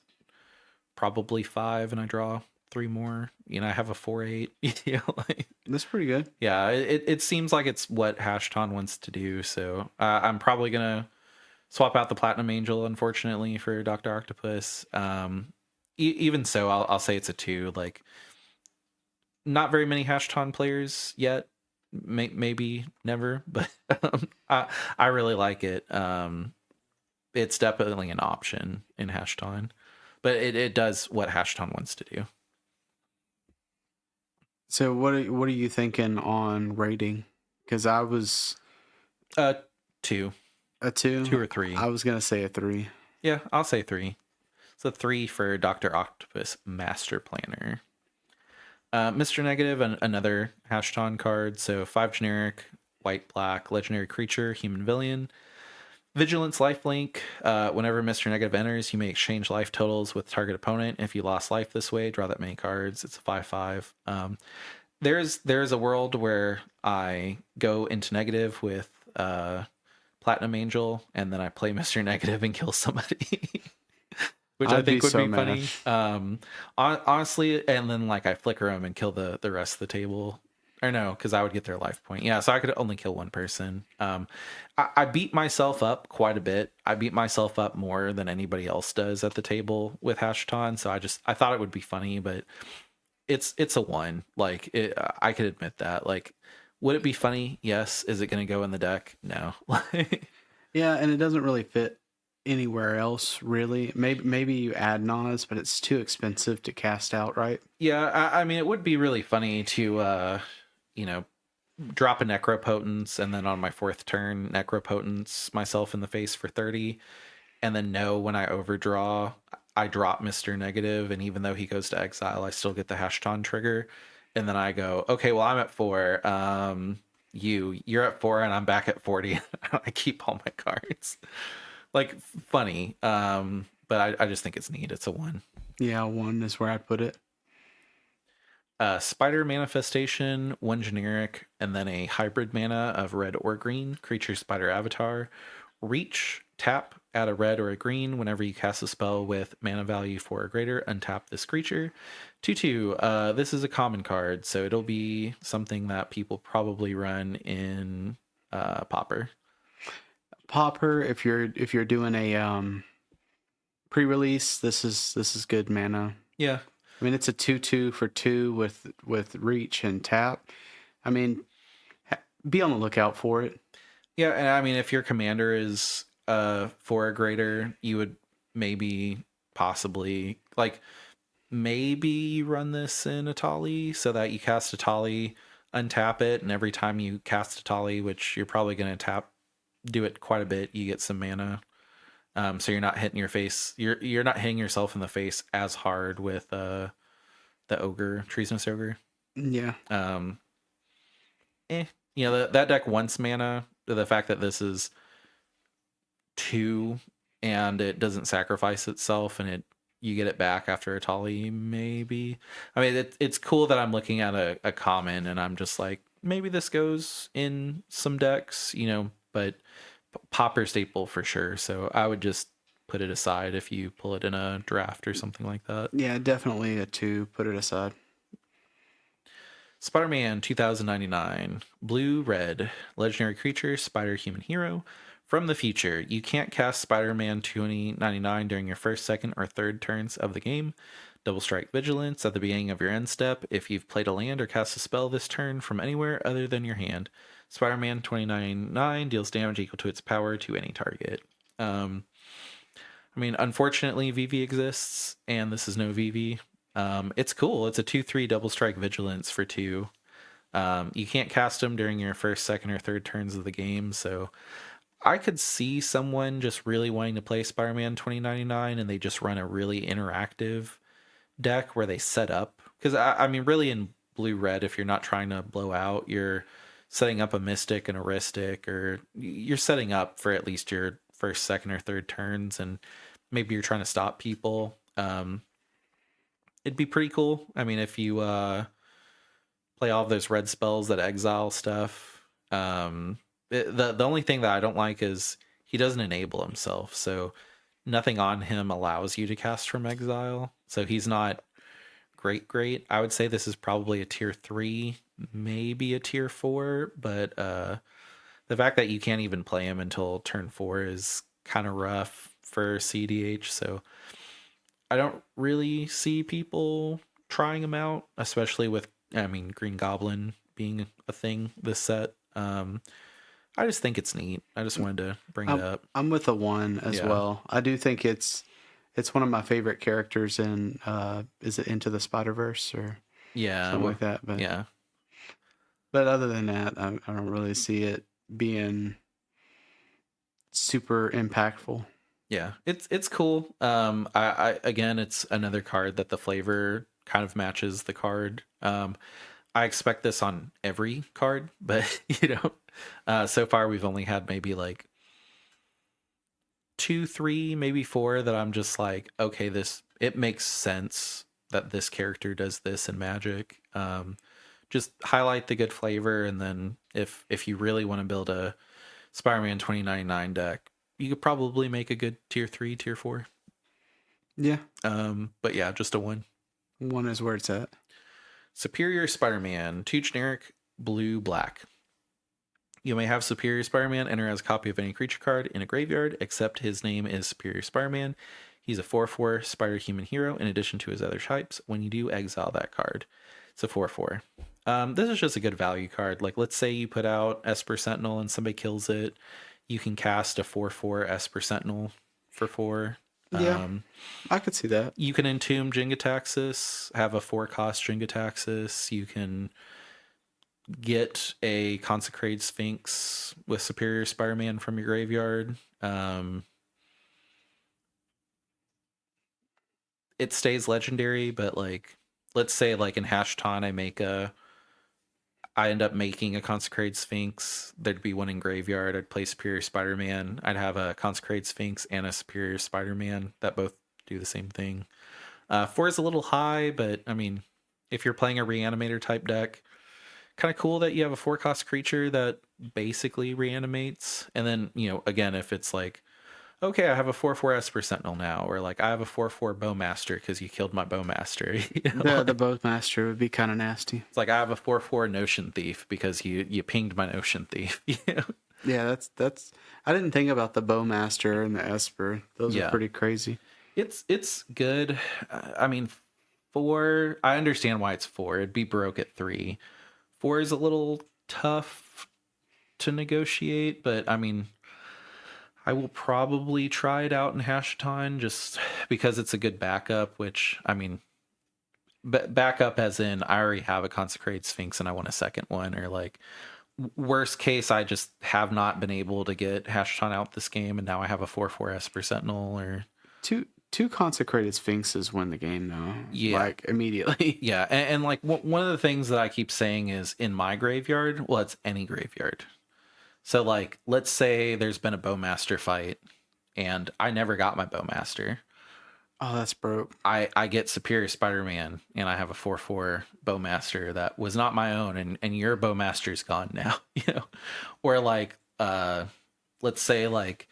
probably 5, and I draw 3 more. You know, I have a 4/8. That's pretty good. Yeah, it seems like it's what Hashton wants to do. So I'm probably gonna swap out the Platinum Angel, unfortunately, for Dr. Octopus. Even so, I'll say it's a 2. Like, not very many Hashton players yet. Maybe never, but I really like it. It's definitely an option in Hashton, but it does what Hashton wants to do. So what are you thinking on rating? Because I was 2. A 2? 2 or 3. I was gonna say a 3. Yeah, I'll say 3. It's a 3 for Dr. Octopus Master Planner. Mr. Negative, another Hashton card. So 5 generic, white, black, legendary creature, human villain. Vigilance lifelink. Whenever Mr. Negative enters, you may exchange life totals with target opponent. If you lost life this way, draw that many cards. It's a 5/5. There's a world where I go into negative with Platinum Angel, and then I play Mr. Negative and kill somebody. Which I I'd be think would so be mad. funny. Honestly, and then like I flicker them and kill the rest of the table. Or no, because I would get their life point. Yeah, so I could only kill one person. I beat myself up quite a bit. I beat myself up more than anybody else does at the table with Hashton. So I thought it would be funny, but it's a one. Like I could admit that. Like, would it be funny? Yes. Is it going to go in the deck? No. Yeah, and it doesn't really fit anywhere else, really. Maybe you add Nas, but it's too expensive to cast out, right? Yeah, I mean, it would be really funny to, you know, drop a Necropotence and then on my 4th turn, Necropotence myself in the face for 30, and then know when I overdraw, I drop Mr. Negative, and even though he goes to exile, I still get the Hashton trigger. And then I go, okay, well, I'm at 4. You're at 4, and I'm back at 40. I keep all my cards. Like, funny. But I just think it's neat. It's a 1. Yeah, one is where I put it. Spider Manifestation, 1 generic, and then a hybrid mana of red or green, creature spider avatar. Reach, tap, add a red or a green. Whenever you cast a spell with mana value 4 or greater, untap this creature. 2/2. This is a common card, so it'll be something that people probably run in Pauper. Popper, if you're doing a pre-release, this is good mana. Yeah. I mean, it's a 2/2 for 2 with reach and tap. I mean, be on the lookout for it. Yeah, and I mean, if your commander is 4 or greater, you would maybe possibly like maybe you run this in Atali so that you cast Atali, untap it, and every time you cast Atali, which you're probably going to do it quite a bit, you get some mana. So you're not hitting your face. You're not hitting yourself in the face as hard with the ogre, treasonous ogre. Yeah. You know that deck wants mana. The fact that this is 2 and it doesn't sacrifice itself and you get it back after a Tali, maybe. I mean, it's cool that I'm looking at a common and I'm just like, maybe this goes in some decks, but Popper staple for sure. So I would just put it aside if you pull it in a draft or something like that. Yeah, definitely a 2. Put it aside. Spider-Man 2099, blue, red, legendary creature, spider human hero. From the future, you can't cast Spider-Man 2099 during your first, second, or third turns of the game. Double strike vigilance at the beginning of your end step if you've played a land or cast a spell this turn from anywhere other than your hand. Spider-Man 2099 deals damage equal to its power to any target. I mean, unfortunately, VV exists, and this is no VV. It's cool. It's a 2/3 double strike vigilance for 2. You can't cast them during your first, second, or third turns of the game, so I could see someone just really wanting to play Spider-Man 2099 and they just run a really interactive deck where they set up. Because, I mean, really in blue-red, if you're not trying to blow out, you're setting up a Mystic and a Ristic, or you're setting up for at least your first, second, or third turns, and maybe you're trying to stop people. It'd be pretty cool. I mean, if you play all of those red spells that exile stuff. The only thing that I don't like is he doesn't enable himself, so nothing on him allows you to cast from exile. So he's not great. I would say this is probably a tier 3, maybe a tier 4, but the fact that you can't even play him until turn 4 is kind of rough for CDH. So I don't really see people trying him out, especially with, I mean, Green Goblin being a thing this set. I just think it's neat. I just wanted to bring it up. I'm with a 1 as well. I do think it's one of my favorite characters in is it Into the Spider-Verse or something like that. But yeah. But other than that, I don't really see it being super impactful. Yeah, it's cool. I again, it's another card that the flavor kind of matches the card. I expect this on every card, but so far we've only had maybe like 2, 3, maybe 4 that I'm just like, okay, it makes sense that this character does this in Magic. Just highlight the good flavor, and then if you really want to build a Spider-Man 2099 deck, you could probably make a good tier 3, tier 4. Yeah. But yeah, just a 1. 1 is where it's at. Superior Spider-Man, 2 generic, blue, black. You may have Superior Spider-Man enter as a copy of any creature card in a graveyard, except his name is Superior Spider-Man. He's a 4/4 Spider-Human hero in addition to his other types. When you do, exile that card. It's a 4/4. This is just a good value card. Like, let's say you put out Esper Sentinel and somebody kills it. You can cast a 4/4 Esper Sentinel for 4. Yeah, I could see that. You can entomb Jingataxis, have a 4-cost Jingataxis. You can get a Consecrated Sphinx with Superior Spider-Man from your graveyard. It stays legendary, but like, let's say like in Hashton, I end up making a Consecrated Sphinx. There'd be one in graveyard. I'd play Superior Spider-Man. I'd have a Consecrated Sphinx and a Superior Spider-Man that both do the same thing. 4 is a little high, but I mean, if you're playing a Reanimator type deck, kind of cool that you have a 4-cost creature that basically reanimates. And then, again, if it's like, okay, I have a 4/4 Esper Sentinel now, or like I have a 4/4 Bowmaster because you killed my Bowmaster. The Bowmaster would be kind of nasty. It's like I have a 4/4 Notion Thief because you pinged my Notion Thief. Yeah, that's. I didn't think about the Bowmaster and the Esper. Those are pretty crazy. It's good. I mean, 4. I understand why it's 4. It'd be broke at 3. 4 is a little tough to negotiate, but I mean, I will probably try it out in Hashton just because it's a good backup, which, I mean, backup as in I already have a Consecrated Sphinx and I want a second one, or like, worst case, I just have not been able to get Hashton out this game, and now I have a 4/4 Esper Sentinel, or... Two Consecrated Sphinxes win the game, though. Yeah. Like, immediately. Yeah, and like, one of the things that I keep saying is, in my graveyard, well, it's any graveyard. So, like, let's say there's been a Bowmaster fight, and I never got my Bowmaster. Oh, that's broke. I get Superior Spider-Man, and I have a 4/4 Bowmaster that was not my own, and your Bowmaster's gone now, Or, like, let's say, like,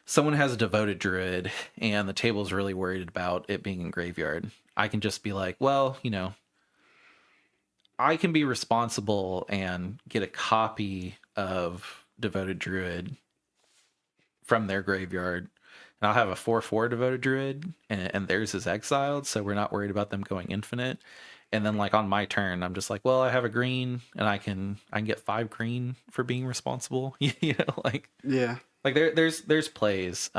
someone has a Devoted Druid, and the table's really worried about it being in graveyard. I can just be like, well, I can be responsible and get a copy of Devoted Druid from their graveyard, and I'll have a 4/4 Devoted Druid, and theirs is exiled, so we're not worried about them going infinite. And then, like, on my turn, I'm just like, well, I have a green, and I can get 5 green for being responsible. Like, yeah, like there's plays.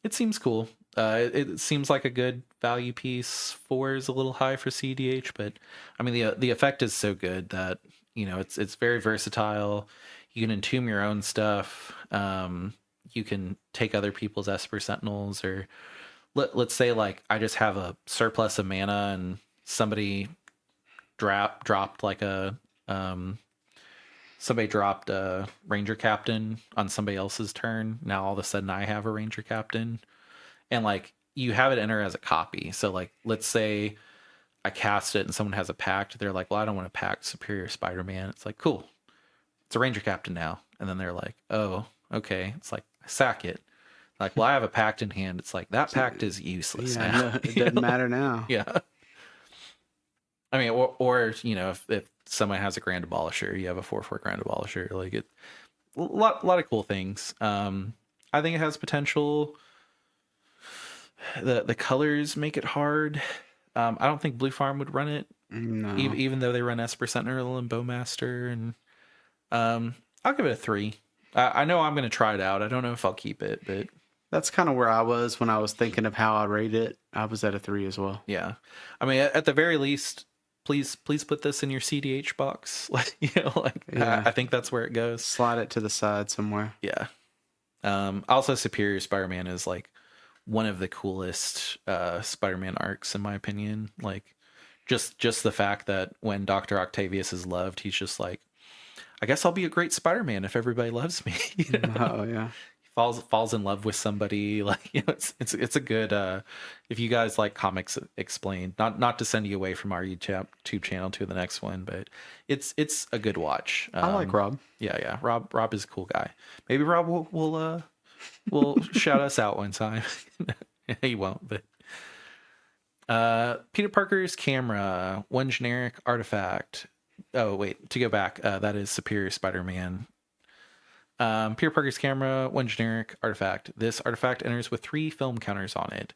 It seems cool. It seems like a good value piece. 4 is a little high for CDH, but I mean, the effect is so good that it's very versatile. You can entomb your own stuff. You can take other people's Esper Sentinels, or let's say, like, I just have a surplus of mana and somebody dropped like a somebody dropped a Ranger Captain on somebody else's turn. Now all of a sudden I have a Ranger Captain, and like, you have it enter as a copy. So, like, let's say I cast it and someone has a pact. They're like, well, I don't want to pact Superior Spider-Man. It's like, cool, it's a Ranger Captain now. And then they're like, oh, okay. It's like, I sack it. Like, well, I have a pact in hand. It's like, that pact is useless now. No, it doesn't matter now. Yeah. I mean, or if someone has a Grand Abolisher, you have a 4/4 Grand Abolisher. Like, a lot of cool things. I think it has potential. The colors make it hard. I don't think Blue Farm would run it. No. Even though they run Esper Sentinel and Bowmaster, and I'll give it a 3. I know I'm going to try it out. I don't know if I'll keep it, but that's kind of where I was when I was thinking of how I rate it. I was at a 3 as well. Yeah, I mean, at the very least, please put this in your CDH box. Like, Yeah. I think that's where it goes. Slide it to the side somewhere. Yeah. Also, Superior Spider-Man is like one of the coolest Spider-Man arcs in my opinion. Like just the fact that when Dr. Octavius is loved, he's just like, I guess I'll be a great Spider-Man if everybody loves me. You know? Oh yeah. He falls in love with somebody. Like, you know, it's a good if you guys like comics explained, not to send you away from our YouTube channel to the next one, but it's a good watch. I like Rob. Yeah. Rob is a cool guy. Maybe Rob will shout us out one time. He won't, but Peter Parker's camera, one generic artifact. Oh wait, to go back, that is Superior Spider-Man. Peter Parker's camera, one generic artifact. This artifact enters with 3 film counters on it.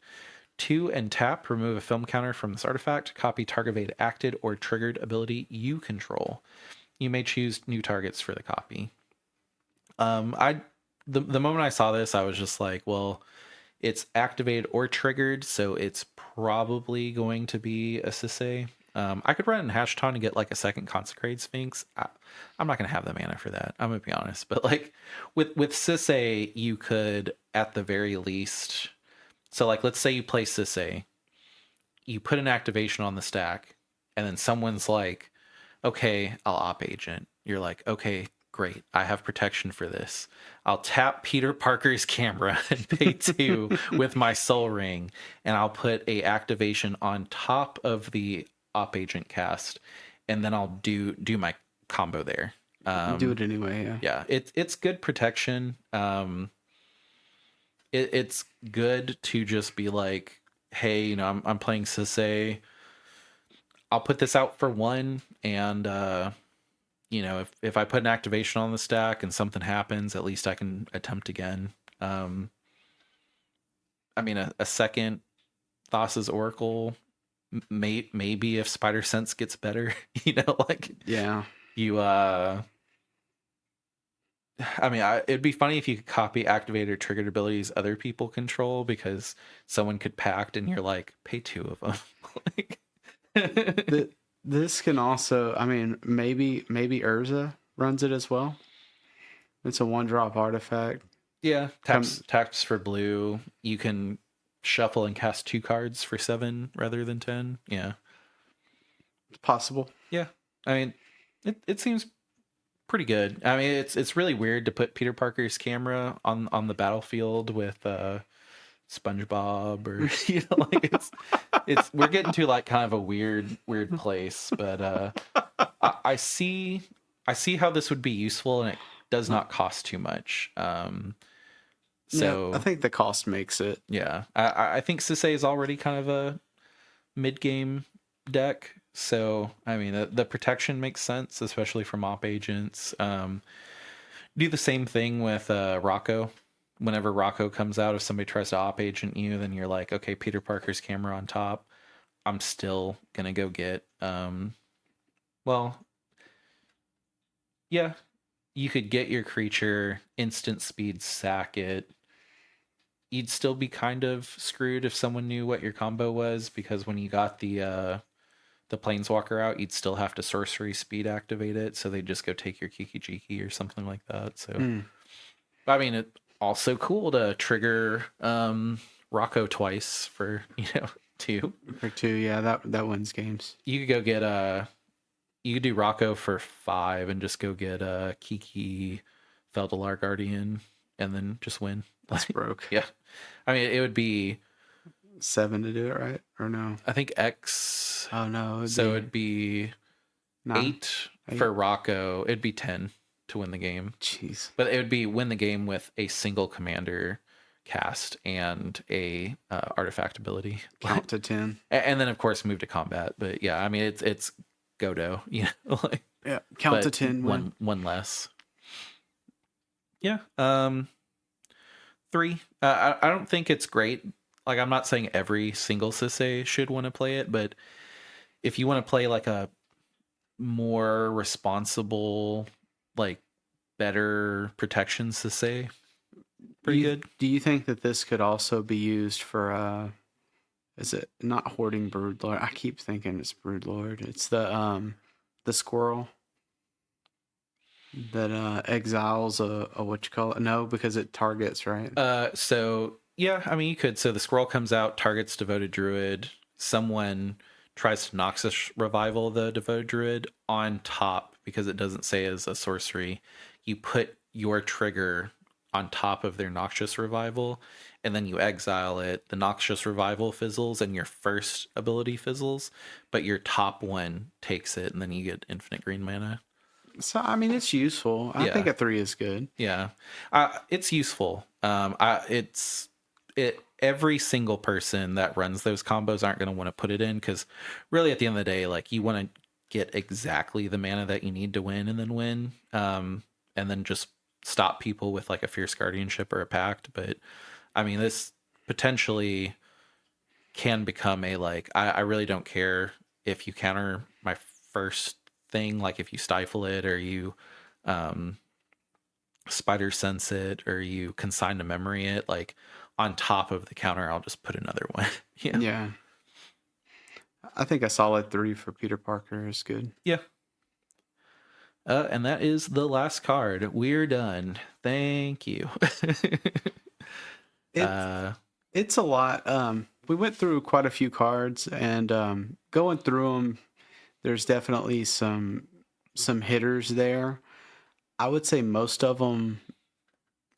2 and tap, remove a film counter from this artifact. Copy target acted or triggered ability you control. You may choose new targets for the copy. The moment I saw this, I was just like, well, it's activated or triggered, so it's probably going to be a Sisei. I could run Hashton and get like a second Consecrated Sphinx. I'm not gonna have the mana for that. I'm gonna be honest, but like with Sisei, you could at the very least. So like, let's say you play Sisei, you put an activation on the stack, and then someone's like, "Okay, I'll op agent." You're like, "Okay, great. I have protection for this. I'll tap Peter Parker's camera and pay 2 with my Soul Ring, and I'll put a activation on top of the op agent cast, and then I'll do my combo there." Do it anyway. Yeah. Yeah, it's good protection. It's good to just be like, hey, you know, I'm playing Sisei. I'll put this out for 1, and you know, if I put an activation on the stack and something happens, at least I can attempt again. I mean, a second Thassa's Oracle, maybe if Spider Sense gets better, you know, like Yeah. you. I mean, it'd be funny if you could copy activated or triggered abilities other people control, because someone could pact and you're like, pay 2 of them. Like, This can also, I mean, maybe Urza runs it as well. It's a 1-drop artifact. yeah, taps for blue. You can shuffle and cast 2 cards for 7 rather than 10. Yeah. It's possible. Yeah. I mean, it seems pretty good. I mean, it's really weird to put Peter Parker's camera on the battlefield with SpongeBob, or you know, like it's we're getting to like kind of a weird place, but I see how this would be useful, and it does not cost too much. So yeah, I think the cost makes it. yeah, I think Sisei is already kind of a mid-game deck. So, I mean, the protection makes sense, especially from op agents. Do the same thing with Rocco. Whenever Rocco comes out, if somebody tries to op agent you, then you're like, okay, Peter Parker's camera on top. I'm still going to go get, well, yeah, you could get your creature, instant speed, sack it. You'd still be kind of screwed if someone knew what your combo was, because when you got the Planeswalker out, you'd still have to sorcery speed activate it, so they'd just go take your Kiki Jiki or something like that. So, I mean, it's also cool to trigger Rocco twice for 2. For 2, yeah, that wins games. You could go get you could do Rocco for 5 and just go get Kiki Feldalar Guardian and then just win. That's broke. Yeah, I mean, it would be 7 to do it, right? Or no? I think X. Oh no. It'd be 8 8 for Rocco. It'd be 10 to win the game. Jeez. But it would be win the game with a single commander cast and a artifact ability. Count to 10. And then of course move to combat. But yeah, I mean it's Godo, like, yeah, count to 10. One less. Yeah. 3. I don't think it's great. Like, I'm not saying every single Sisei should want to play it, but if you want to play like a more responsible, like better protection Sisei, pretty good. Do you think that this could also be used for is it not Hoarding Broodlord? I keep thinking it's Broodlord. It's the squirrel that exiles a what you call it? No, because it targets, right? So Yeah, I mean, you could. So the scroll comes out, targets devoted druid. Someone tries to Noxus revival the devoted druid on top because it doesn't say as a sorcery. You put your trigger on top of their Noxious revival, and then you exile it. The Noxious revival fizzles, and your first ability fizzles, but your top one takes it, and then you get infinite green mana. So I mean, it's useful. I think Yeah, a 3 is good. yeah, it's useful. Every single person that runs those combos aren't going to want to put it in because really at the end of the day, like you want to get exactly the mana that you need to win and then win, and then just stop people with like a fierce guardianship or a pact. But I mean, this potentially can become a like I really don't care if you counter my first thing, like if you stifle it or you um spider sense it or you consign to memory it, like on top of the counter I'll just put another one. Yeah. Yeah. I think a solid 3 for Peter Parker is good. Yeah. And that is the last card. We're done. Thank you. It's uh it's a lot. We went through quite a few cards, and going through them, there's definitely some hitters there. I would say most of them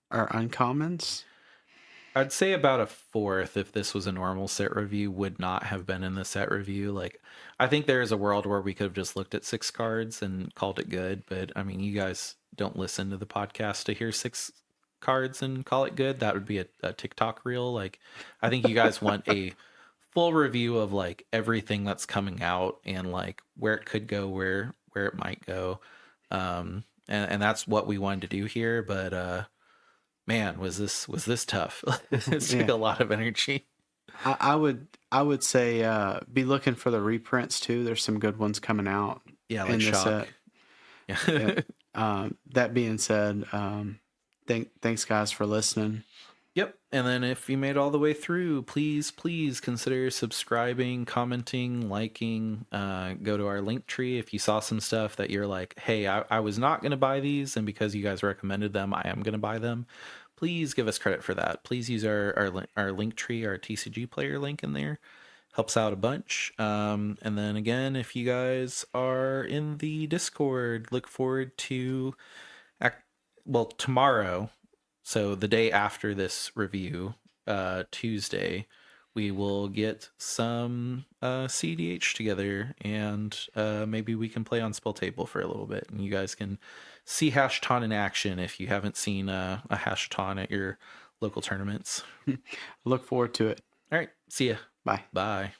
are uncommons. I'd say about a fourth, if this was a normal set review, would not have been in the set review. Like, I think there is a world where we could have just looked at 6 cards and called it good. But I mean, you guys don't listen to the podcast to hear 6 cards and call it good. That would be a TikTok reel. Like, I think you guys want a full review of like everything that's coming out and like where it could go, where it might go. And that's what we wanted to do here. But man, was this tough. It took Yeah, a lot of energy. I would say be looking for the reprints too. There's some good ones coming out Yeah, like in the shock. set. Yeah. Yep. That being said, thanks guys for listening. Yep. And then if you made it all the way through, please consider subscribing, commenting, liking. Go to our link tree if you saw some stuff that you're like, hey, I was not going to buy these, and because you guys recommended them, I am going to buy them. Please give us credit for that. Please use our link tree, our TCG player link in there. Helps out a bunch. And then again, if you guys are in the Discord, look forward to tomorrow, so the day after this review, Tuesday, we will get some CDH together, and maybe we can play on Spell Table for a little bit, and you guys can see Hashton in action if you haven't seen a Hashton at your local tournaments. Look forward to it. All right, see ya. Bye. Bye.